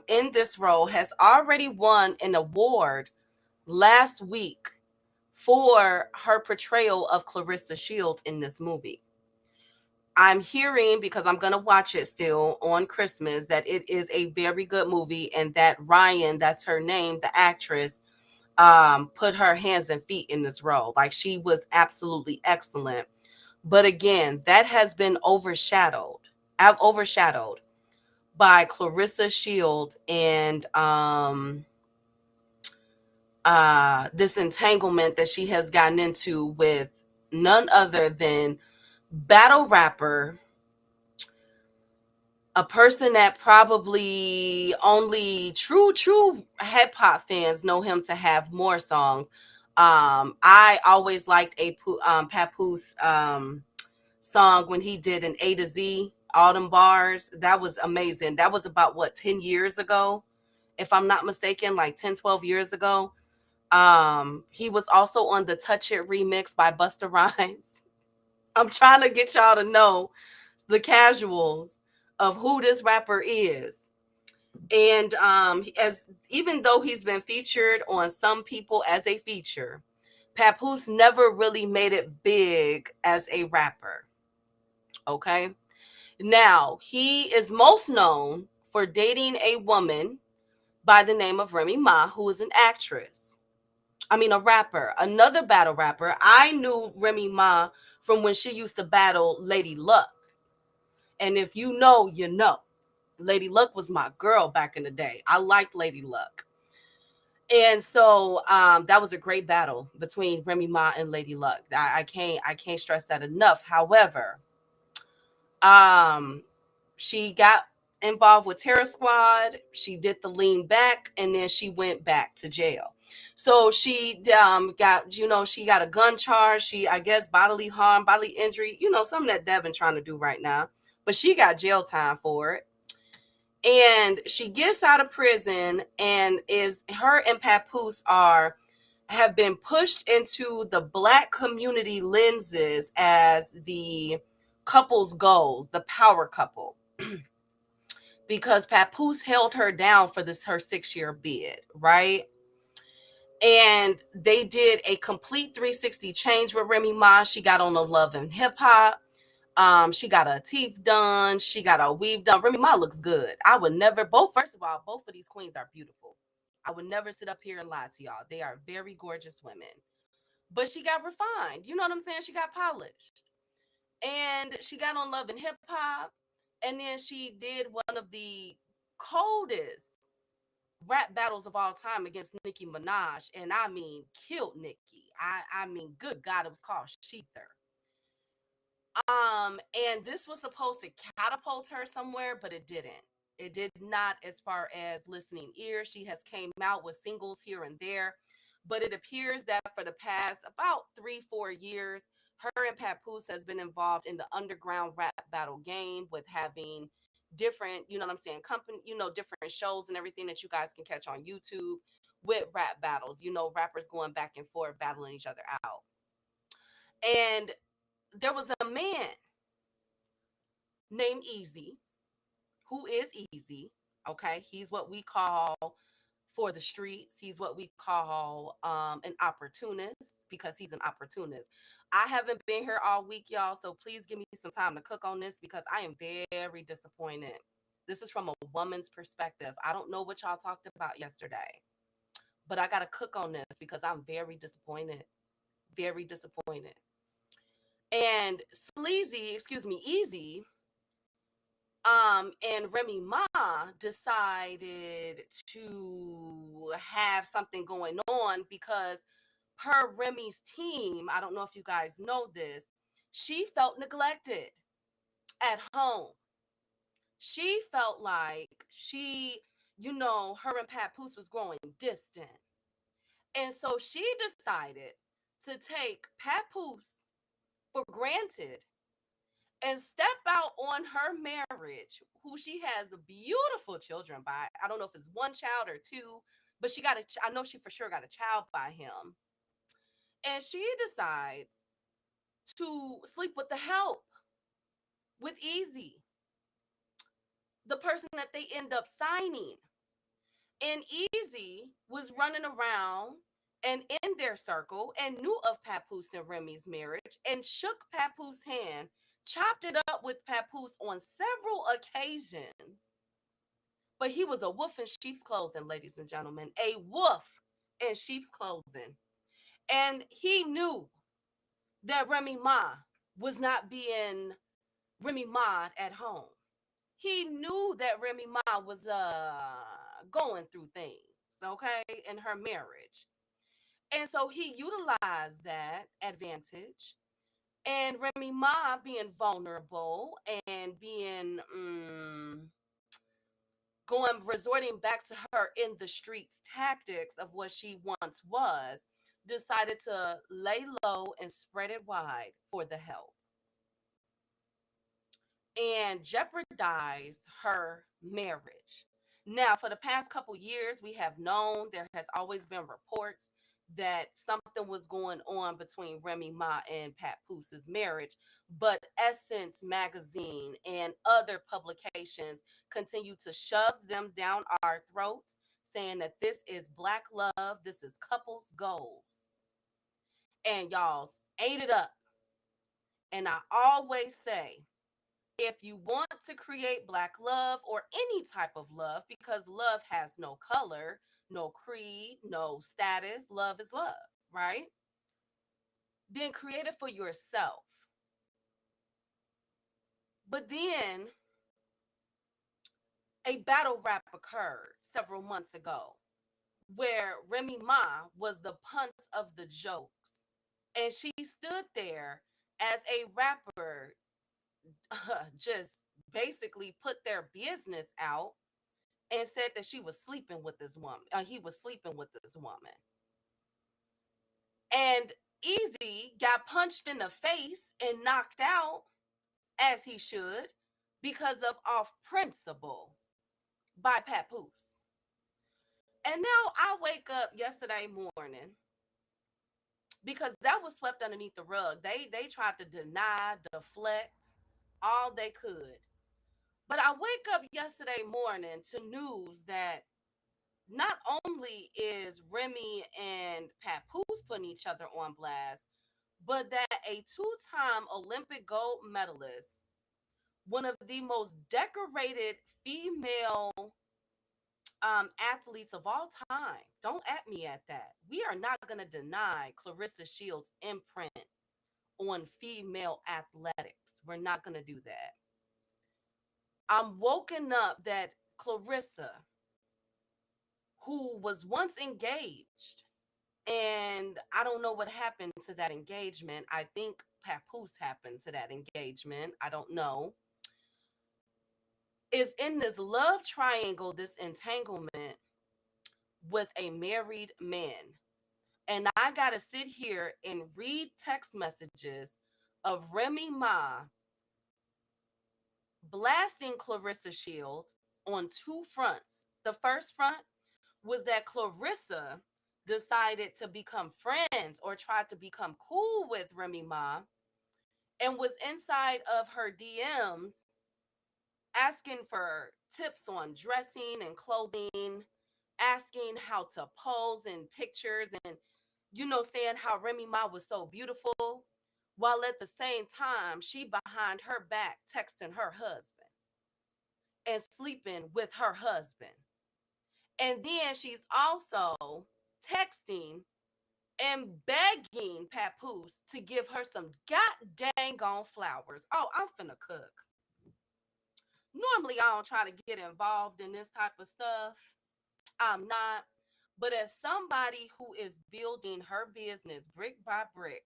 in this role has already won an award last week for her portrayal of Clarissa Shields in this movie. I'm hearing, because I'm going to watch it still on Christmas, that it is a very good movie, and that Ryan, that's her name, the actress, put her hands and feet in this role. Like, she was absolutely excellent. But again, that has been overshadowed by Clarissa Shields and this entanglement that she has gotten into with none other than battle rapper, a person that probably only true hip hop fans know him to have more songs. I always liked Papoose song when he did an A to Z, all them bars. That was amazing. That was about 10 years ago, if I'm not mistaken, like 10, 12 years ago. He was also on the Touch It remix by Busta Rhymes. I'm trying to get y'all to know the casuals of who this rapper is. And even though he's been featured on some people as a feature, Papoose never really made it big as a rapper. Okay. Now, he is most known for dating a woman by the name of Remy Ma, who is an actress. A rapper, another battle rapper. I knew Remy Ma from when she used to battle Lady Luck. And if you know, you know. Lady Luck was my girl back in the day. I liked Lady Luck. And so that was a great battle between Remy Ma and Lady Luck. I can't stress that enough. However, she got involved with Terror Squad. She did the lean back, and then she went back to jail. So she got, she got a gun charge. She, I guess, bodily harm, bodily injury, something that Devin trying to do right now. But she got jail time for it. And she gets out of prison, and her and Papoose have been pushed into the Black community lenses as the couple's goals, the power couple, because Papoose held her down for her 6-year bid, right? And they did a complete 360 change with Remy Ma. She got on the Love and Hip Hop. She got her teeth done. She got her weave done. Remy Ma looks good. I would never, first of all, both of these queens are beautiful. I would never sit up here and lie to y'all. They are very gorgeous women. But she got refined. You know what I'm saying? She got polished. And she got on Love and Hip Hop. And then she did one of the coldest rap battles of all time against Nicki Minaj. And I mean, killed Nicki. I mean, good God, it was called Sheether. And this was supposed to catapult her somewhere, but it didn't. It did not, as far as listening ears. She has came out with singles here and there, but it appears that for the past about 3-4 years, her and Papoose has been involved in the underground rap battle game with having different, company, different shows and everything that you guys can catch on YouTube with rap battles, rappers going back and forth, battling each other out. And there was a man named Easy, who is Easy. Okay, he's what we call for the streets. He's what we call an opportunist, because he's an opportunist. I haven't been here all week, y'all, so please give me some time to cook on this, because I am very disappointed. This is from a woman's perspective. I don't know what y'all talked about yesterday, but I got to cook on this because I'm very disappointed. Very disappointed. And Easy, and Remy Ma decided to have something going on, because per Remy's team, I don't know if you guys know this, she felt neglected at home. She felt like her and Papoose was growing distant. And so she decided to take Papoose for granted and step out on her marriage, who she has beautiful children by. I don't know if it's one child or two, but I know she for sure got a child by him. And she decides to sleep with the help, with Easy, the person that they end up signing. And Easy was running around and in their circle and knew of Papoose and Remy's marriage and shook Papoose hand, chopped it up with Papoose on several occasions. But he was a wolf in sheep's clothing, ladies and gentlemen, a wolf in sheep's clothing. And he knew that Remy Ma was not being Remy Ma at home. He knew that Remy Ma was going through things, okay, in her marriage. And so he utilized that advantage. And Remy Ma, being vulnerable and being resorting back to her in the streets tactics of what she once was, decided to lay low and spread it wide for the help, and jeopardize her marriage. Now, for the past couple years, we have known there has always been reports that something was going on between Remy Ma and Papoose' marriage, but Essence magazine and other publications continue to shove them down our throats, saying that this is Black love, this is couples goals. And y'all ate it up. And I always say, if you want to create Black love, or any type of love, because love has no color, no creed, no status, love is love, right? Then create it for yourself. But then a battle rap occurred several months ago where Remy Ma was the punt of the jokes. And she stood there as a rapper, just basically put their business out and said that she was sleeping with this woman. He was sleeping with this woman. And Easy got punched in the face and knocked out, as he should, because of Off Principle by Papoose. And now I wake up yesterday morning because that was swept underneath the rug. They tried to deny, deflect, all they could. But I wake up yesterday morning to news that not only is Remy and Papoose putting each other on blast, but that a two-time Olympic gold medalist, one of the most decorated female athletes of all time. Don't at me at that. We are not going to deny Clarissa Shields' imprint on female athletics. We're not going to do that. I'm woken up that Clarissa, who was once engaged, and I don't know what happened to that engagement. I think Papoose happened to that engagement. I don't know. Is in this love triangle, this entanglement with a married man. And I got to sit here and read text messages of Remy Ma blasting Clarissa Shields on two fronts. The first front was that Clarissa decided to become friends or tried to become cool with Remy Ma and was inside of her DMs asking for tips on dressing and clothing, asking how to pose in pictures and, saying how Remy Ma was so beautiful, while at the same time, she behind her back texting her husband and sleeping with her husband. And then she's also texting and begging Papoose to give her some god dang on flowers. Oh, I'm finna cook. Normally, I don't try to get involved in this type of stuff. I'm not. But as somebody who is building her business brick by brick,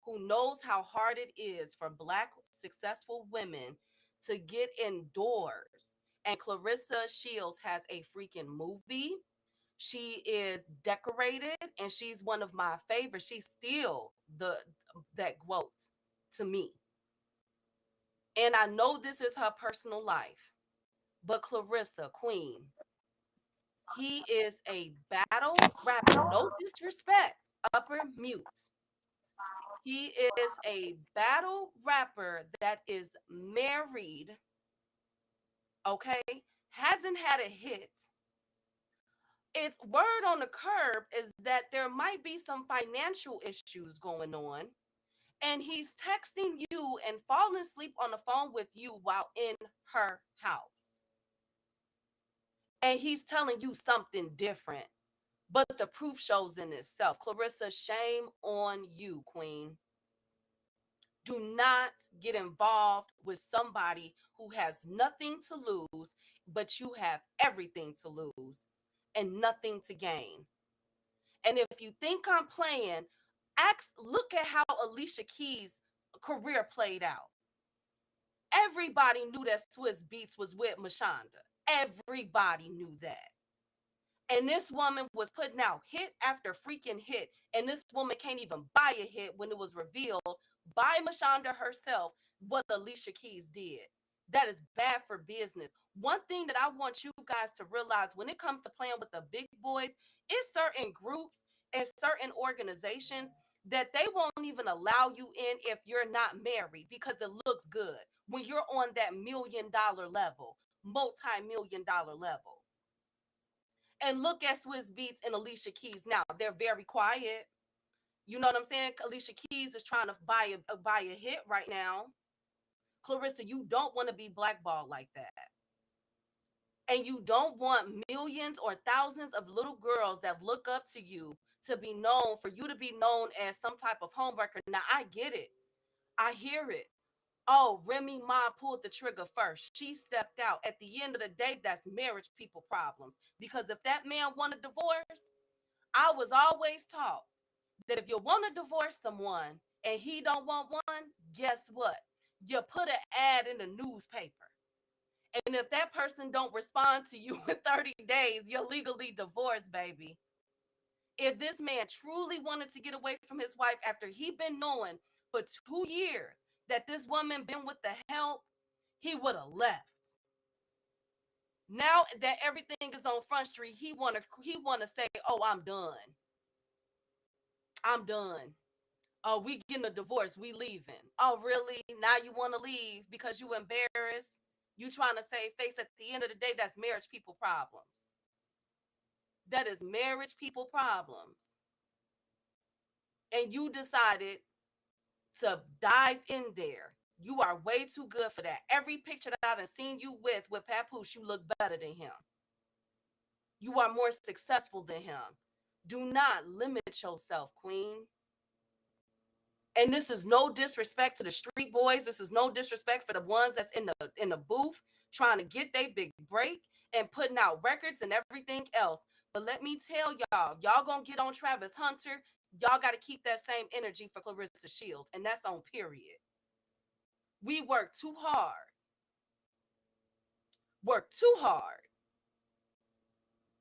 who knows how hard it is for Black successful women to get indoors, and Clarissa Shields has a freaking movie. She is decorated, and she's one of my favorites. She's still that quote to me. And I know this is her personal life, but Clarissa, queen, he is a battle rapper. No disrespect, upper mute. He is a battle rapper that is married, okay? Hasn't had a hit. It's word on the curb is that there might be some financial issues going on. And he's texting you and falling asleep on the phone with you while in her house. And he's telling you something different. But the proof shows in itself. Clarissa, shame on you, queen. Do not get involved with somebody who has nothing to lose, but you have everything to lose and nothing to gain. And if you think I'm playing, look at how Alicia Keys' career played out. Everybody knew that Swiss Beats was with Mashonda. Everybody knew that. And this woman was putting out hit after freaking hit. And this woman can't even buy a hit when it was revealed by Mashonda herself what Alicia Keys did. That is bad for business. One thing that I want you guys to realize when it comes to playing with the big boys is certain groups and certain organizations that they won't even allow you in if you're not married because it looks good when you're on that $1 million level, multi-million dollar level. And look at Swiss Beats and Alicia Keys now. They're very quiet. You know what I'm saying? Alicia Keys is trying to buy a hit right now. Clarissa, you don't want to be blackballed like that. And you don't want millions or thousands of little girls that look up to you to be known, for you to be known as some type of homewrecker. Now, I get it. I hear it. Oh, Remy Ma pulled the trigger first. She stepped out. At the end of the day, that's marriage people problems. Because if that man wanted a divorce, I was always taught that if you want to divorce someone and he don't want one, guess what? You put an ad in the newspaper. And if that person don't respond to you in 30 days, you're legally divorced, baby. If this man truly wanted to get away from his wife after he been knowing for 2 years that this woman been with the help, he would have left. Now that everything is on Front Street, he wanna say, "Oh, I'm done. I'm done. Oh, we getting a divorce. We leaving. Oh, really? Now you want to leave because you embarrassed? You trying to save face? At the end of the day, that's marriage people problems. That is marriage people problems. And you decided to dive in there. You are way too good for that. Every picture that I've seen you with Papoose, you look better than him. You are more successful than him. Do not limit yourself, queen. And this is no disrespect to the street boys. This is no disrespect for the ones that's in the booth trying to get their big break and putting out records and everything else. But let me tell y'all gonna get on Travis Hunter. Y'all got to keep that same energy for Clarissa Shields, and that's on period. We work too hard. Work too hard.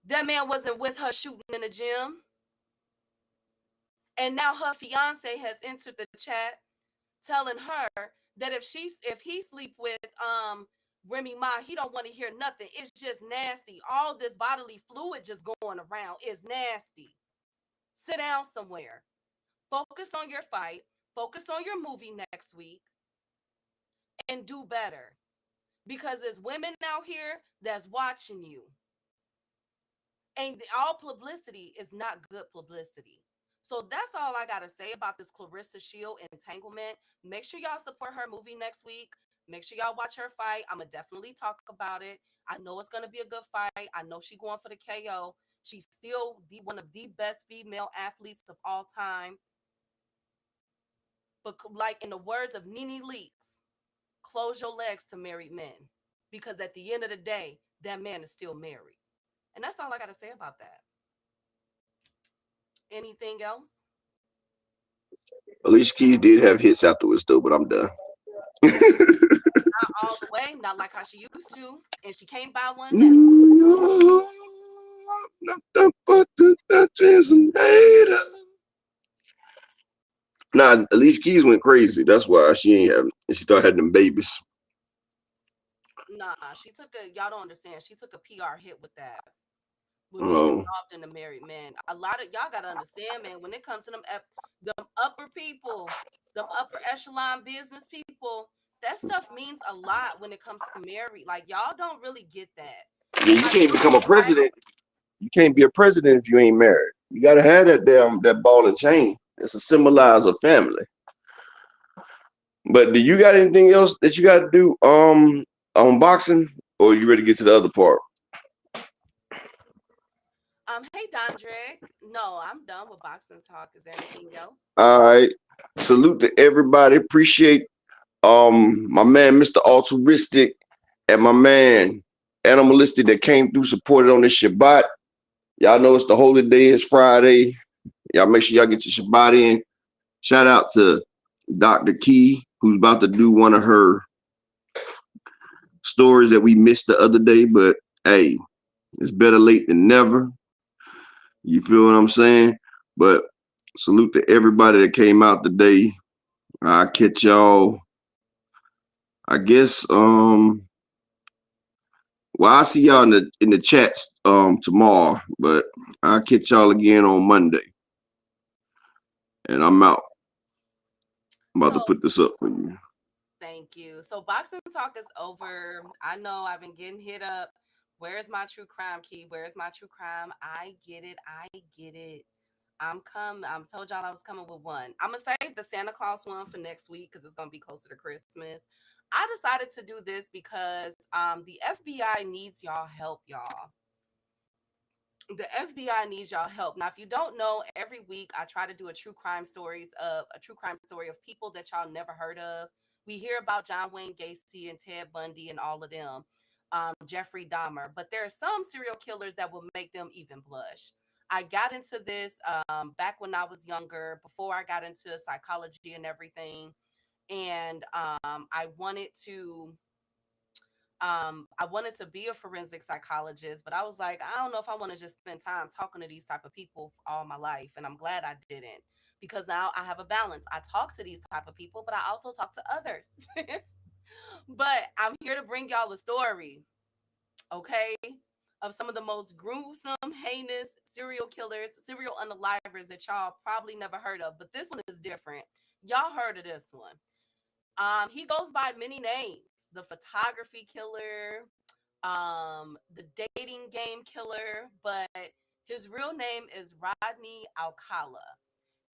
That man wasn't with her shooting in the gym. And now her fiance has entered the chat telling her that if he sleep with Remy Ma, he don't want to hear nothing. It's just nasty. All this bodily fluid just going around is nasty. Sit down somewhere. Focus on your fight. Focus on your movie next week and do better. Because there's women out here that's watching you. And all publicity is not good publicity. So that's all I got to say about this Clarissa Shield entanglement. Make sure y'all support her movie next week. Make sure y'all watch her fight. I'm going to definitely talk about it. I know it's going to be a good fight. I know she's going for the KO. She's still one of the best female athletes of all time. But like in the words of Nene Leakes, close your legs to married men. Because at the end of the day, that man is still married. And that's all I got to say about that. Anything else? Alicia Keys did have hits afterwards though, but I'm done. Not all the way, not like how she used to, and she came by one now. Nah, Alicia Keys went crazy. That's why she ain't having. She started having them babies. Nah, y'all don't understand. She took a PR hit with that. With Oh. being involved in the married men. A lot of y'all gotta understand, man, when it comes to them upper people, them upper echelon business people, that stuff means a lot when it comes to married. Like y'all don't really get that. Yeah, you can't become a president. You can't be a president if you ain't married. You gotta have that ball and chain. It's a symbolizer of family. But do you got anything else that you got to do on boxing, or are you ready to get to the other part? Hey Dondrick. No, I'm done with boxing talk. Is there anything else? All right. Salute to everybody. Appreciate my man Mr. Altruistic and my man Animalistic that came through, supported on this Shabbat. Y'all know it's the holy day, it's Friday. Y'all make sure y'all get your Shabbat in. Shout out to Dr. Key, who's about to do one of her stories that we missed the other day, but hey, it's better late than never. You feel what I'm saying? But salute to everybody that came out today. I'll catch y'all, I guess, well, I'll see y'all in the chats tomorrow, but I'll catch y'all again on Monday. And I'm out. I'm about to put this up for you. Thank you. So boxing talk is over. I know I've been getting hit up. Where's my true crime key? Where's my true crime? I get it. I'm told y'all I was coming with one. I'm gonna save the Santa Claus one for next week because it's gonna be closer to Christmas. I decided to do this because the FBI needs y'all help, y'all. The FBI needs y'all help. Now, if you don't know, every week I try to do a true crime story of people that y'all never heard of. We hear about John Wayne Gacy and Ted Bundy and all of them, Jeffrey Dahmer, but there are some serial killers that will make them even blush. I got into this back when I was younger, before I got into psychology and everything, and I wanted to be a forensic psychologist, but I was like, I don't know if I want to just spend time talking to these type of people all my life, and I'm glad I didn't, because now I have a balance. I talk to these type of people, but I also talk to others. But I'm here to bring y'all a story, okay, of some of the most gruesome, heinous serial killers, serial unalivers that y'all probably never heard of. But this one is different. Y'all heard of this one. He goes by many names: the photography killer, the dating game killer, but his real name is Rodney Alcala.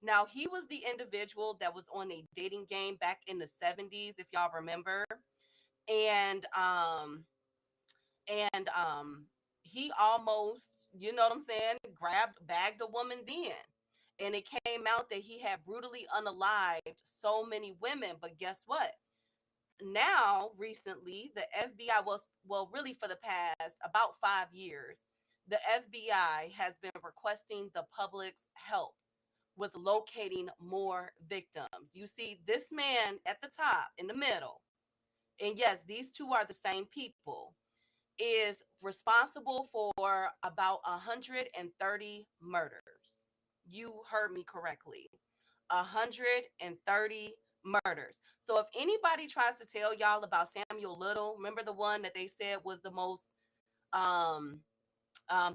Now, he was the individual that was on a dating game back in the 70s, if y'all remember. And he almost, you know what I'm saying, bagged a woman then. And it came out that he had brutally unalived so many women. But guess what? Now, recently, the FBI was, well, really for the past about 5 years, the FBI has been requesting the public's help with locating more victims. You see, this man at the top in the middle, and yes, these two are the same people, is responsible for about 130 murders. You heard me correctly. 130 murders. So if anybody tries to tell y'all about Samuel Little, remember the one that they said was um,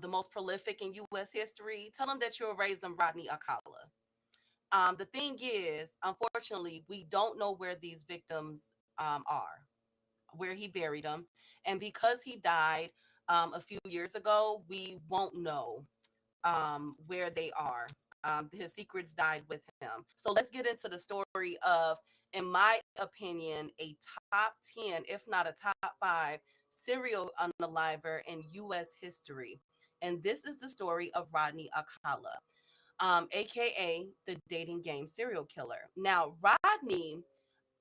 the most prolific in U.S. history, tell them that you'll raise them Rodney Alcala. The thing is, unfortunately, we don't know where these victims are, where he buried them. And because he died a few years ago, we won't know where they are. His secrets died with him. So let's get into the story of, in my opinion, a top 10, if not a top 5 serial unaliver in U.S. history. And this is the story of Rodney Alcala, aka the dating game serial killer. Now, Rodney,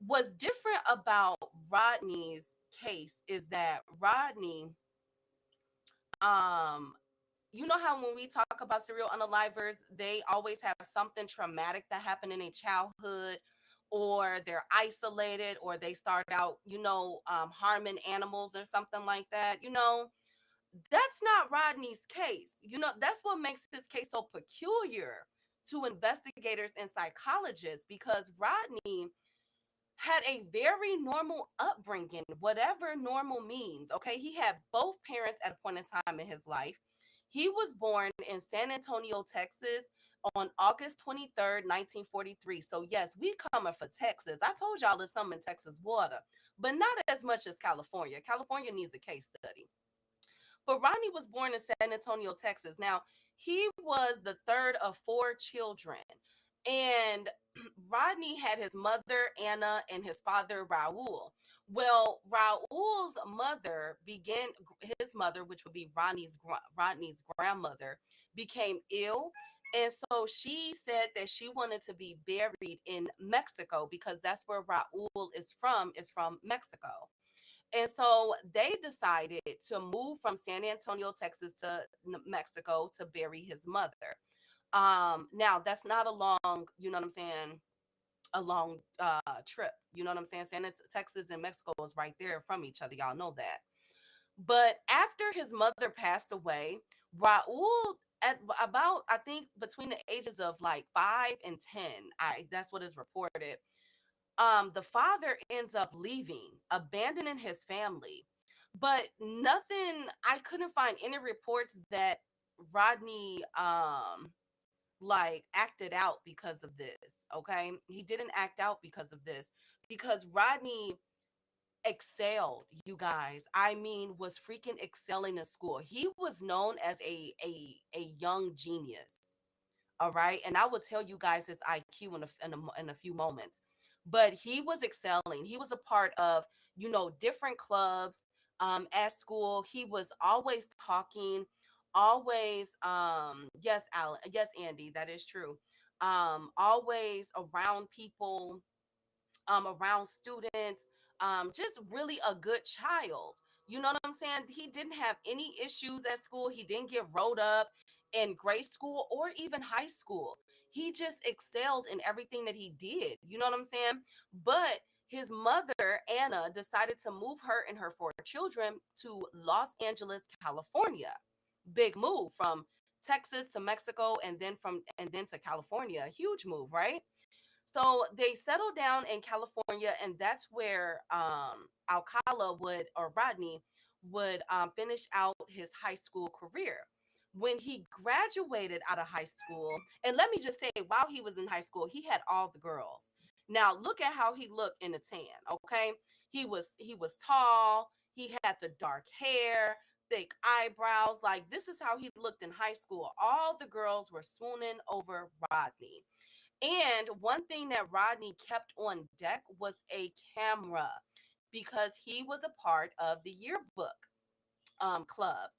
what's different about Rodney's case is that Rodney, um, you know how when we talk about serial unalivers, they always have something traumatic that happened in a childhood, or they're isolated, or they start out, harming animals or something like that. That's not Rodney's case. That's what makes his case so peculiar to investigators and psychologists, because Rodney had a very normal upbringing, whatever normal means. Okay. He had both parents at a point in time in his life. He was born in San Antonio, Texas on August 23rd, 1943. So, yes, we coming for Texas. I told y'all there's some in Texas water, but not as much as California. California needs a case study. But Rodney was born in San Antonio, Texas. Now, he was the third of 4 children. And Rodney had his mother, Anna, and his father, Raul. Well, Raul's his mother, which would be Rodney's grandmother, became ill. And so she said that she wanted to be buried in Mexico, because that's where Raul is from Mexico. And so they decided to move from San Antonio, Texas to Mexico to bury his mother. Now that's not a long, you know what I'm saying, a long trip. You know what I'm saying? Texas and Mexico is right there from each other. Y'all know that. But after his mother passed away, Raul, at about, I think, between the ages of like 5 and 10, that's what is reported. The father ends up leaving, abandoning his family. But nothing, I couldn't find any reports that Rodney like acted out because of this. Okay. He didn't act out because of this, because Rodney excelled, you guys. I mean, was freaking excelling in school. He was known as a young genius. All right. And I will tell you guys his IQ in a few moments. But he was excelling. He was a part of, different clubs at school. He was always talking, always, yes, Alan, yes, Andy, that is true. Always around people, around students, just really a good child. You know what I'm saying? He didn't have any issues at school. He didn't get rolled up in grade school or even high school. He just excelled in everything that he did. You know what I'm saying? But his mother, Anna, decided to move her and her 4 children to Los Angeles, California. Big move from Texas to Mexico and then to California. A huge move, right? So they settled down in California, and that's where Alcala or Rodney would finish out his high school career. When he graduated out of high school, and let me just say, while he was in high school, he had all the girls. Now look at how he looked in the tan. Okay, he was tall. He had the dark hair, thick eyebrows. Like, this is how he looked in high school. All the girls were swooning over Rodney. And one thing that Rodney kept on deck was a camera, because he was a part of the yearbook club.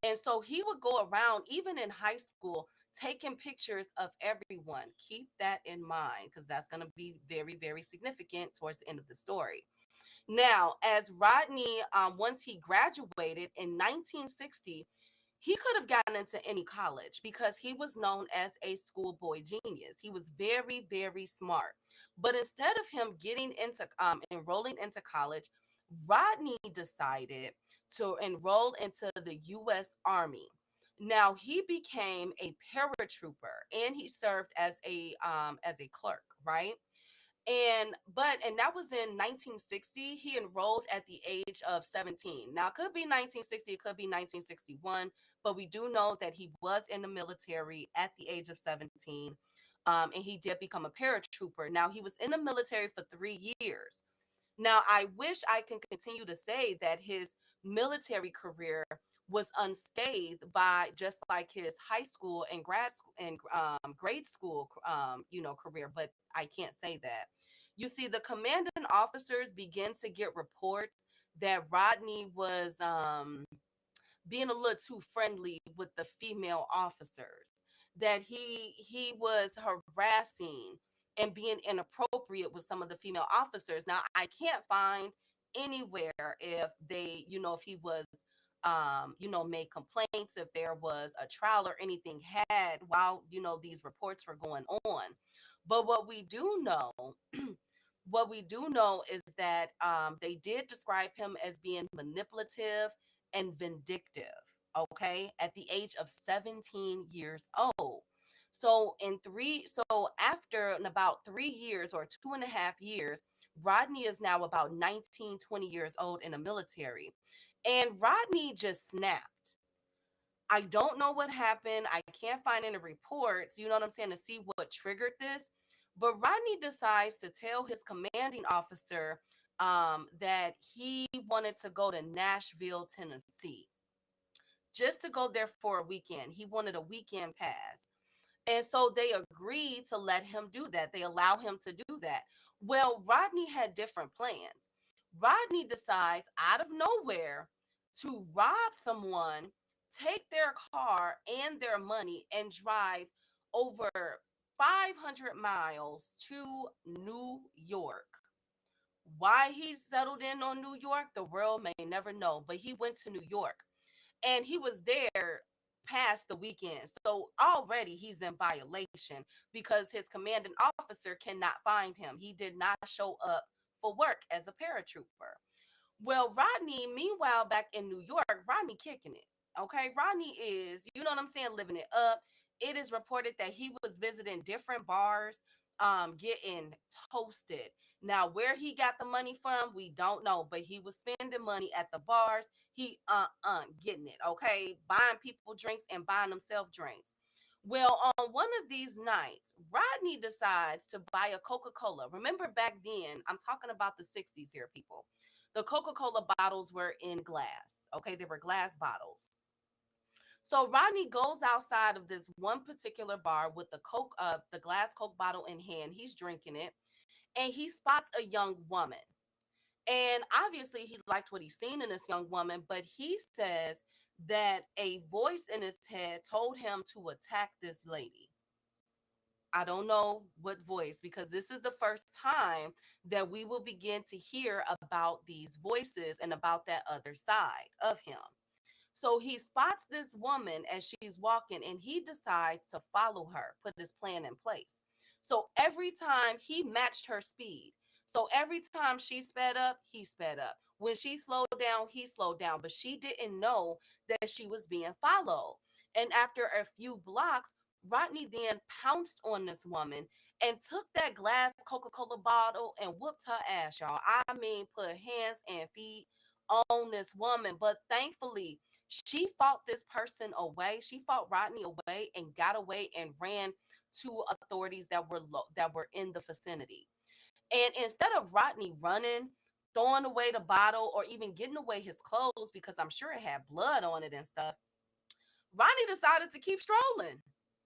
And so he would go around, even in high school, taking pictures of everyone. Keep that in mind, because that's going to be very, very significant towards the end of the story. Now, as Rodney, once he graduated in 1960, he could have gotten into any college because he was known as a schoolboy genius. He was very, very smart. But instead of him getting into enrolling into college, Rodney decided to enroll into the U.S. Army. Now he became a paratrooper, and he served as a clerk, right? And that was in 1960. He enrolled at the age of 17. Now it could be 1960, it could be 1961, but we do know that he was in the military at the age of 17. And he did become a paratrooper. Now he was in the military for 3 years. Now, I wish I can continue to say that his military career was unscathed by, just like his high school and grade school, career, but I can't say that. You see, the commanding officers began to get reports that Rodney was being a little too friendly with the female officers, that he was harassing and being inappropriate with some of the female officers. Now, I can't find anywhere if if he was made complaints, if there was a trial or anything had while these reports were going on. But what we do know is that they did describe him as being manipulative and vindictive, okay, at the age of 17 years old. So after about 3 years or 2.5 years, Rodney is now about 19, 20 years old in the military. And Rodney just snapped. I don't know what happened. I can't find any reports, you know what I'm saying, to see what triggered this. But Rodney decides to tell his commanding officer that he wanted to go to Nashville, Tennessee, just to go there for a weekend. He wanted a weekend pass. And so they agreed to let him do that. They allow him to do that. Well, Rodney had different plans. Rodney decides out of nowhere to rob someone, take their car and their money, and drive over 500 miles to New York. Why he settled in on New York, the world may never know, but he went to New York and he was there past the weekend. So already he's in violation because his commanding officer cannot find him. He did not show up for work as a paratrooper. Well, Rodney, meanwhile, back in New York, Rodney kicking it. Okay, Rodney is, you know what I'm saying, living it up. It is reported that he was visiting different bars, getting toasted. Now, where he got the money from, we don't know, but he was spending money at the bars. He getting it, okay, buying people drinks and buying himself drinks. Well, on one of these nights, Rodney decides to buy a Coca-Cola. Remember back then, I'm talking about the 60s here, people. The Coca-Cola bottles were in glass. Okay, they were glass bottles. So Rodney goes outside of this one particular bar with the glass Coke bottle in hand. He's drinking it, and he spots a young woman. And obviously, he liked what he's seen in this young woman, but he says that a voice in his head told him to attack this lady. I don't know what voice, because this is the first time that we will begin to hear about these voices and about that other side of him. So he spots this woman as she's walking and he decides to follow her, put his plan in place. So every time he matched her speed. So every time she sped up, he sped up. When she slowed down, he slowed down. But she didn't know that she was being followed. And after a few blocks, Rodney then pounced on this woman and took that glass Coca-Cola bottle and whooped her ass, y'all. I mean, put hands and feet on this woman. But thankfully, she fought this person away. She fought Rodney away and got away and ran to authorities that were in the vicinity. And instead of Rodney running, throwing away the bottle, or even getting away his clothes because I'm sure it had blood on it and stuff, Rodney decided to keep strolling.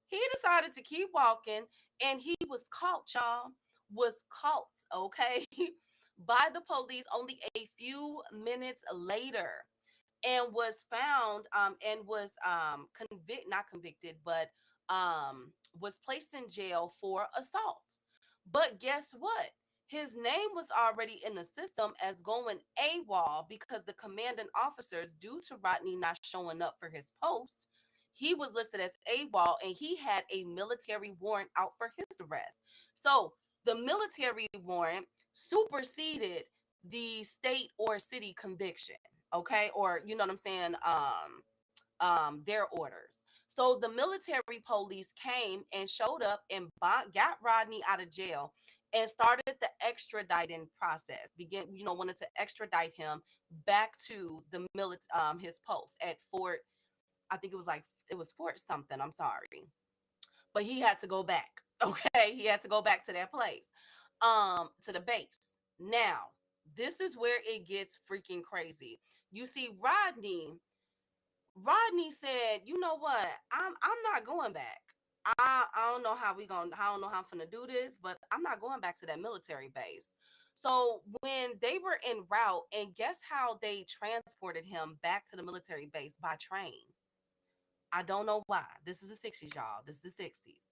He decided to keep walking, and he was caught, y'all. Was caught, okay, by the police only a few minutes later, and was found and was not convicted, but was placed in jail for assault. But guess what? His name was already in the system as going AWOL because the commanding officers, due to Rodney not showing up for his post, he was listed as AWOL and he had a military warrant out for his arrest. So the military warrant superseded the state or city conviction, okay, or you know what I'm saying, their orders. So the military police came and showed up and got Rodney out of jail and started the extraditing process. Wanted to extradite him back to the his post at Fort. I think it was Fort something. I'm sorry, but he had to go back. Okay, he had to go back to that place, to the base. Now, this is where it gets freaking crazy. You see, Rodney said, "You know what? I'm not going back. I don't know I don't know how I'm gonna do this, but I'm not going back to that military base." So when they were en route, and guess how they transported him back to the military base? By train. I don't know why. This is the 60s, y'all. This is the 60s.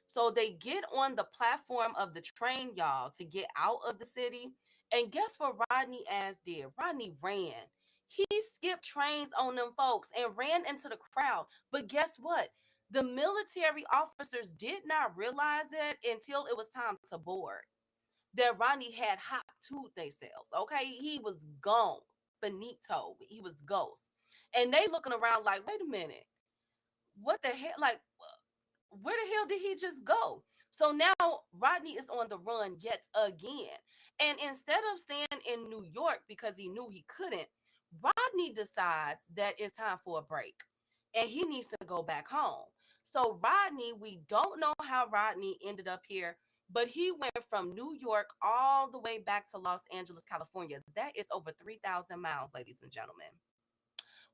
So they get on the platform of the train, y'all, to get out of the city. And guess what Rodney ass did? Rodney ran. He skipped trains on them folks and ran into the crowd. But guess what? The military officers did not realize it until it was time to board. That Rodney had hopped to themselves. Okay, he was gone. Finito. He was ghost. And they looking around like, wait a minute, what the hell? Like, where the hell did he just go? So now Rodney is on the run yet again. And instead of staying in New York because he knew he couldn't, Rodney decides that it's time for a break and he needs to go back home. So Rodney, we don't know how Rodney ended up here, but he went from New York all the way back to Los Angeles, California. That is over 3,000 miles, ladies and gentlemen.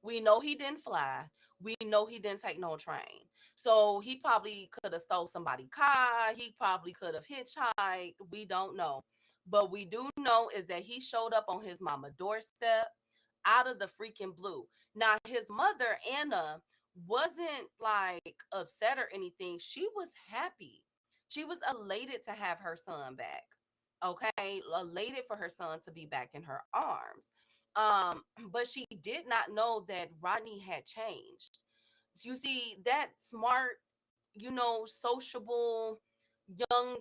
We know he didn't fly. We know he didn't take no train. So he probably could have stole somebody's car. He probably could have hitchhiked. We don't know. But we do know is that he showed up on his mama doorstep out of the freaking blue. Now, his mother, Anna, wasn't like upset or anything. She was happy. She was elated to have her son back. Okay, elated for her son to be back in her arms. But she did not know that Rodney had changed. You see, that smart, sociable young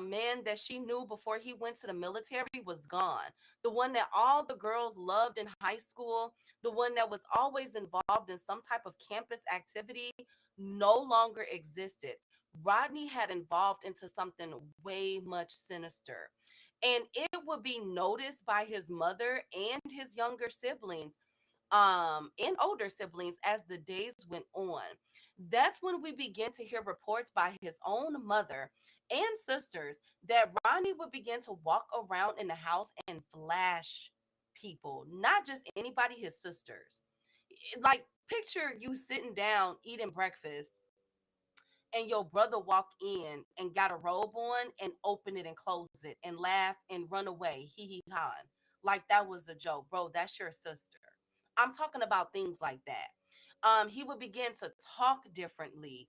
man that she knew before he went to the military was gone. The one that all the girls loved in high school, the one that was always involved in some type of campus activity, no longer existed. Rodney had evolved into something way much sinister. And it would be noticed by his mother and his younger siblings, and older siblings as the days went on. That's when we begin to hear reports by his own mother and sisters that Ronnie would begin to walk around in the house and flash people, not just anybody, his sisters. Like, picture you sitting down eating breakfast and your brother walk in and got a robe on and open it and close it and laugh and run away, hee ha, like that was a joke. Bro, that's your sister. I'm talking about things like that. He would begin to talk differently.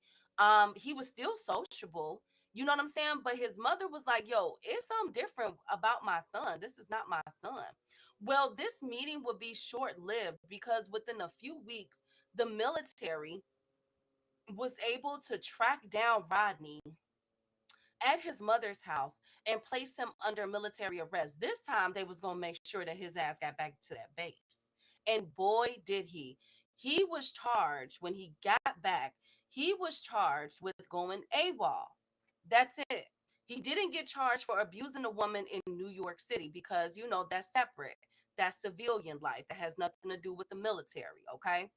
He was still sociable. You know what I'm saying? But his mother was like, yo, it's something different about my son. This is not my son. Well, this meeting would be short lived because within a few weeks, the military was able to track down Rodney at his mother's house and place him under military arrest. This time they was going to make sure that his ass got back to that base. And boy, did he. He was charged when he got back. He was charged with going AWOL. That's it. He didn't get charged for abusing a woman in New York City because, you know, that's separate. That's civilian life. That has nothing to do with the military, okay?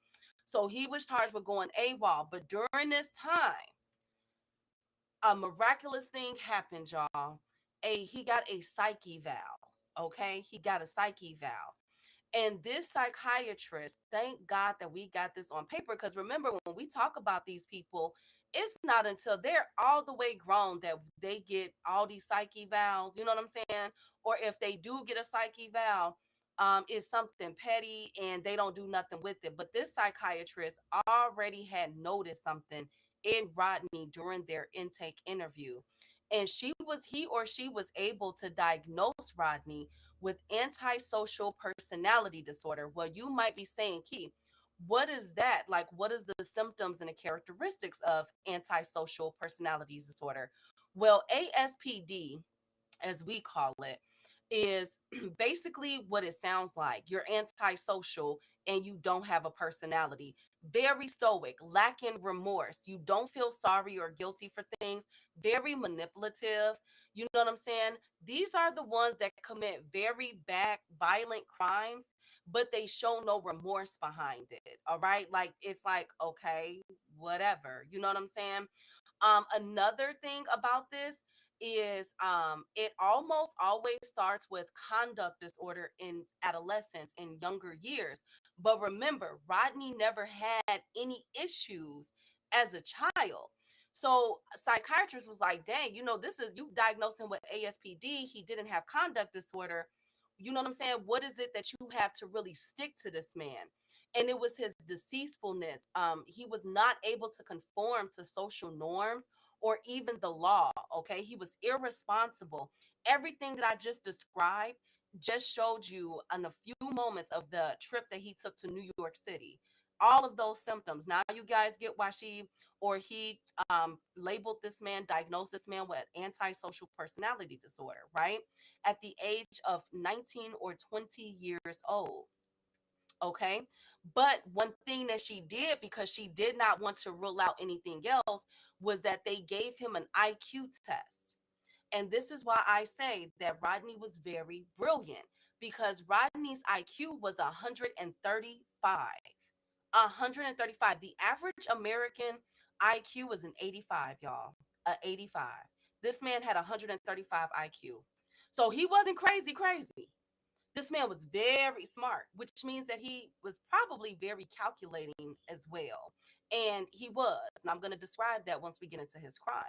So he was charged with going AWOL. But during this time, a miraculous thing happened, y'all. He got a psyche eval. Okay, he got a psyche eval. And this psychiatrist, thank God that we got this on paper. Because remember, when we talk about these people, it's not until they're all the way grown that they get all these psyche evals. You know what I'm saying? Or if they do get a psyche eval, it's something petty and they don't do nothing with it. But this psychiatrist already had noticed something in Rodney during their intake interview. And he or she was able to diagnose Rodney with antisocial personality disorder. Well, you might be saying, Key, what is that? Like, what is the symptoms and the characteristics of antisocial personality disorder? Well, ASPD, as we call it, is basically what it sounds like. You're antisocial and you don't have a personality. Very stoic, lacking remorse. You don't feel sorry or guilty for things. Very manipulative. You know what I'm saying? These are the ones that commit very bad, violent crimes, but they show no remorse behind it. All right. Like, it's like, okay, whatever. You know what I'm saying? Another thing about this is it almost always starts with conduct disorder in adolescence in younger years. But remember, Rodney never had any issues as a child. So psychiatrist was like, dang, you know, this is, you diagnosed him with ASPD. He didn't have conduct disorder. You know what I'm saying? What is it that you have to really stick to this man? And it was his deceitfulness. He was not able to conform to social norms or even the law. Okay. He was irresponsible. Everything that I just described just showed you in a few moments of the trip that he took to New York City. All of those symptoms. Now you guys get why he labeled this man, diagnosed this man with antisocial personality disorder, right? At the age of 19 or 20 years old. Okay. But one thing that she did, because she did not want to rule out anything else, was that they gave him an IQ test. And this is why I say that Rodney was very brilliant, because Rodney's IQ was 135. 135. The average American IQ was an 85, y'all. 85. This man had 135 IQ. So he wasn't crazy. This man was very smart, which means that he was probably very calculating as well. And he was. And I'm going to describe that once we get into his crimes.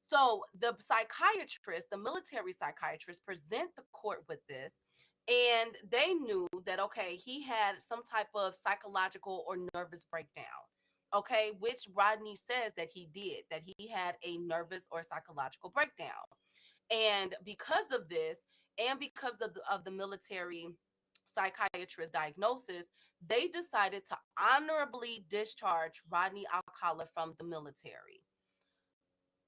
So the psychiatrist, the military psychiatrist, present the court with this. And they knew that, okay, he had some type of psychological or nervous breakdown. Okay, which Rodney says that he did, that he had a nervous or psychological breakdown. And because of this, and because of the military psychiatrist diagnosis, they decided to honorably discharge Rodney Alcala from the military.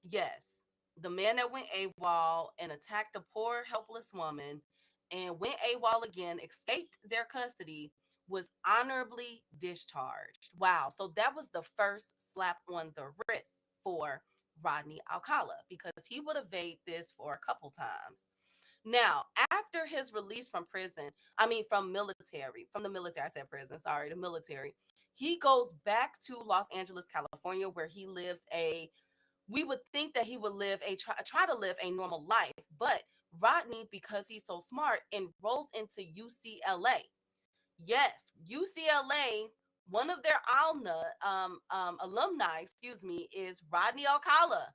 Yes, the man that went AWOL and attacked a poor, helpless woman and went AWOL again, escaped their custody, was honorably discharged. Wow. So that was the first slap on the wrist for Rodney Alcala, because he would evade this for a couple times. Now, after his release from prison, from the military, I said prison, sorry, the military, he goes back to Los Angeles, California, where he lives we would think that he would try to live a normal life. But Rodney, because he's so smart, enrolls into UCLA. Yes, UCLA, one of their alumni, is Rodney Alcala.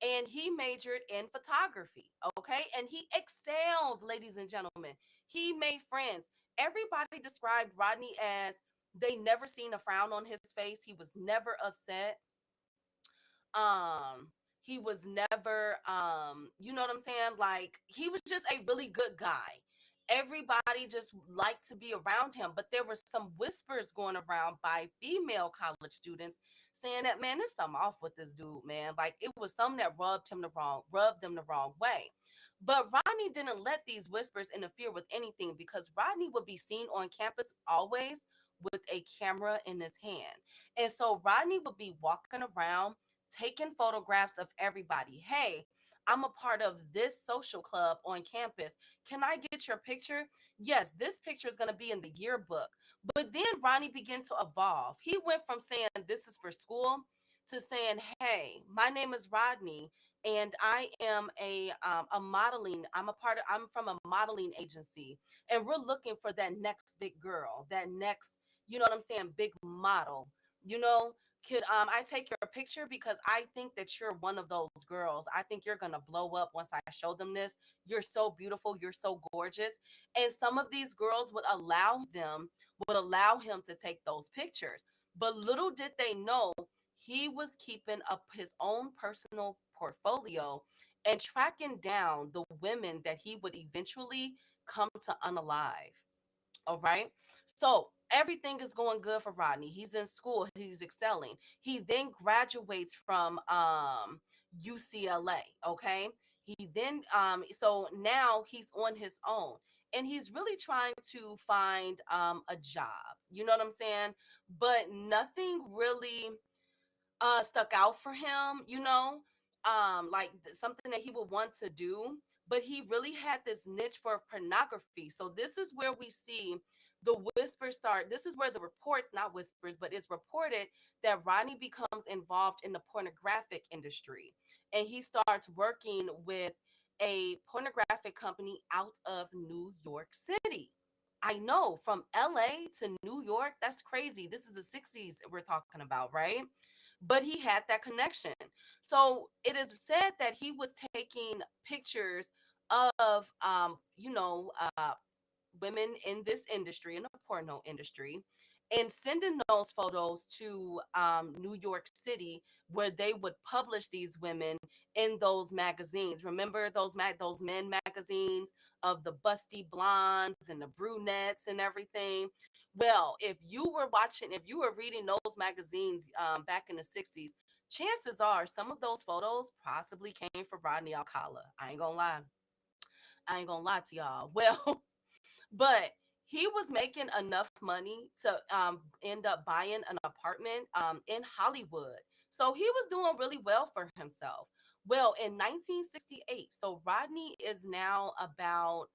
And he majored in photography. Okay. And he excelled, ladies and gentlemen. He made friends. Everybody described Rodney as they never seen a frown on his face. He was never upset. He was never, you know what I'm saying? Like, he was just a really good guy. Everybody just liked to be around him, but there were some whispers going around by female college students saying that, man, there's something off with this dude, man. Like, it was something that rubbed them the wrong way. But Rodney didn't let these whispers interfere with anything, because Rodney would be seen on campus always with a camera in his hand. And so Rodney would be walking around taking photographs of everybody. Hey, I'm a part of this social club on campus. Can I get your picture? Yes, this picture is going to be in the yearbook. But then Ronnie began to evolve. He went from saying this is for school to saying, hey, my name is Rodney, and I am a modeling. I'm from a modeling agency, and we're looking for that next big girl, that next, you know what I'm saying, big model. You know, could I take your picture, because I think that you're one of those girls. I think you're gonna blow up once I show them this. You're so beautiful, you're so gorgeous. And some of these girls would allow him to take those pictures. But little did they know, he was keeping up his own personal portfolio and tracking down the women that he would eventually come to unalive. All right. So everything is going good for Rodney. He's in school, he's excelling. He then graduates from UCLA. Okay. He then so now he's on his own, and he's really trying to find a job. You know what I'm saying? But nothing really stuck out for him, you know, like something that he would want to do. But he really had this niche for pornography. So this is where we see the whispers start. This is where the reports, not whispers, but it's reported that Rodney becomes involved in the pornographic industry, and he starts working with a pornographic company out of New York City. I know, from LA to New York, that's crazy. This is the 60s we're talking about, right? But he had that connection. So it is said that he was taking pictures of, women in this industry, in the porno industry, and sending those photos to New York City, where they would publish these women in those magazines. Remember those men magazines of the busty blondes and the brunettes and everything? Well, if you were reading those magazines back in the 60s, chances are some of those photos possibly came from Rodney Alcala. I ain't gonna lie. I ain't gonna lie to y'all. Well, but he was making enough money to end up buying an apartment in Hollywood. So he was doing really well for himself. Well, in 1968, so Rodney is now about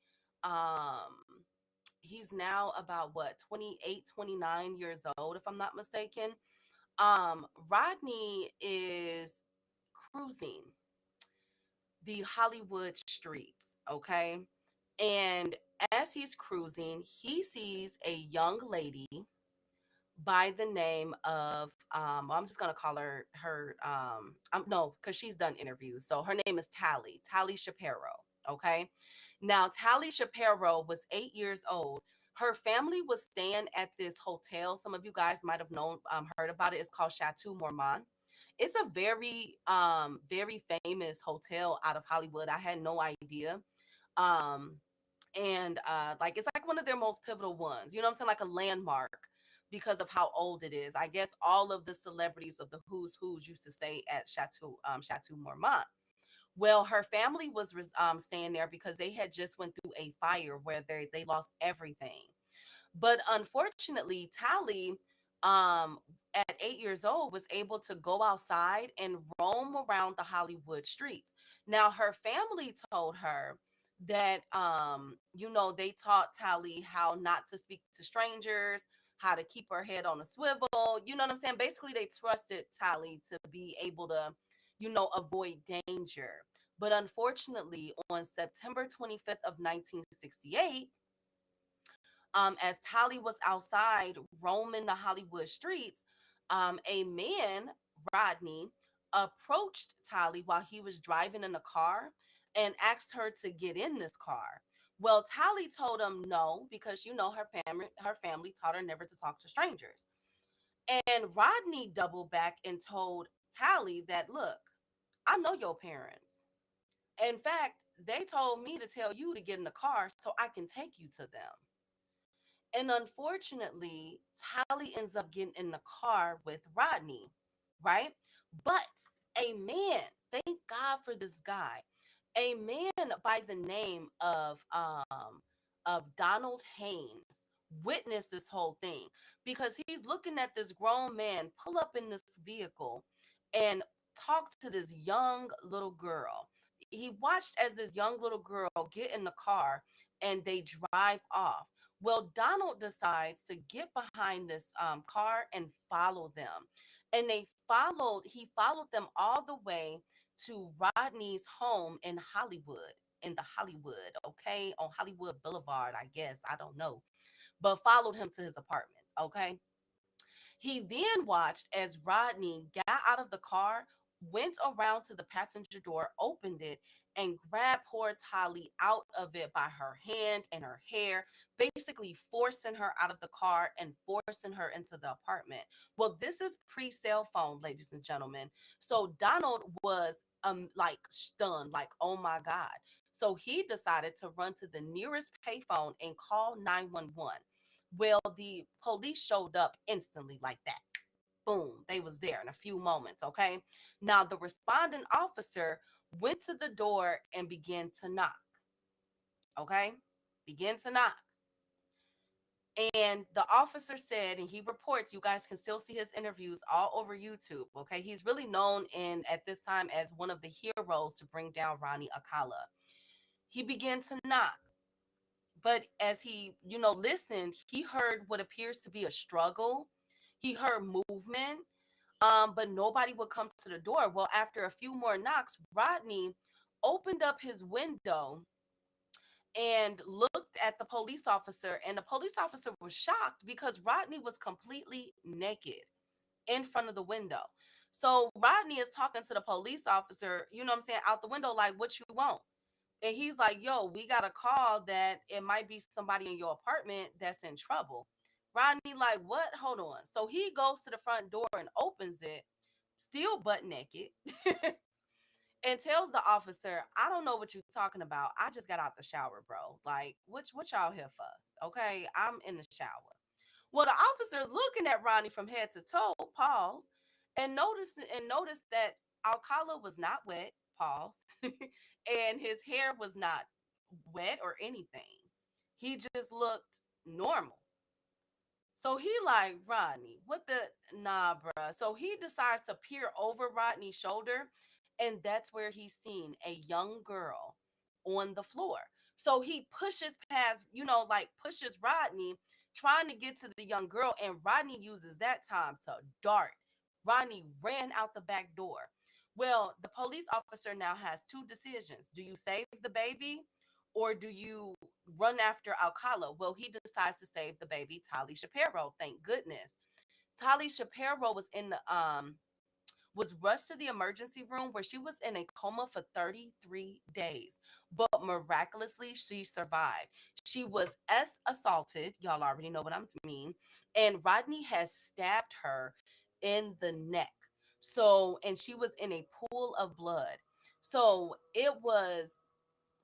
what, 28, 29 years old, if I'm not mistaken. Rodney is cruising the Hollywood streets, okay? And as he's cruising, he sees a young lady by the name of I'm just gonna call her no, because she's done interviews. So her name is Tally Shapiro. Okay. Now Tally Shapiro was 8 years old. Her family was staying at this hotel. Some of you guys might have heard about it. It's called Chateau Marmont. It's a very famous hotel out of Hollywood. I had no idea. Um, and like, it's like one of their most pivotal ones, you know what I'm saying, like a landmark, because of how old it is. I guess all of the celebrities of the who's used to stay at Chateau Marmont. Well, her family was staying there because they had just went through a fire where they lost everything. But unfortunately, Tally, at 8 years old, was able to go outside and roam around the Hollywood streets. Now, her family told her that, they taught Tally how not to speak to strangers, how to keep her head on a swivel. You know what I'm saying? Basically, they trusted Tally to be able to, avoid danger. But unfortunately, on September 25th of 1968, as Tally was outside roaming the Hollywood streets, a man, Rodney, approached Tally while he was driving in a car and asked her to get in this car. Well, Tally told him no, because her family taught her never to talk to strangers. And Rodney doubled back and told Tally that, look, I know your parents. In fact, they told me to tell you to get in the car so I can take you to them. And unfortunately, Tally ends up getting in the car with Rodney, right? But a man, thank God for this guy, a man by the name of Donald Haynes witnessed this whole thing because he's looking at this grown man pull up in this vehicle and talk to this young little girl. He watched as this young little girl get in the car and they drive off. Well, Donald decides to get behind this car and follow them. And he followed them all the way to Rodney's home in Hollywood, okay? On Hollywood Boulevard, I guess. I don't know. But followed him to his apartment, okay? He then watched as Rodney got out of the car, went around to the passenger door, opened it, and grabbed poor Tali out of it by her hand and her hair, basically forcing her out of the car and forcing her into the apartment. Well, this is pre-cell phone, ladies and gentlemen. So Donald was like stunned, like, oh my God. So he decided to run to the nearest payphone and call 911. Well, the police showed up instantly like that. Boom, they was there in a few moments, okay? Now, the responding officer went to the door and began to knock, okay? Began to knock. And the officer said, and he reports, you guys can still see his interviews all over YouTube, okay? He's really known at this time as one of the heroes to bring down Rodney Alcala. He began to knock. But as he, listened, he heard what appears to be a struggle. He heard movement, but nobody would come to the door. Well, after a few more knocks, Rodney opened up his window and looked at the police officer. And the police officer was shocked because Rodney was completely naked in front of the window. So Rodney is talking to the police officer, out the window, like, what you want? And he's like, yo, we got a call that it might be somebody in your apartment that's in trouble. Rodney, like, what? Hold on. So he goes to the front door and opens it, still butt naked, and tells the officer, I don't know what you're talking about. I just got out the shower, bro. Like, what y'all here for? Okay, I'm in the shower. Well, the officer is looking at Rodney from head to toe, pause, and noticed that Alcala was not wet, pause, and his hair was not wet or anything. He just looked normal. So he like, Rodney, what the, nah, bruh. So he decides to peer over Rodney's shoulder, and that's where he's seen a young girl on the floor. So he pushes past, pushes Rodney, trying to get to the young girl, and Rodney uses that time to dart. Rodney ran out the back door. Well, the police officer now has two decisions. Do you save the baby or do you run after Alcala? Well, he decides to save the baby, Tali Shapiro. Thank goodness. Tali Shapiro was rushed to the emergency room where she was in a coma for 33 days, but miraculously she survived. She was assaulted, y'all already know what I mean, and Rodney has stabbed her in the neck. So, and she was in a pool of blood. So it was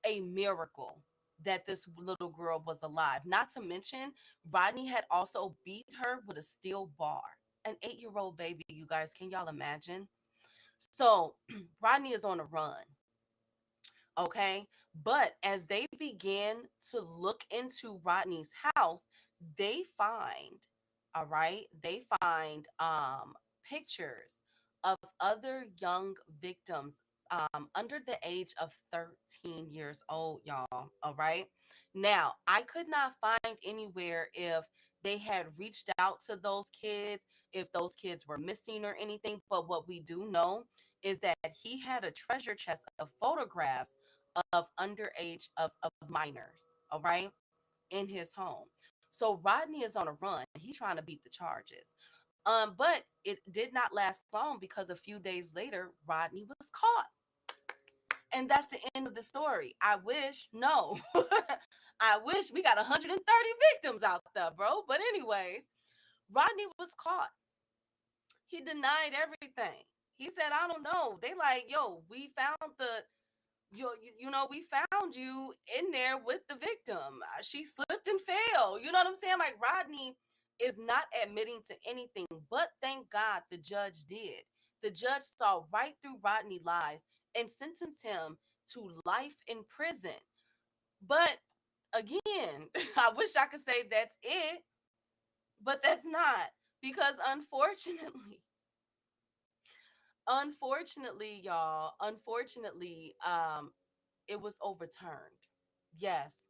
a miracle that this little girl was alive. Not to mention, Rodney had also beat her with a steel bar. An 8-year-old baby, you guys, can y'all imagine? So Rodney is on a run. Okay. But as they begin to look into Rodney's house, they find, all right, pictures of other young victims under the age of 13 years old, y'all. All right. Now, I could not find anywhere if they had reached out to those kids, if those kids were missing or anything. But what we do know is that he had a treasure chest of photographs of underage of minors, all right, in his home. So Rodney is on a run. He's trying to beat the charges. But it did not last long because a few days later, Rodney was caught. And that's the end of the story. I wish we got 130 victims out there, bro. But anyways, Rodney was caught. He denied everything. He said, I don't know. They like, yo, we found we found you in there with the victim. She slipped and fell. You know what I'm saying? Like, Rodney is not admitting to anything, but thank God the judge did. The judge saw right through Rodney's lies and sentenced him to life in prison. But again, I wish I could say that's it, but that's not, because y'all, it was overturned. Yes.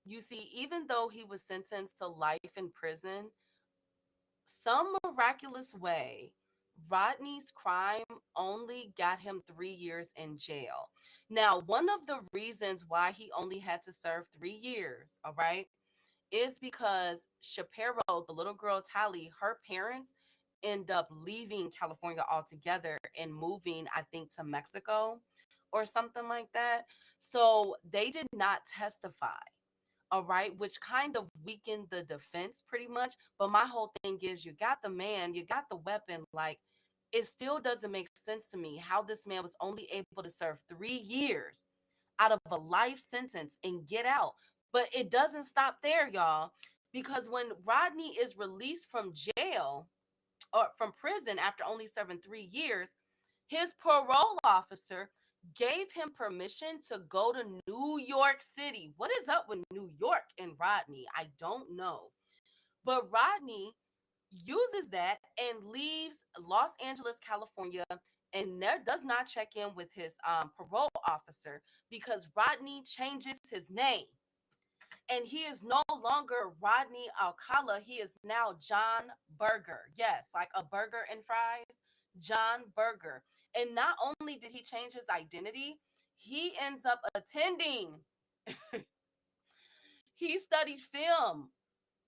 You see, even though he was sentenced to life in prison, some miraculous way, Rodney's crime only got him 3 years in jail. Now, one of the reasons why he only had to serve 3 years, all right, is because Shapiro, the little girl Tally, her parents end up leaving California altogether and moving, I think, to Mexico or something like that. So they did not testify. All right, which kind of weakened the defense pretty much. But my whole thing is, you got the man, you got the weapon. Like, it still doesn't make sense to me how this man was only able to serve 3 years out of a life sentence and get out. But it doesn't stop there, y'all, because when Rodney is released from jail or from prison after only serving 3 years, his parole officer gave him permission to go to New York City. What is up with New York and Rodney? I don't know. But Rodney uses that and leaves Los Angeles, California, and does not check in with his parole officer, because Rodney changes his name. And he is no longer Rodney Alcala. He is now John Burger. Yes, like a burger and fries. John Burger. And not only did he change his identity, he ends up attending. He studied film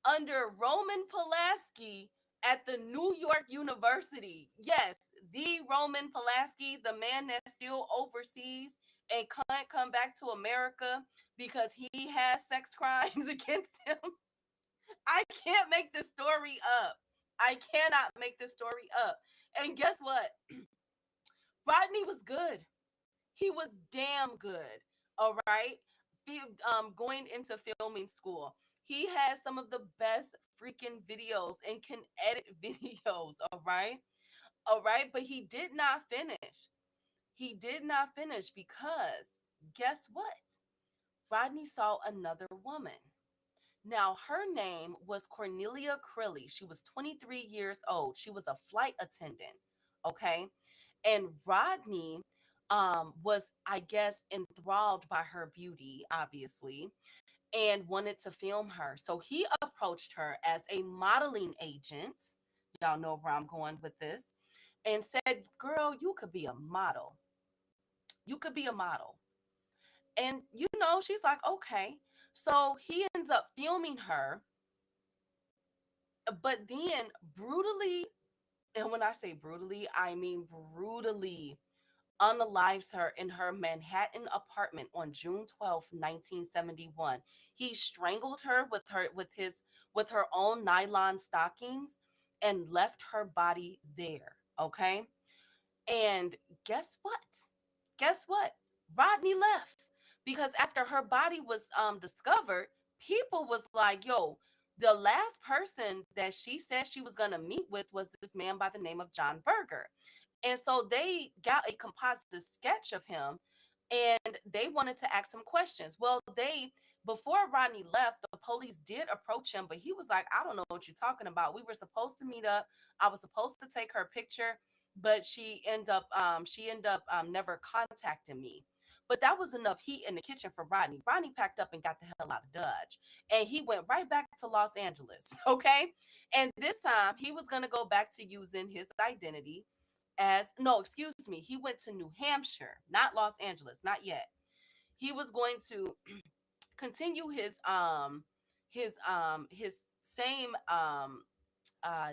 under Roman Polanski at the New York University. Yes, the Roman Polanski, the man that's still overseas and can't come back to America because he has sex crimes against him. I can't make this story up. I cannot make this story up. And guess what? Rodney was good. He was damn good. All right. Going into filming school, he has some of the best freaking videos and can edit videos. All right. All right. But he did not finish. He did not finish because guess what? Rodney saw another woman. Now, her name was Cornelia Crilly. She was 23 years old. She was a flight attendant. Okay. And Rodney was, I guess, enthralled by her beauty, obviously, and wanted to film her. So he approached her as a modeling agent. Y'all know where I'm going with this. And said, girl, you could be a model. You could be a model. And, she's like, okay. So he ends up filming her, but then brutally, and when I say brutally, I mean brutally, unalives her in her Manhattan apartment on June 12th, 1971. He strangled her with her own nylon stockings and left her body there. Okay. And guess what? Guess what? Rodney left, because after her body was discovered, people was like, yo, the last person that she said she was going to meet with was this man by the name of John Berger. And so they got a composite sketch of him and they wanted to ask him questions. Well, before Rodney left, the police did approach him, but he was like, I don't know what you're talking about. We were supposed to meet up. I was supposed to take her picture, but she ended up never contacting me. But that was enough heat in the kitchen for Rodney. Rodney packed up and got the hell out of Dodge. And he went right back to Los Angeles. Okay. And this time he was going to go back to using his identity he went to New Hampshire, not Los Angeles, not yet. He was going to continue his same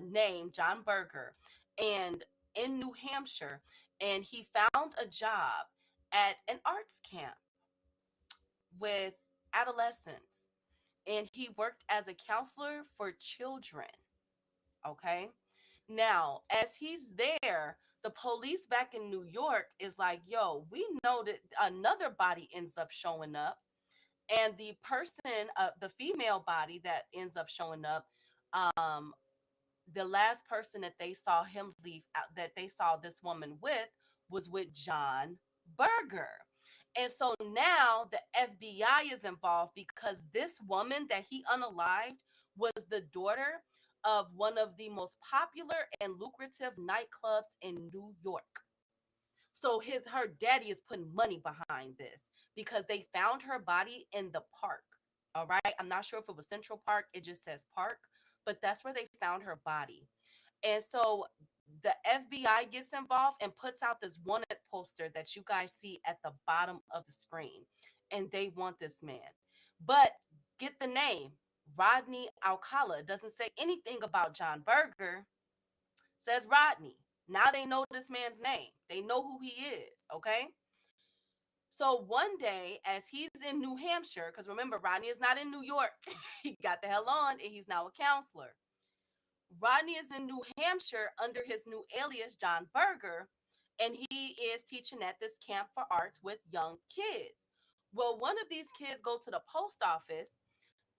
name, John Berger, and in New Hampshire, and he found a job at an arts camp with adolescents, and he worked as a counselor for children. Okay. Now, as he's there, The police back in New York is like, yo, we know that another body ends up showing up, and the person, the female body that ends up showing up, um, the last person that they saw him leave out, that they saw this woman with, was with John Berger. And so now the FBI is involved because this woman that he unalived was the daughter of one of the most popular and lucrative nightclubs in New York. So her daddy is putting money behind this because they found her body in the park. All right. I'm not sure if it was Central Park. It just says park, but that's where they found her body. And so the FBI gets involved and puts out this wanted poster that you guys see at the bottom of the screen. And they want this man. But get the name, Rodney Alcala. Doesn't say anything about John Berger. Says Rodney. Now they know this man's name. They know who he is, okay? So one day, as he's in New Hampshire, because remember, Rodney is not in New York. He got the hell on, and he's now a counselor. Rodney is in New Hampshire under his new alias, John Berger, and he is teaching at this camp for arts with young kids. Well, one of these kids go to the post office,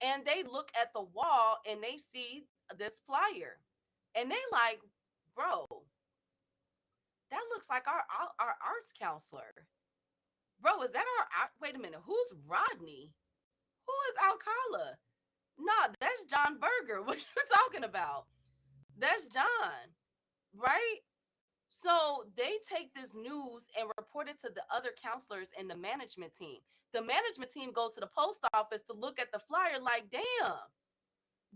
and they look at the wall, and they see this flyer. And they like, bro, that looks like our arts counselor. Bro, is that wait a minute, who's Rodney? Who is Alcala? Nah, that's John Berger. What you talking about? That's John, right? So they take this news and report it to the other counselors and the management team. The management team go to the post office to look at the flyer like, damn,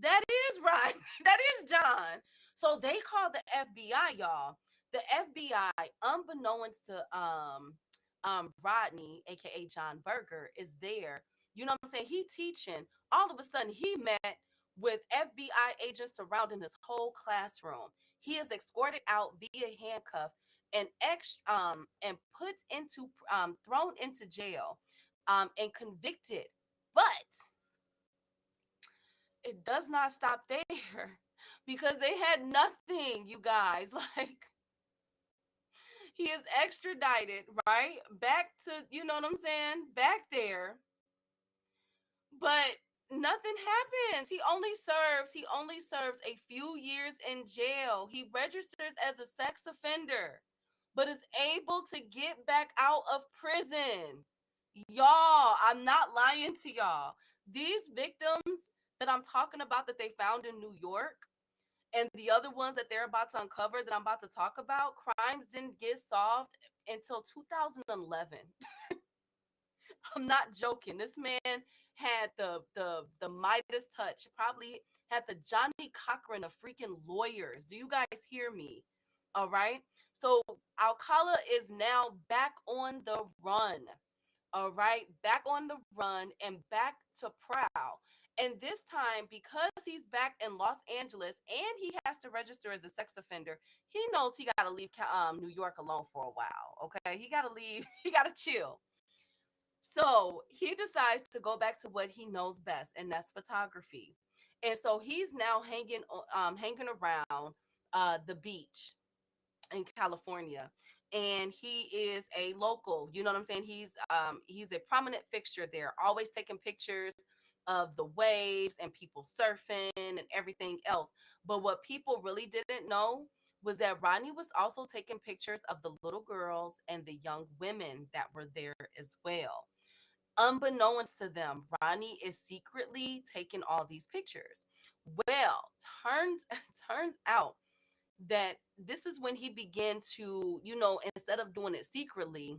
that is right. That is John. So they call the FBI, y'all. The FBI, unbeknownst to Rodney, aka John Berger, is there. You know what I'm saying? He teaching. All of a sudden, he met with FBI agents surrounding his whole classroom. He is escorted out via handcuff and put into thrown into jail and convicted. But it does not stop there because they had nothing, you guys. Like, he is extradited, right? Back to, you know what I'm saying? Back there. But nothing happens. He only serves a few years in jail. He registers as a sex offender, but is able to get back out of prison. Y'all, I'm not lying to y'all. These victims that I'm talking about that they found in New York, and the other ones that they're about to uncover that I'm about to talk about, crimes didn't get solved until 2011. I'm not joking. This man had the Midas touch. Probably had the Johnny Cochran of freaking lawyers. Do you guys hear me? All right. So Alcala is now back on the run. All right, back on the run and back to prowl. And this time, because he's back in Los Angeles and he has to register as a sex offender, he knows he got to leave New York alone for a while. Okay, he got to leave. He got to chill. So he decides to go back to what he knows best, and that's photography. And so he's now hanging around the beach in California, and he is a local. You know what I'm saying? He's a prominent fixture there, always taking pictures of the waves and people surfing and everything else. But what people really didn't know was that Rodney was also taking pictures of the little girls and the young women that were there as well. Unbeknownst to them, Rodney is secretly taking all these pictures. Well, turns out that this is when he began to, instead of doing it secretly,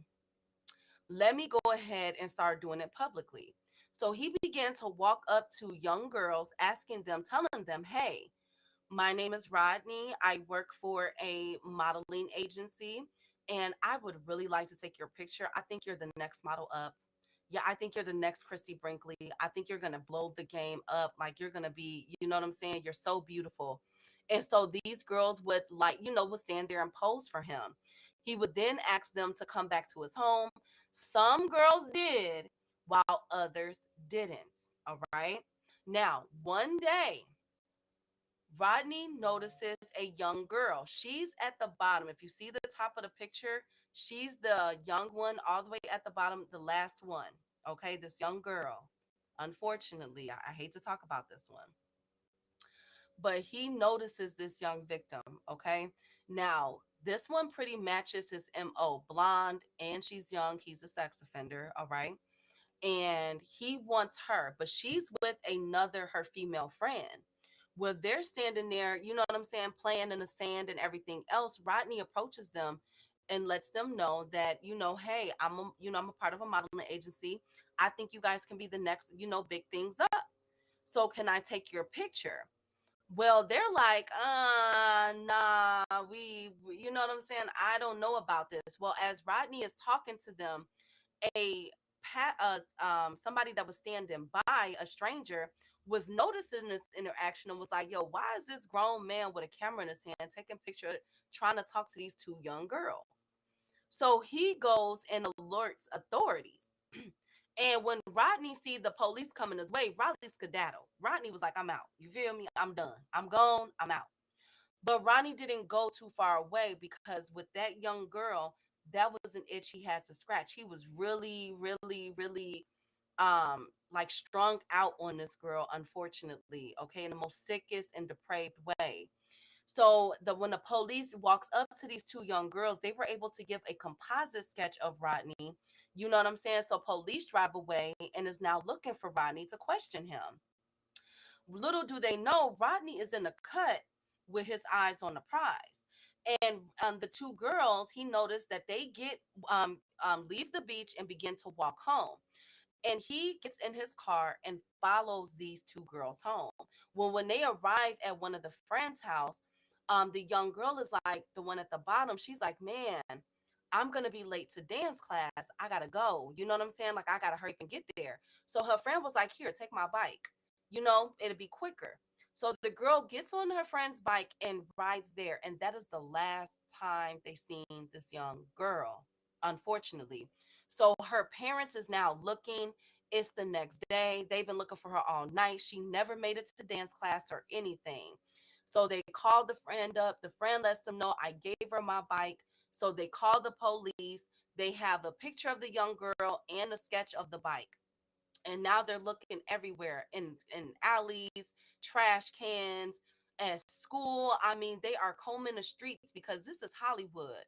let me go ahead and start doing it publicly. So he began to walk up to young girls, telling them, hey, my name is Rodney. I work for a modeling agency, and I would really like to take your picture. I think you're the next model up. Yeah, I think you're the next Christy Brinkley. I think you're going to blow the game up. Like, you're going to be, you know what I'm saying? You're so beautiful. And so these girls would would stand there and pose for him. He would then ask them to come back to his home. Some girls did, while others didn't. All right. Now, one day, Rodney notices a young girl. She's at the bottom. If you see the top of the picture, she's the young one all the way at the bottom, the last one. Okay, this young girl. Unfortunately, I hate to talk about this one, but he notices this young victim. Okay, now this one pretty matches his MO, blonde, and she's young. He's a sex offender. All right, and he wants her, but she's with another, her female friend. Well, they're standing there, you know what I'm saying, playing in the sand and everything else. Rodney approaches them and lets them know that, hey, I'm a part of a modeling agency. I think you guys can be the next, big things up. So can I take your picture? Well, they're like, nah, you know what I'm saying? I don't know about this. Well, as Rodney is talking to them, somebody that was standing by, a stranger, was noticing this interaction and was like, yo, why is this grown man with a camera in his hand taking picture, trying to talk to these two young girls? So he goes and alerts authorities. And when Rodney see the police coming his way, Rodney skedaddled. Rodney was like, I'm out. You feel me? I'm done. I'm gone. I'm out. But Rodney didn't go too far away, because with that young girl, that was an itch he had to scratch. He was really, really, really like strung out on this girl, unfortunately, okay, in the most sickest and depraved way. So when the police walks up to these two young girls, they were able to give a composite sketch of Rodney. You know what I'm saying? So police drive away and is now looking for Rodney to question him. Little do they know, Rodney is in the cut with his eyes on the prize. And the two girls, he noticed that they leave the beach and begin to walk home. And he gets in his car and follows these two girls home. Well, when they arrive at one of the friends' house, the young girl is like, the one at the bottom, she's like, man, I'm going to be late to dance class. I got to go. You know what I'm saying? Like, I got to hurry and get there. So her friend was like, here, take my bike. It'll be quicker. So the girl gets on her friend's bike and rides there. And that is the last time they seen this young girl, unfortunately. So her parents is now looking. It's the next day. They've been looking for her all night. She never made it to dance class or anything. So they called the friend up. The friend lets them know, I gave her my bike. So they call the police. They have a picture of the young girl and a sketch of the bike. And now they're looking everywhere, in alleys, trash cans, at school. I mean, they are combing the streets because this is Hollywood.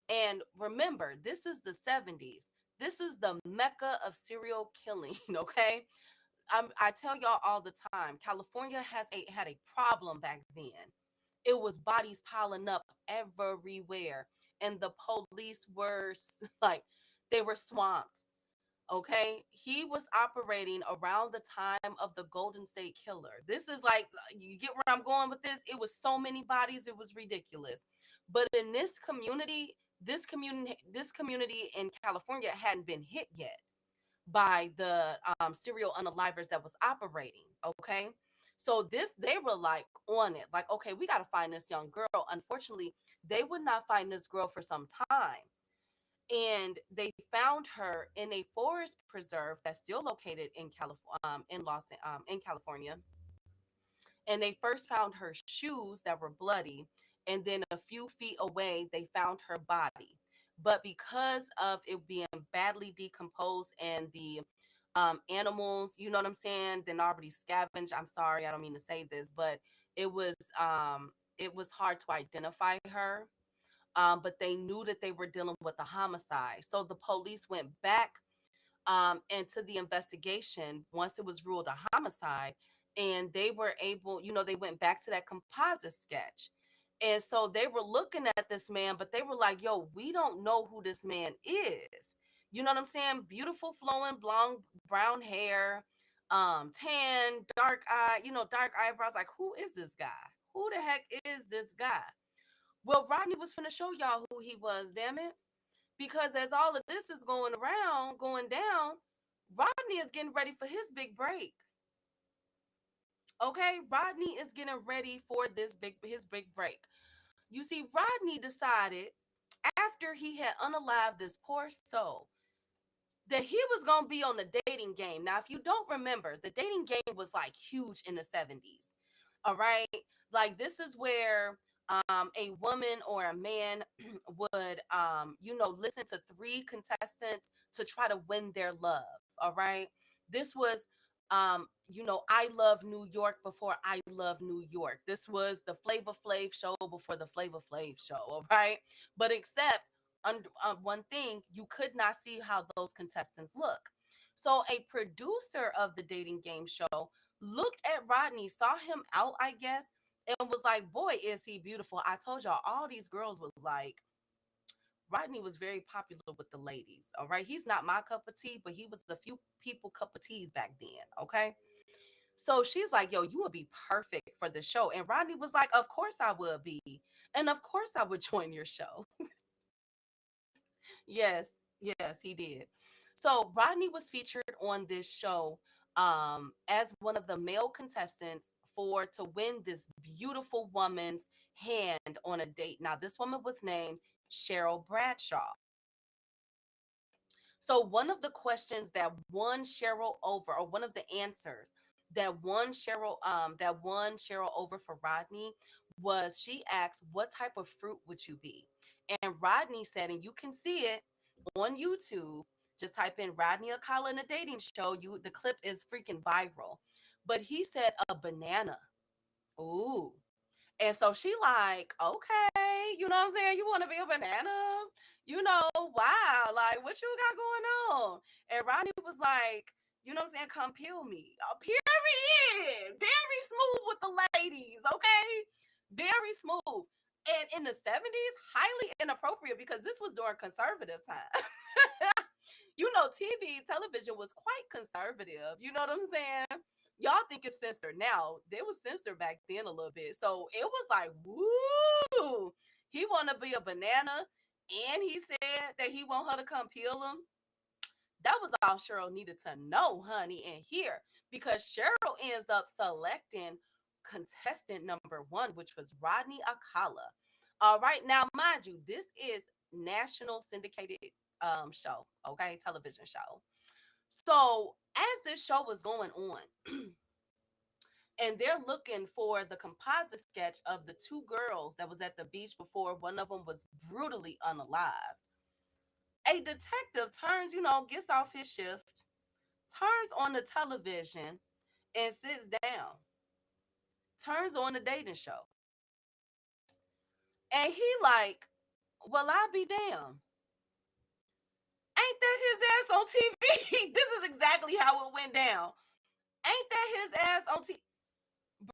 And remember, this is the 70s. This is the mecca of serial killing, okay? I tell y'all all the time, California had a problem back then. It was bodies piling up everywhere, and the police were like, they were swamped. Okay, he was operating around the time of the Golden State Killer. This is like, you get where I'm going with this. It was so many bodies, it was ridiculous. But in this community in California hadn't been hit yet by the serial unalivers that was operating. Okay, so they were like on it, like, okay, we got to find this young girl. Unfortunately, they would not find this girl for some time. And they found her in a forest preserve that's still located in California. And they first found her shoes that were bloody, and then a few feet away they found her body. But because of it being badly decomposed and the animals, you know what I'm saying, then already scavenged. I'm sorry, I don't mean to say this, but it was hard to identify her. But they knew that they were dealing with a homicide. So the police went back into the investigation once it was ruled a homicide, and they were able, they went back to that composite sketch. And so they were looking at this man, but they were like, yo, we don't know who this man is. You know what I'm saying? Beautiful flowing blonde brown hair, tan, dark eye, dark eyebrows. Like, who is this guy? Who the heck is this guy? Well, Rodney was finna show y'all who he was, damn it. Because as all of this is going down, Rodney is getting ready for his big break. Okay, Rodney is getting ready for his big break. You see, Rodney decided, after he had unalived this poor soul, that he was gonna be on the dating game. Now, if you don't remember, the dating game was like huge in the 70s. All right. Like this is where a woman or a man would listen to three contestants to try to win their love. All right. This was I Love New York before I Love New York. This was the Flavor Flav show before the Flavor Flav show. All right. But except one thing, you could not see how those contestants look. So a producer of the dating game show looked at Rodney, saw him out, I guess, and was like, boy, is he beautiful. I told y'all, all these girls was like, Rodney was very popular with the ladies. All right. He's not my cup of tea, but he was a few people cup of teas back then. Okay. So she's like, yo, you would be perfect for the show. And Rodney was like, of course I would be. And of course I would join your show. Yes, yes, he did. So Rodney was featured on this show as one of the male contestants for to win this beautiful woman's hand on a date. Now, this woman was named Cheryl Bradshaw. So one of the questions that won Cheryl over, or one of the answers that won Cheryl over for Rodney was she asked, what type of fruit would you be? And Rodney said, and you can see it on YouTube, just type in Rodney Alcala in a dating show. The clip is freaking viral. But he said a banana. Ooh. And so she like, okay, you know what I'm saying? You want to be a banana? Wow, like what you got going on? And Ronnie was like, you know what I'm saying? Come peel me. Period. Very smooth with the ladies, okay? Very smooth. And in the 70s, highly inappropriate because this was during conservative time. Television was quite conservative. You know what I'm saying? Y'all think it's censored now. They was censored back then a little bit. So it was like, woo, he want to be a banana. And he said that he want her to come peel him. That was all Cheryl needed to know, honey, and hear. Because Cheryl ends up selecting contestant number one, which was Rodney Alcala. All right. Now, mind you, this is national syndicated show, okay, television show. So as this show was going on, and they're looking for the composite sketch of the two girls that was at the beach before one of them was brutally unalived. A detective turns, gets off his shift, turns on the television and sits down, turns on the dating show. And he like, well, I'll be damned. Ain't that his ass on TV? This is exactly how it went down. Ain't that his ass on TV?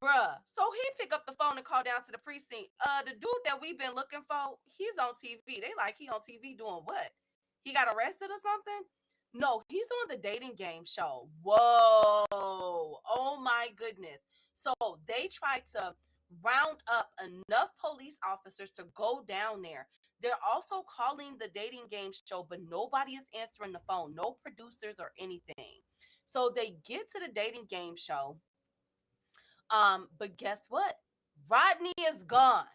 Bruh. So he pick up the phone and call down to the precinct. The dude that we've been looking for, he's on TV. They like, he on TV doing what? He got arrested or something? No, he's on the dating game show. Whoa. Oh my goodness. So they tried to round up enough police officers to go down there. They're also calling the dating game show, but nobody is answering the phone. No producers or anything. So they get to the dating game show. But guess what? Rodney is gone.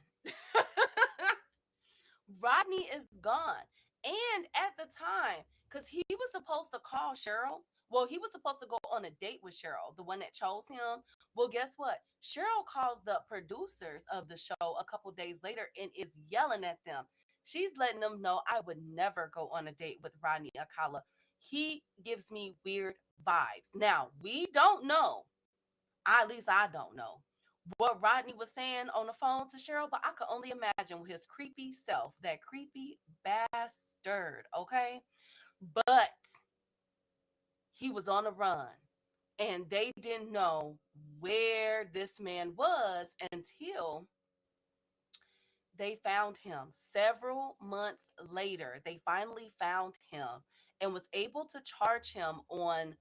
Rodney is gone. And at the time, because he was supposed to call Cheryl. Well, he was supposed to go on a date with Cheryl, the one that chose him. Well, guess what? Cheryl calls the producers of the show a couple days later and is yelling at them. She's letting them know I would never go on a date with Rodney Alcala. He gives me weird vibes. Now, we don't know. At least I don't know what Rodney was saying on the phone to Cheryl, but I could only imagine with his creepy self, that creepy bastard, okay? But he was on a run, and they didn't know where this man was until they found him. Several months later, they finally found him and was able to charge him on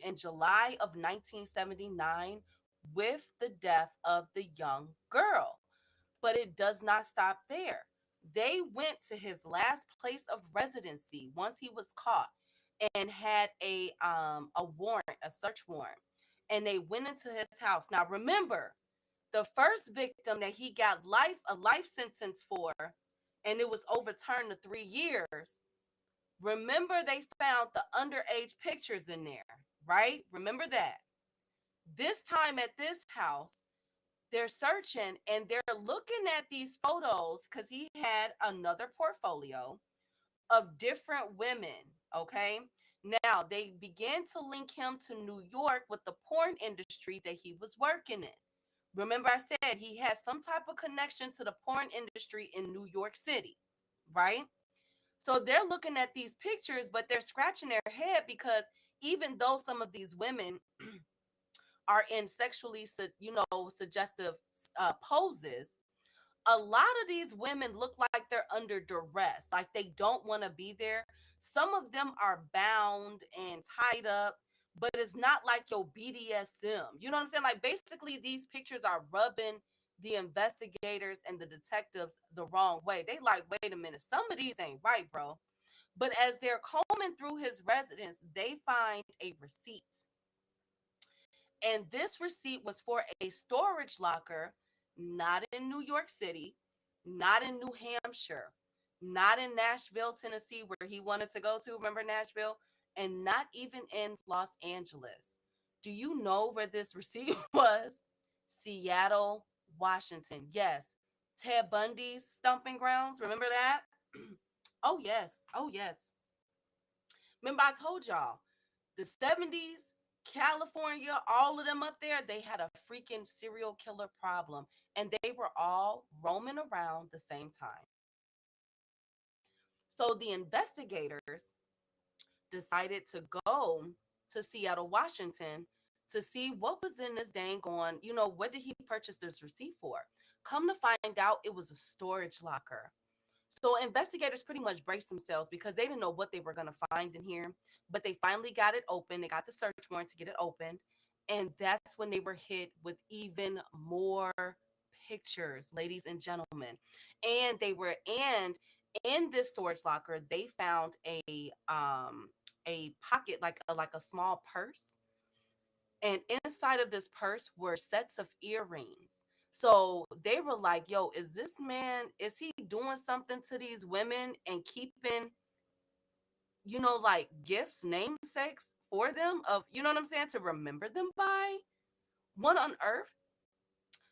in July of 1979 with the death of the young girl. But it does not stop there. They went to his last place of residency once he was caught and had a warrant, a search warrant, and they went into his house. Now remember, the first victim that he got a life sentence for, and it was overturned to 3 years. Remember, they found the underage pictures in there, right? Remember that. This time at this house, they're searching and they're looking at these photos because he had another portfolio of different women. Okay. Now they began to link him to New York with the porn industry that he was working in. Remember, I said he has some type of connection to the porn industry in New York City, right? So they're looking at these pictures, but they're scratching their head because even though some of these women are in sexually, suggestive poses, a lot of these women look like they're under duress, like they don't want to be there. Some of them are bound and tied up, but it's not like your BDSM. You know what I'm saying? Like basically these pictures are rubbing the investigators and the detectives the wrong way. They like, wait a minute, some of these ain't right, bro. But as they're combing through his residence, they find a receipt. And this receipt was for a storage locker, not in New York City, not in New Hampshire, not in Nashville, Tennessee, where he wanted to go to. Remember Nashville? And not even in Los Angeles. Do you know where this receipt was? Seattle, Washington. Yes. Ted Bundy's stomping grounds. Remember that? Oh, yes. Oh, yes. Remember, I told y'all the 70s, California, all of them up there, they had a freaking serial killer problem, and they were all roaming around the same time. So the investigators decided to go to Seattle, Washington to see what was in this dang on, what did he purchase this receipt for? Come to find out it was a storage locker. So investigators pretty much braced themselves because they didn't know what they were going to find in here, but they finally got it open. They got the search warrant to get it opened. And that's when they were hit with even more pictures, ladies and gentlemen. And in this storage locker, they found a pocket, like a small purse. And inside of this purse were sets of earrings. So they were like, yo, is he doing something to these women and keeping, like gifts, namesakes for them of, you know what I'm saying, to remember them by? What on earth?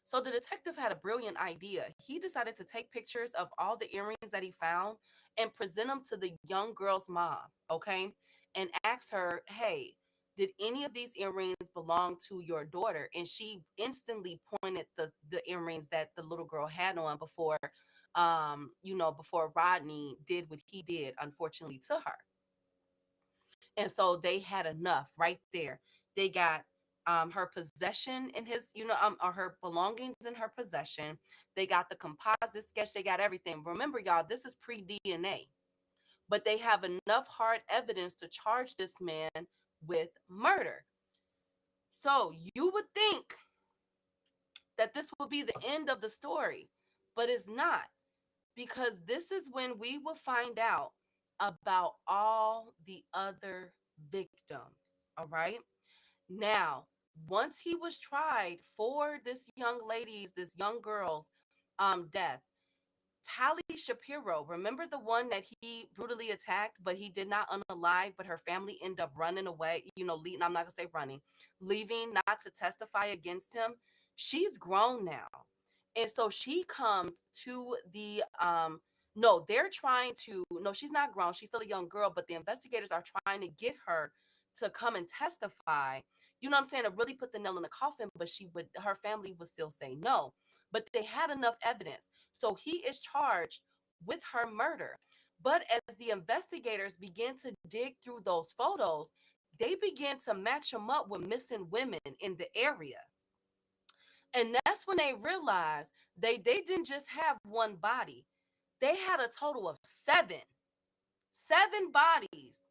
So the detective had a brilliant idea. He decided to take pictures of all the earrings that he found and present them to the young girl's mom, okay? And ask her, hey, did any of these earrings belong to your daughter? And she instantly pointed the earrings that the little girl had on before Rodney did what he did, unfortunately, to her. And so they had enough right there. They got her possession in his, or her belongings in her possession. They got the composite sketch. They got everything. Remember, y'all, this is pre-DNA. But they have enough hard evidence to charge this man with murder. So you would think that this will be the end of the story, but it's not, because this is when we will find out about all the other victims. All right. Now, once he was tried for this young girl's death, Tally Shapiro, remember the one that he brutally attacked, but he did not unalive, but her family ended up running away, leaving, I'm not gonna say running, leaving not to testify against him. She's grown now. And so she comes to the no, they're trying to, no, she's not grown, she's still a young girl, but the investigators are trying to get her to come and testify, you know what I'm saying, to really put the nail in the coffin, but her family would still say no. But they had enough evidence. So he is charged with her murder. But as the investigators begin to dig through those photos, they begin to match him up with missing women in the area. And that's when they realized they didn't just have one body. They had a total of seven bodies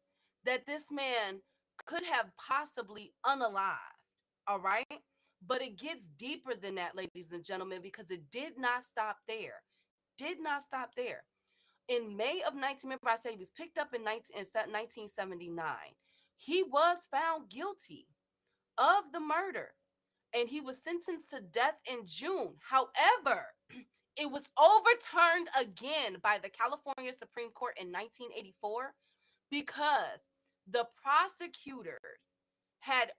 that this man could have possibly unalived. All right. But it gets deeper than that, ladies and gentlemen, because it did not stop there. Did not stop there. In May of 19, remember I said he was picked up in 1979. He was found guilty of the murder and he was sentenced to death in June. However, it was overturned again by the California Supreme Court in 1984 because the prosecutors had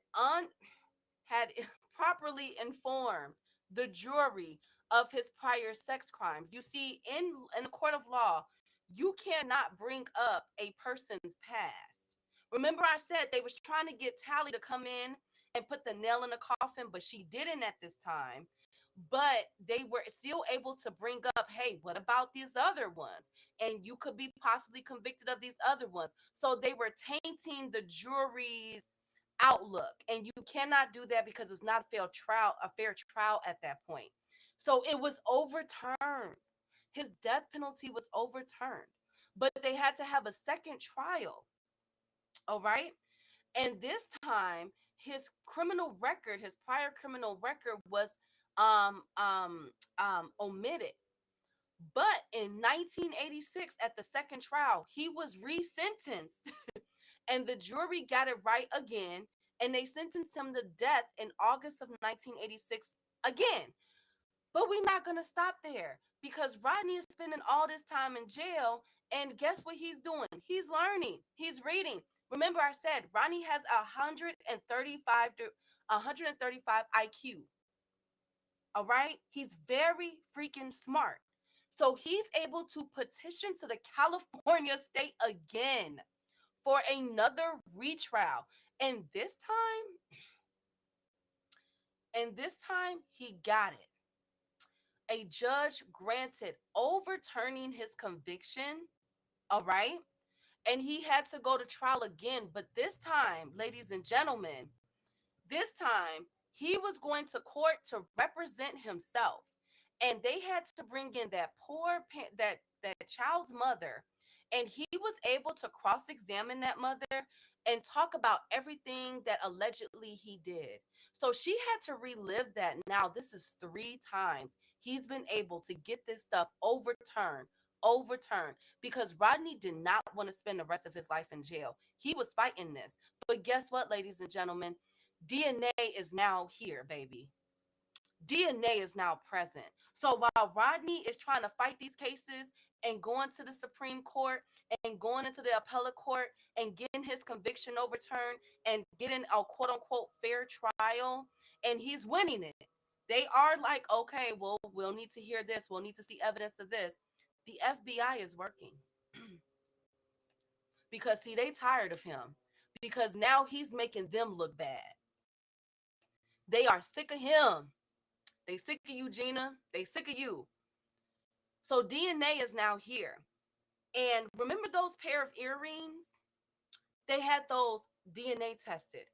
had properly informed the jury of his prior sex crimes. You see, in a court of law, you cannot bring up a person's past. Remember, I said they was trying to get Tally to come in and put the nail in the coffin, but she didn't at this time. But they were still able to bring up, hey, what about these other ones? And you could be possibly convicted of these other ones. So they were tainting the jury's outlook, and you cannot do that because it's not a fair trial at that point. So it was overturned. His death penalty was overturned, but they had to have a second trial. All right. And this time his prior criminal record was omitted. But in 1986, at the second trial, he was resentenced and the jury got it right again. And they sentenced him to death in August of 1986 again. But we're not going to stop there because Rodney is spending all this time in jail. And guess what he's doing? He's learning, he's reading. Remember, I said Rodney has 135 IQ. All right. He's very freaking smart. So he's able to petition to the California state again for another retrial. And this time he got it. A judge granted overturning his conviction. All right. And he had to go to trial again. But this time, ladies and gentlemen, this time he was going to court to represent himself. And they had to bring in that that child's mother. And he was able to cross-examine that mother and talk about everything that allegedly he did. So she had to relive that. Now, this is 3 times he's been able to get this stuff overturned, because Rodney did not want to spend the rest of his life in jail. He was fighting this. But guess what, ladies and gentlemen? DNA is now here, baby. DNA is now present. So while Rodney is trying to fight these cases and going to the Supreme Court and going into the appellate court and getting his conviction overturned and getting a quote unquote fair trial, and he's winning it, they are like, okay, well, we'll need to hear this. We'll need to see evidence of this. The FBI is working because, see, they tired of him because now he's making them look bad. They are sick of him. They sick of you, Gina. They sick of you. So DNA is now here. And remember those pair of earrings? They had those DNA tested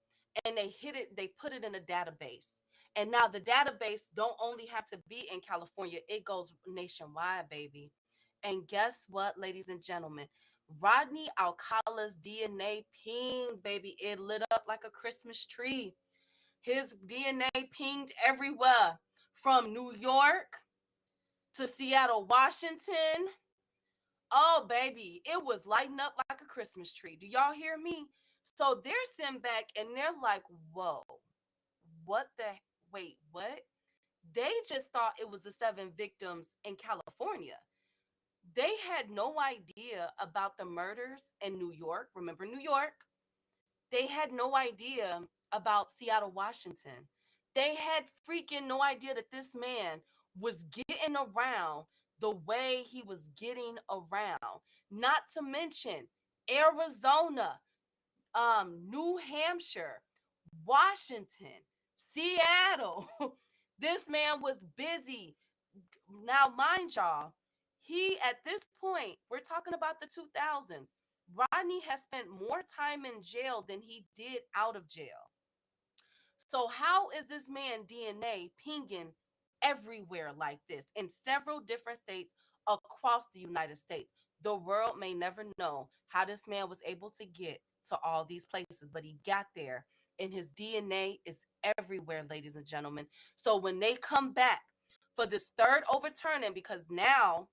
and they put it in a database. And now the database don't only have to be in California, it goes nationwide, baby. And guess what, ladies and gentlemen? Rodney Alcala's DNA pinged, baby. It lit up like a Christmas tree. His DNA pinged everywhere from New York to Seattle, Washington. Oh, baby, it was lighting up like a Christmas tree. Do y'all hear me? So they're sitting back and they're like, whoa, what? They just thought it was the 7 victims in California. They had no idea about the murders in New York. Remember New York? They had no idea about Seattle, Washington. They had freaking no idea that this man was getting around the way he was getting around. Not to mention Arizona, New Hampshire, Washington, Seattle. This man was busy. Now, mind y'all, he at this point, we're talking about the 2000s. Rodney has spent more time in jail than he did out of jail. So how is this man DNA pinging everywhere like this in several different states across the United States? The world may never know how this man was able to get to all these places, but he got there and his DNA is everywhere, ladies and gentlemen. So when they come back for this third overturning, because now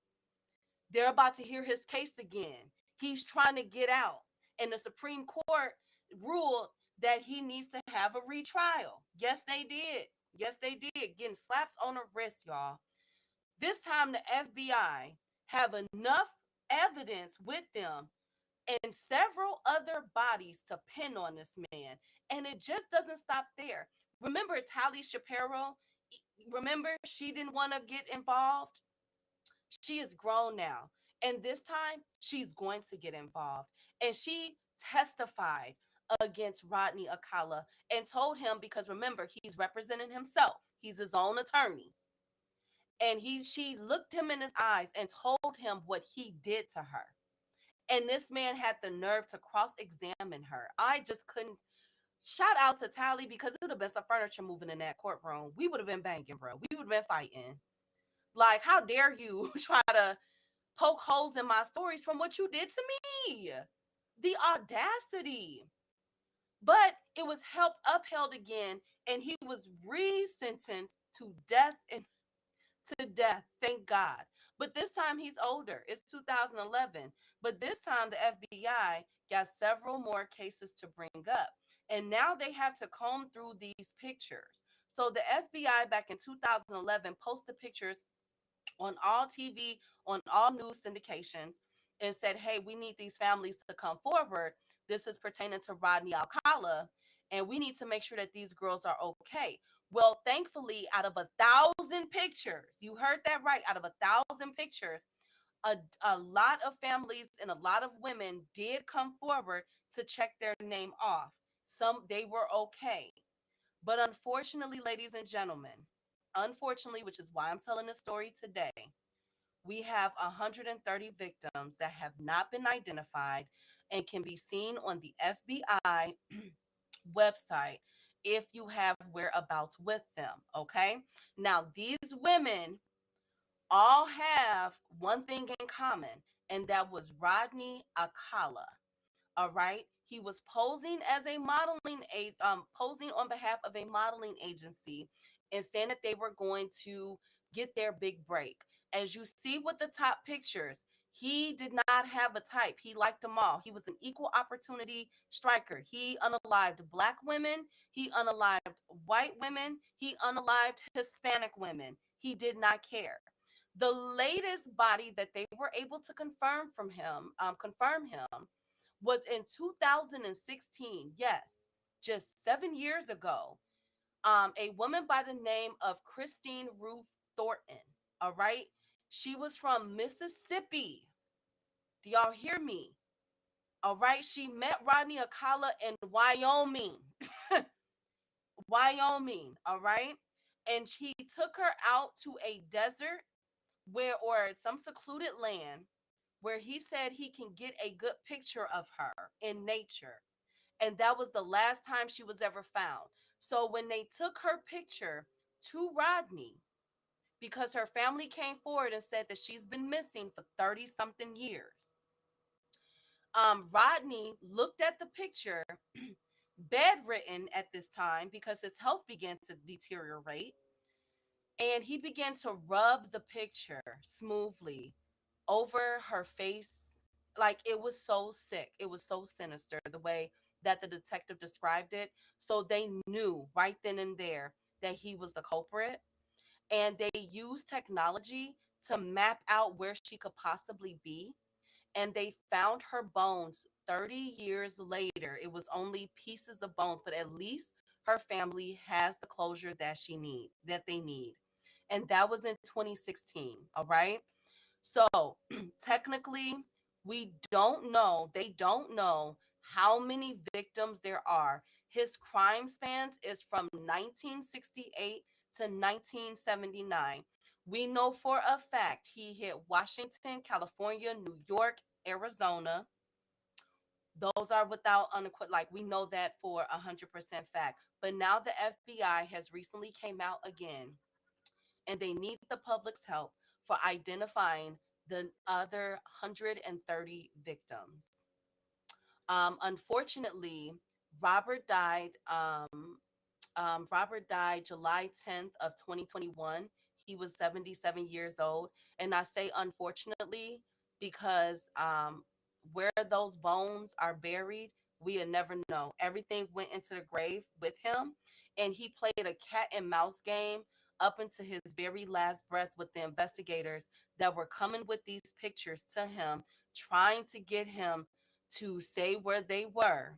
they're about to hear his case again, he's trying to get out, and the Supreme Court ruled that he needs to have a retrial. Yes, they did. Yes, they did. Getting slaps on the wrist, y'all. This time the FBI have enough evidence with them and several other bodies to pin on this man. And it just doesn't stop there. Remember Tali Shapiro? Remember she didn't want to get involved? She is grown now. And this time she's going to get involved. And she testified against Rodney Alcala and told him, because remember, he's representing himself. He's his own attorney. And she looked him in his eyes and told him what he did to her. And this man had the nerve to cross-examine her. I just couldn't. Shout out to Tally, because it would have been some furniture moving in that courtroom. We would have been banging, bro. We would have been fighting. Like, how dare you try to poke holes in my stories from what you did to me? The audacity. But it was upheld again, and he was re-sentenced to death thank God. But this time he's older. It's 2011. But this time the FBI got several more cases to bring up. And now they have to comb through these pictures. So the FBI back in 2011 posted pictures on all TV, on all news syndications, and said, hey, we need these families to come forward. This is pertaining to Rodney Alcala, and we need to make sure that these girls are okay. Well, thankfully, out of 1,000 pictures, you heard that right, out of 1,000 pictures, a lot of families and a lot of women did come forward to check their name off. Some, they were okay. But unfortunately, ladies and gentlemen, unfortunately, which is why I'm telling this story today, we have 130 victims that have not been identified and can be seen on the FBI website if you have whereabouts with them. Okay. Now, these women all have one thing in common, and that was Rodney Alcala. All right. He was posing as a posing on behalf of a modeling agency and saying that they were going to get their big break. As you see with the top pictures, he did not have a type. He liked them all. He was an equal opportunity striker. He unalived black women. He unalived white women. He unalived Hispanic women. He did not care. The latest body that they were able to confirm him was in 2016. Yes, just 7 years ago. A woman by the name of Christine Ruth Thornton. All right. She was from Mississippi. Do y'all hear me? All right. She met Rodney Alcala in Wyoming. Wyoming. All right. And he took her out to a desert or some secluded land where he said he can get a good picture of her in nature. And that was the last time she was ever found. So when they took her picture to Rodney, because her family came forward and said that she's been missing for 30 something years, Rodney looked at the picture, bedridden at this time because his health began to deteriorate, and he began to rub the picture smoothly over her face. Like, it was so sick. It was so sinister the way that the detective described it. So they knew right then and there that he was the culprit. And they used technology to map out where she could possibly be. And they found her bones 30 years later. It was only pieces of bones, but at least her family has the closure that they need. And that was in 2016. All right. So technically, they don't know how many victims there are. His crime spans is from 1968 to 1979. We know for a fact he hit Washington, California, New York, Arizona. Those are without unequivocal, like, we know that for 100% fact. But now the FBI has recently came out again, and they need the public's help for identifying the other 130 victims. Unfortunately, Robert died. Robert died July 10th of 2021. He was 77 years old, and I say unfortunately because where those bones are buried, we'll never know. Everything went into the grave with him, and he played a cat and mouse game up into his very last breath with the investigators that were coming with these pictures to him, trying to get him to say where they were.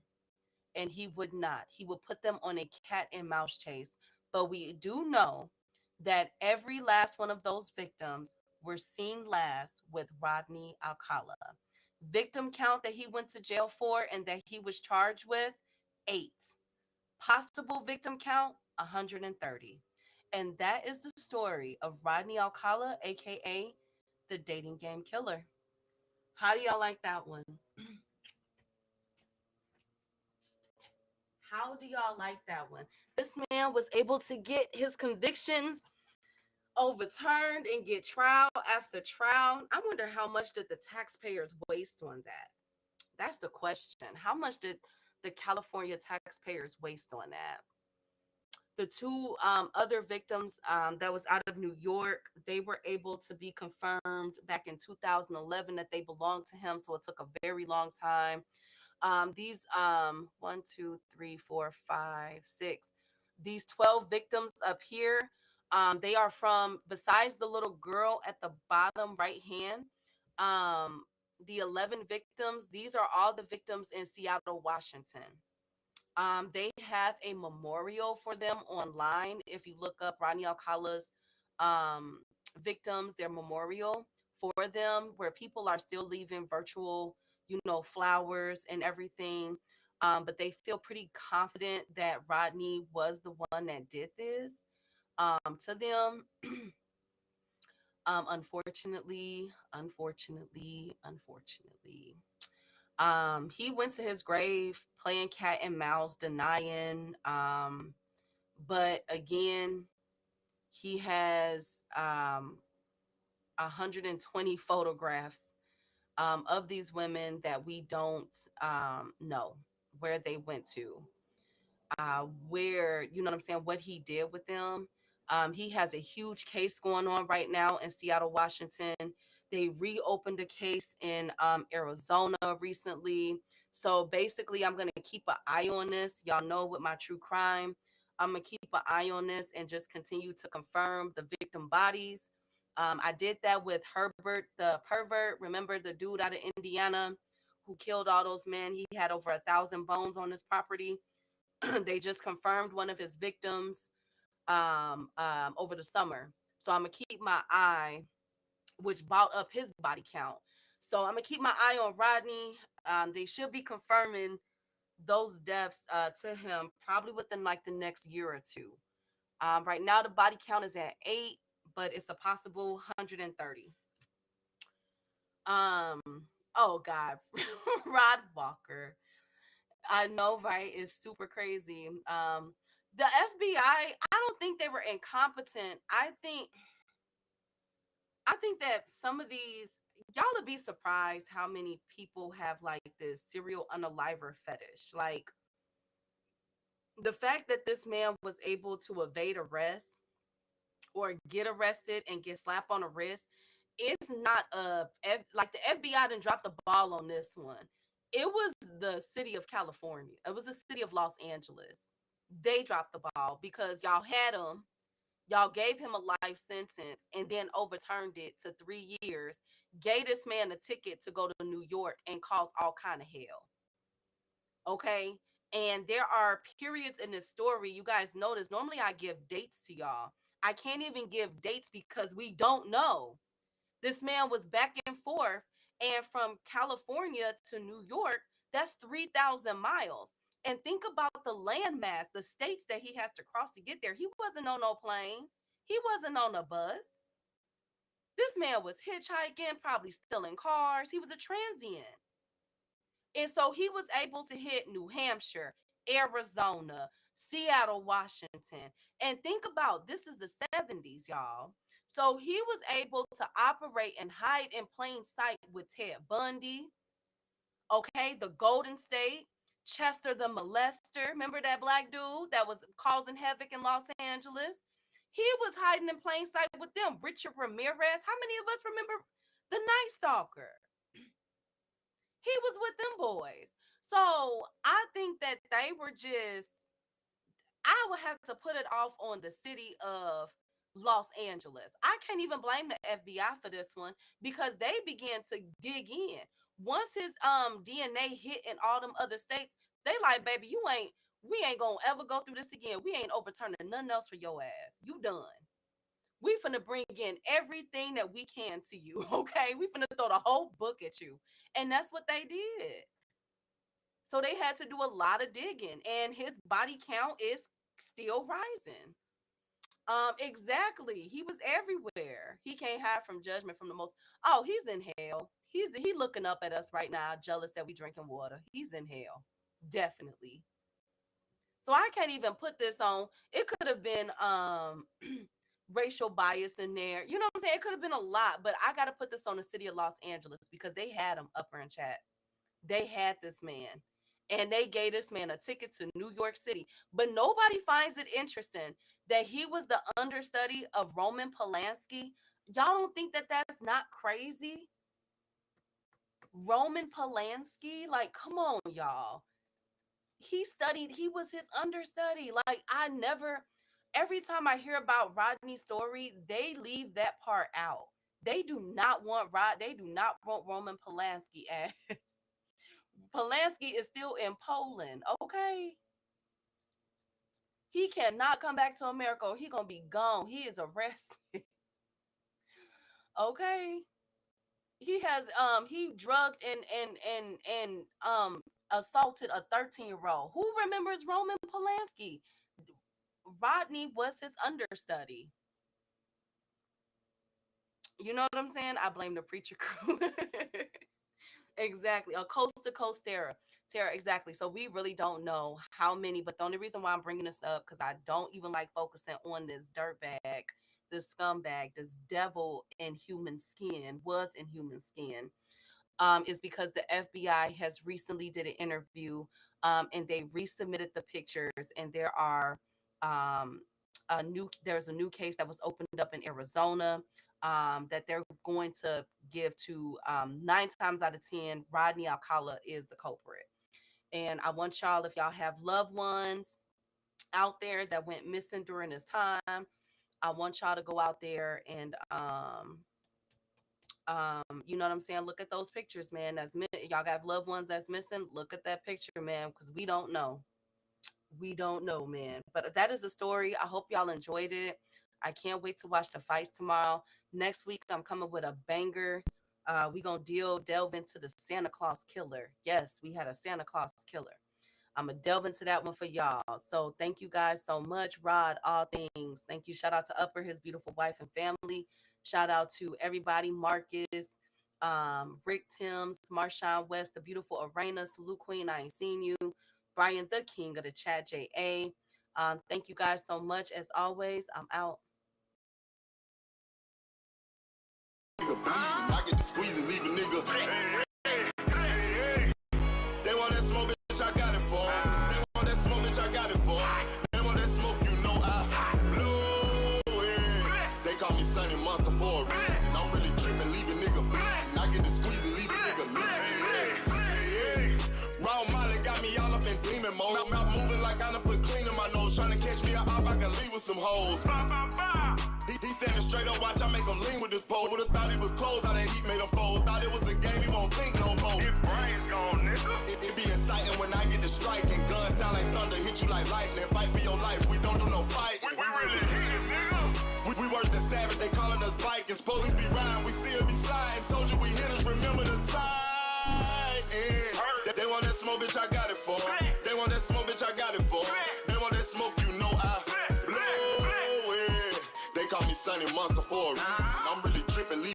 and he would not. He would put them on a cat and mouse chase. But we do know that every last one of those victims were seen last with Rodney Alcala. Victim count that he went to jail for and that he was charged with, 8. Possible victim count, 130. And that is the story of Rodney Alcala, aka the dating game killer. How do y'all like that one? How do y'all like that one? This man was able to get his convictions overturned and get trial after trial. I wonder how much did the taxpayers waste on that? That's the question. How much did the California taxpayers waste on that? The two other victims that was out of New York, they were able to be confirmed back in 2011 that they belonged to him. So it took a very long time. These 1, 2, 3, 4, 5, 6. These 12 victims up here, they are from, besides the little girl at the bottom right hand, the 11 victims, these are all the victims in Seattle, Washington. They have a memorial for them online. If you look up Rodney Alcala's victims, their memorial for them, where people are still leaving virtual, flowers and everything. But they feel pretty confident that Rodney was the one that did this to them. Unfortunately, he went to his grave playing cat and mouse, denying. But again, he has 120 photographs of these women that we don't know where they went to, where, you know what I'm saying, what he did with them. He has a huge case going on right now in Seattle, Washington. They reopened a case in Arizona recently. So basically, I'm going to keep an eye on this. Y'all know with my true crime, I'm going to keep an eye on this and just continue to confirm the victim bodies. I did that with Herbert, the pervert. Remember the dude out of Indiana who killed all those men? He had over 1,000 bones on his property. They just confirmed one of his victims over the summer. So I'm going to keep my eye, which brought up his body count. So I'm going to keep my eye on Rodney. They should be confirming those deaths to him probably within like the next year or two. Right now, the body count is at 8, but it's a possible 130. Oh God, Rod Walker. I know, right? It's super crazy. The FBI, I don't think they were incompetent. I think that some of these, y'all would be surprised how many people have like this serial unaliver fetish. Like the fact that this man was able to evade arrest or get arrested and get slapped on the wrist is not like the FBI didn't drop the ball on this one. It was the city of California. It was the city of Los Angeles. They dropped the ball because y'all had him. Y'all gave him a life sentence and then overturned it to 3 years. Gave this man a ticket to go to New York and cause all kind of hell. Okay? And there are periods in this story. You guys notice, normally I give dates to y'all. I can't even give dates because we don't know. This man was back and forth, and from California to New York, that's 3,000 miles. And think about the landmass, the states that he has to cross to get there. He wasn't on no plane. He wasn't on a bus. This man was hitchhiking, probably stealing cars. He was a transient. And so he was able to hit New Hampshire, Arizona, Seattle, Washington. And think about, this is the 70s, y'all. So he was able to operate and hide in plain sight with Ted Bundy, okay, the Golden State, Chester the molester. Remember that black dude that was causing havoc in Los Angeles? He was hiding in plain sight with them. Richard Ramirez. How many of us remember the Night Stalker? He was with them boys. So I think that they were just, I would have to put it off on the city of Los Angeles. I can't even blame the FBI for this one because they began to dig in. Once his DNA hit in all them other states, They like, baby, we ain't gonna ever go through this again. We ain't overturning nothing else for your ass. You done. We finna bring in everything that we can to you, okay? We finna throw the whole book at you. And that's what they did. So they had to do a lot of digging, and his body count is still rising. Exactly. He was everywhere. He can't hide from judgment from the most. Oh, he's in hell. He looking up at us right now, jealous that we drinking water. He's in hell. Definitely. So I can't even put this on. It could have been racial bias in there. You know what I'm saying? It could have been a lot, but I got to put this on the city of Los Angeles because they had him upper in chat. They had this man. And they gave this man a ticket to New York City. But nobody finds it interesting that he was the understudy of Roman Polanski. Y'all don't think that that's not crazy? Roman Polanski? Like, come on, y'all. He was his understudy. Like, every time I hear about Rodney's story, they leave that part out. They do not want Roman Polanski as Polanski is still in Poland, okay? He cannot come back to America or he gonna be gone. He is arrested. Okay. He has he drugged and assaulted a 13-year-old. Who remembers Roman Polanski? Rodney was his understudy. You know what I'm saying? I blame the preacher crew. Exactly. A coast to coast terror, exactly. So we really don't know how many, but the only reason why I'm bringing this up, because I don't even like focusing on this dirtbag, this scumbag, this devil in human skin, is because the FBI has recently did an interview, and they resubmitted the pictures, and there are there's a new case that was opened up in Arizona. That they're going to give to 9 times out of 10, Rodney Alcala is the culprit. And I want y'all, if y'all have loved ones out there that went missing during this time, I want y'all to go out there and, you know what I'm saying? Look at those pictures, man. Y'all got loved ones that's missing. Look at that picture, man, because we don't know. We don't know, man. But that is a story. I hope y'all enjoyed it. I can't wait to watch the fights tomorrow. Next week, I'm coming with a banger. We're going to delve into the Santa Claus killer. Yes, we had a Santa Claus killer. I'm going to delve into that one for y'all. So thank you guys so much. Rod, all things. Thank you. Shout out to Upper, his beautiful wife and family. Shout out to everybody. Marcus, Rick Timms, Marshawn West, the beautiful Arena. Salute Queen, I ain't seen you. Brian, the king of the chat, J.A. Thank you guys so much. As always, I'm out. I get to squeeze and leave a nigga. They want that smoke, bitch, I got it for 'em. They want that smoke, bitch, I got it for 'em. They want that smoke, you know I blow it. They call me Sunny Monster for a reason. I'm really tripping, leave a nigga bleeding. I get to squeeze and leave a nigga bleeding. Raw Molly got me all up in demon mode. Mouth moving like I done put clean in my nose. Trying to catch me up, I can leave with some hoes. He standing straight up, watch I make him lean with this pole. Would've thought he was closed, how that heat made him fold. Thought it was a game, he won't think no more. His brain's gone, nigga. It be exciting when I get to striking. Guns sound like thunder, hit you like lightning. Fight for your life, we don't do no fighting. We really hit it, nigga. We worse than savage, they calling us Vikings. Police be riding, we still be sliding. Told you we hit us, remember the time. They want that smoke, bitch, I got it for 'em. They want that smoke, bitch, I got it for 'em. They want that smoke, you know I blow it. They call me Sunny Monster for a reason.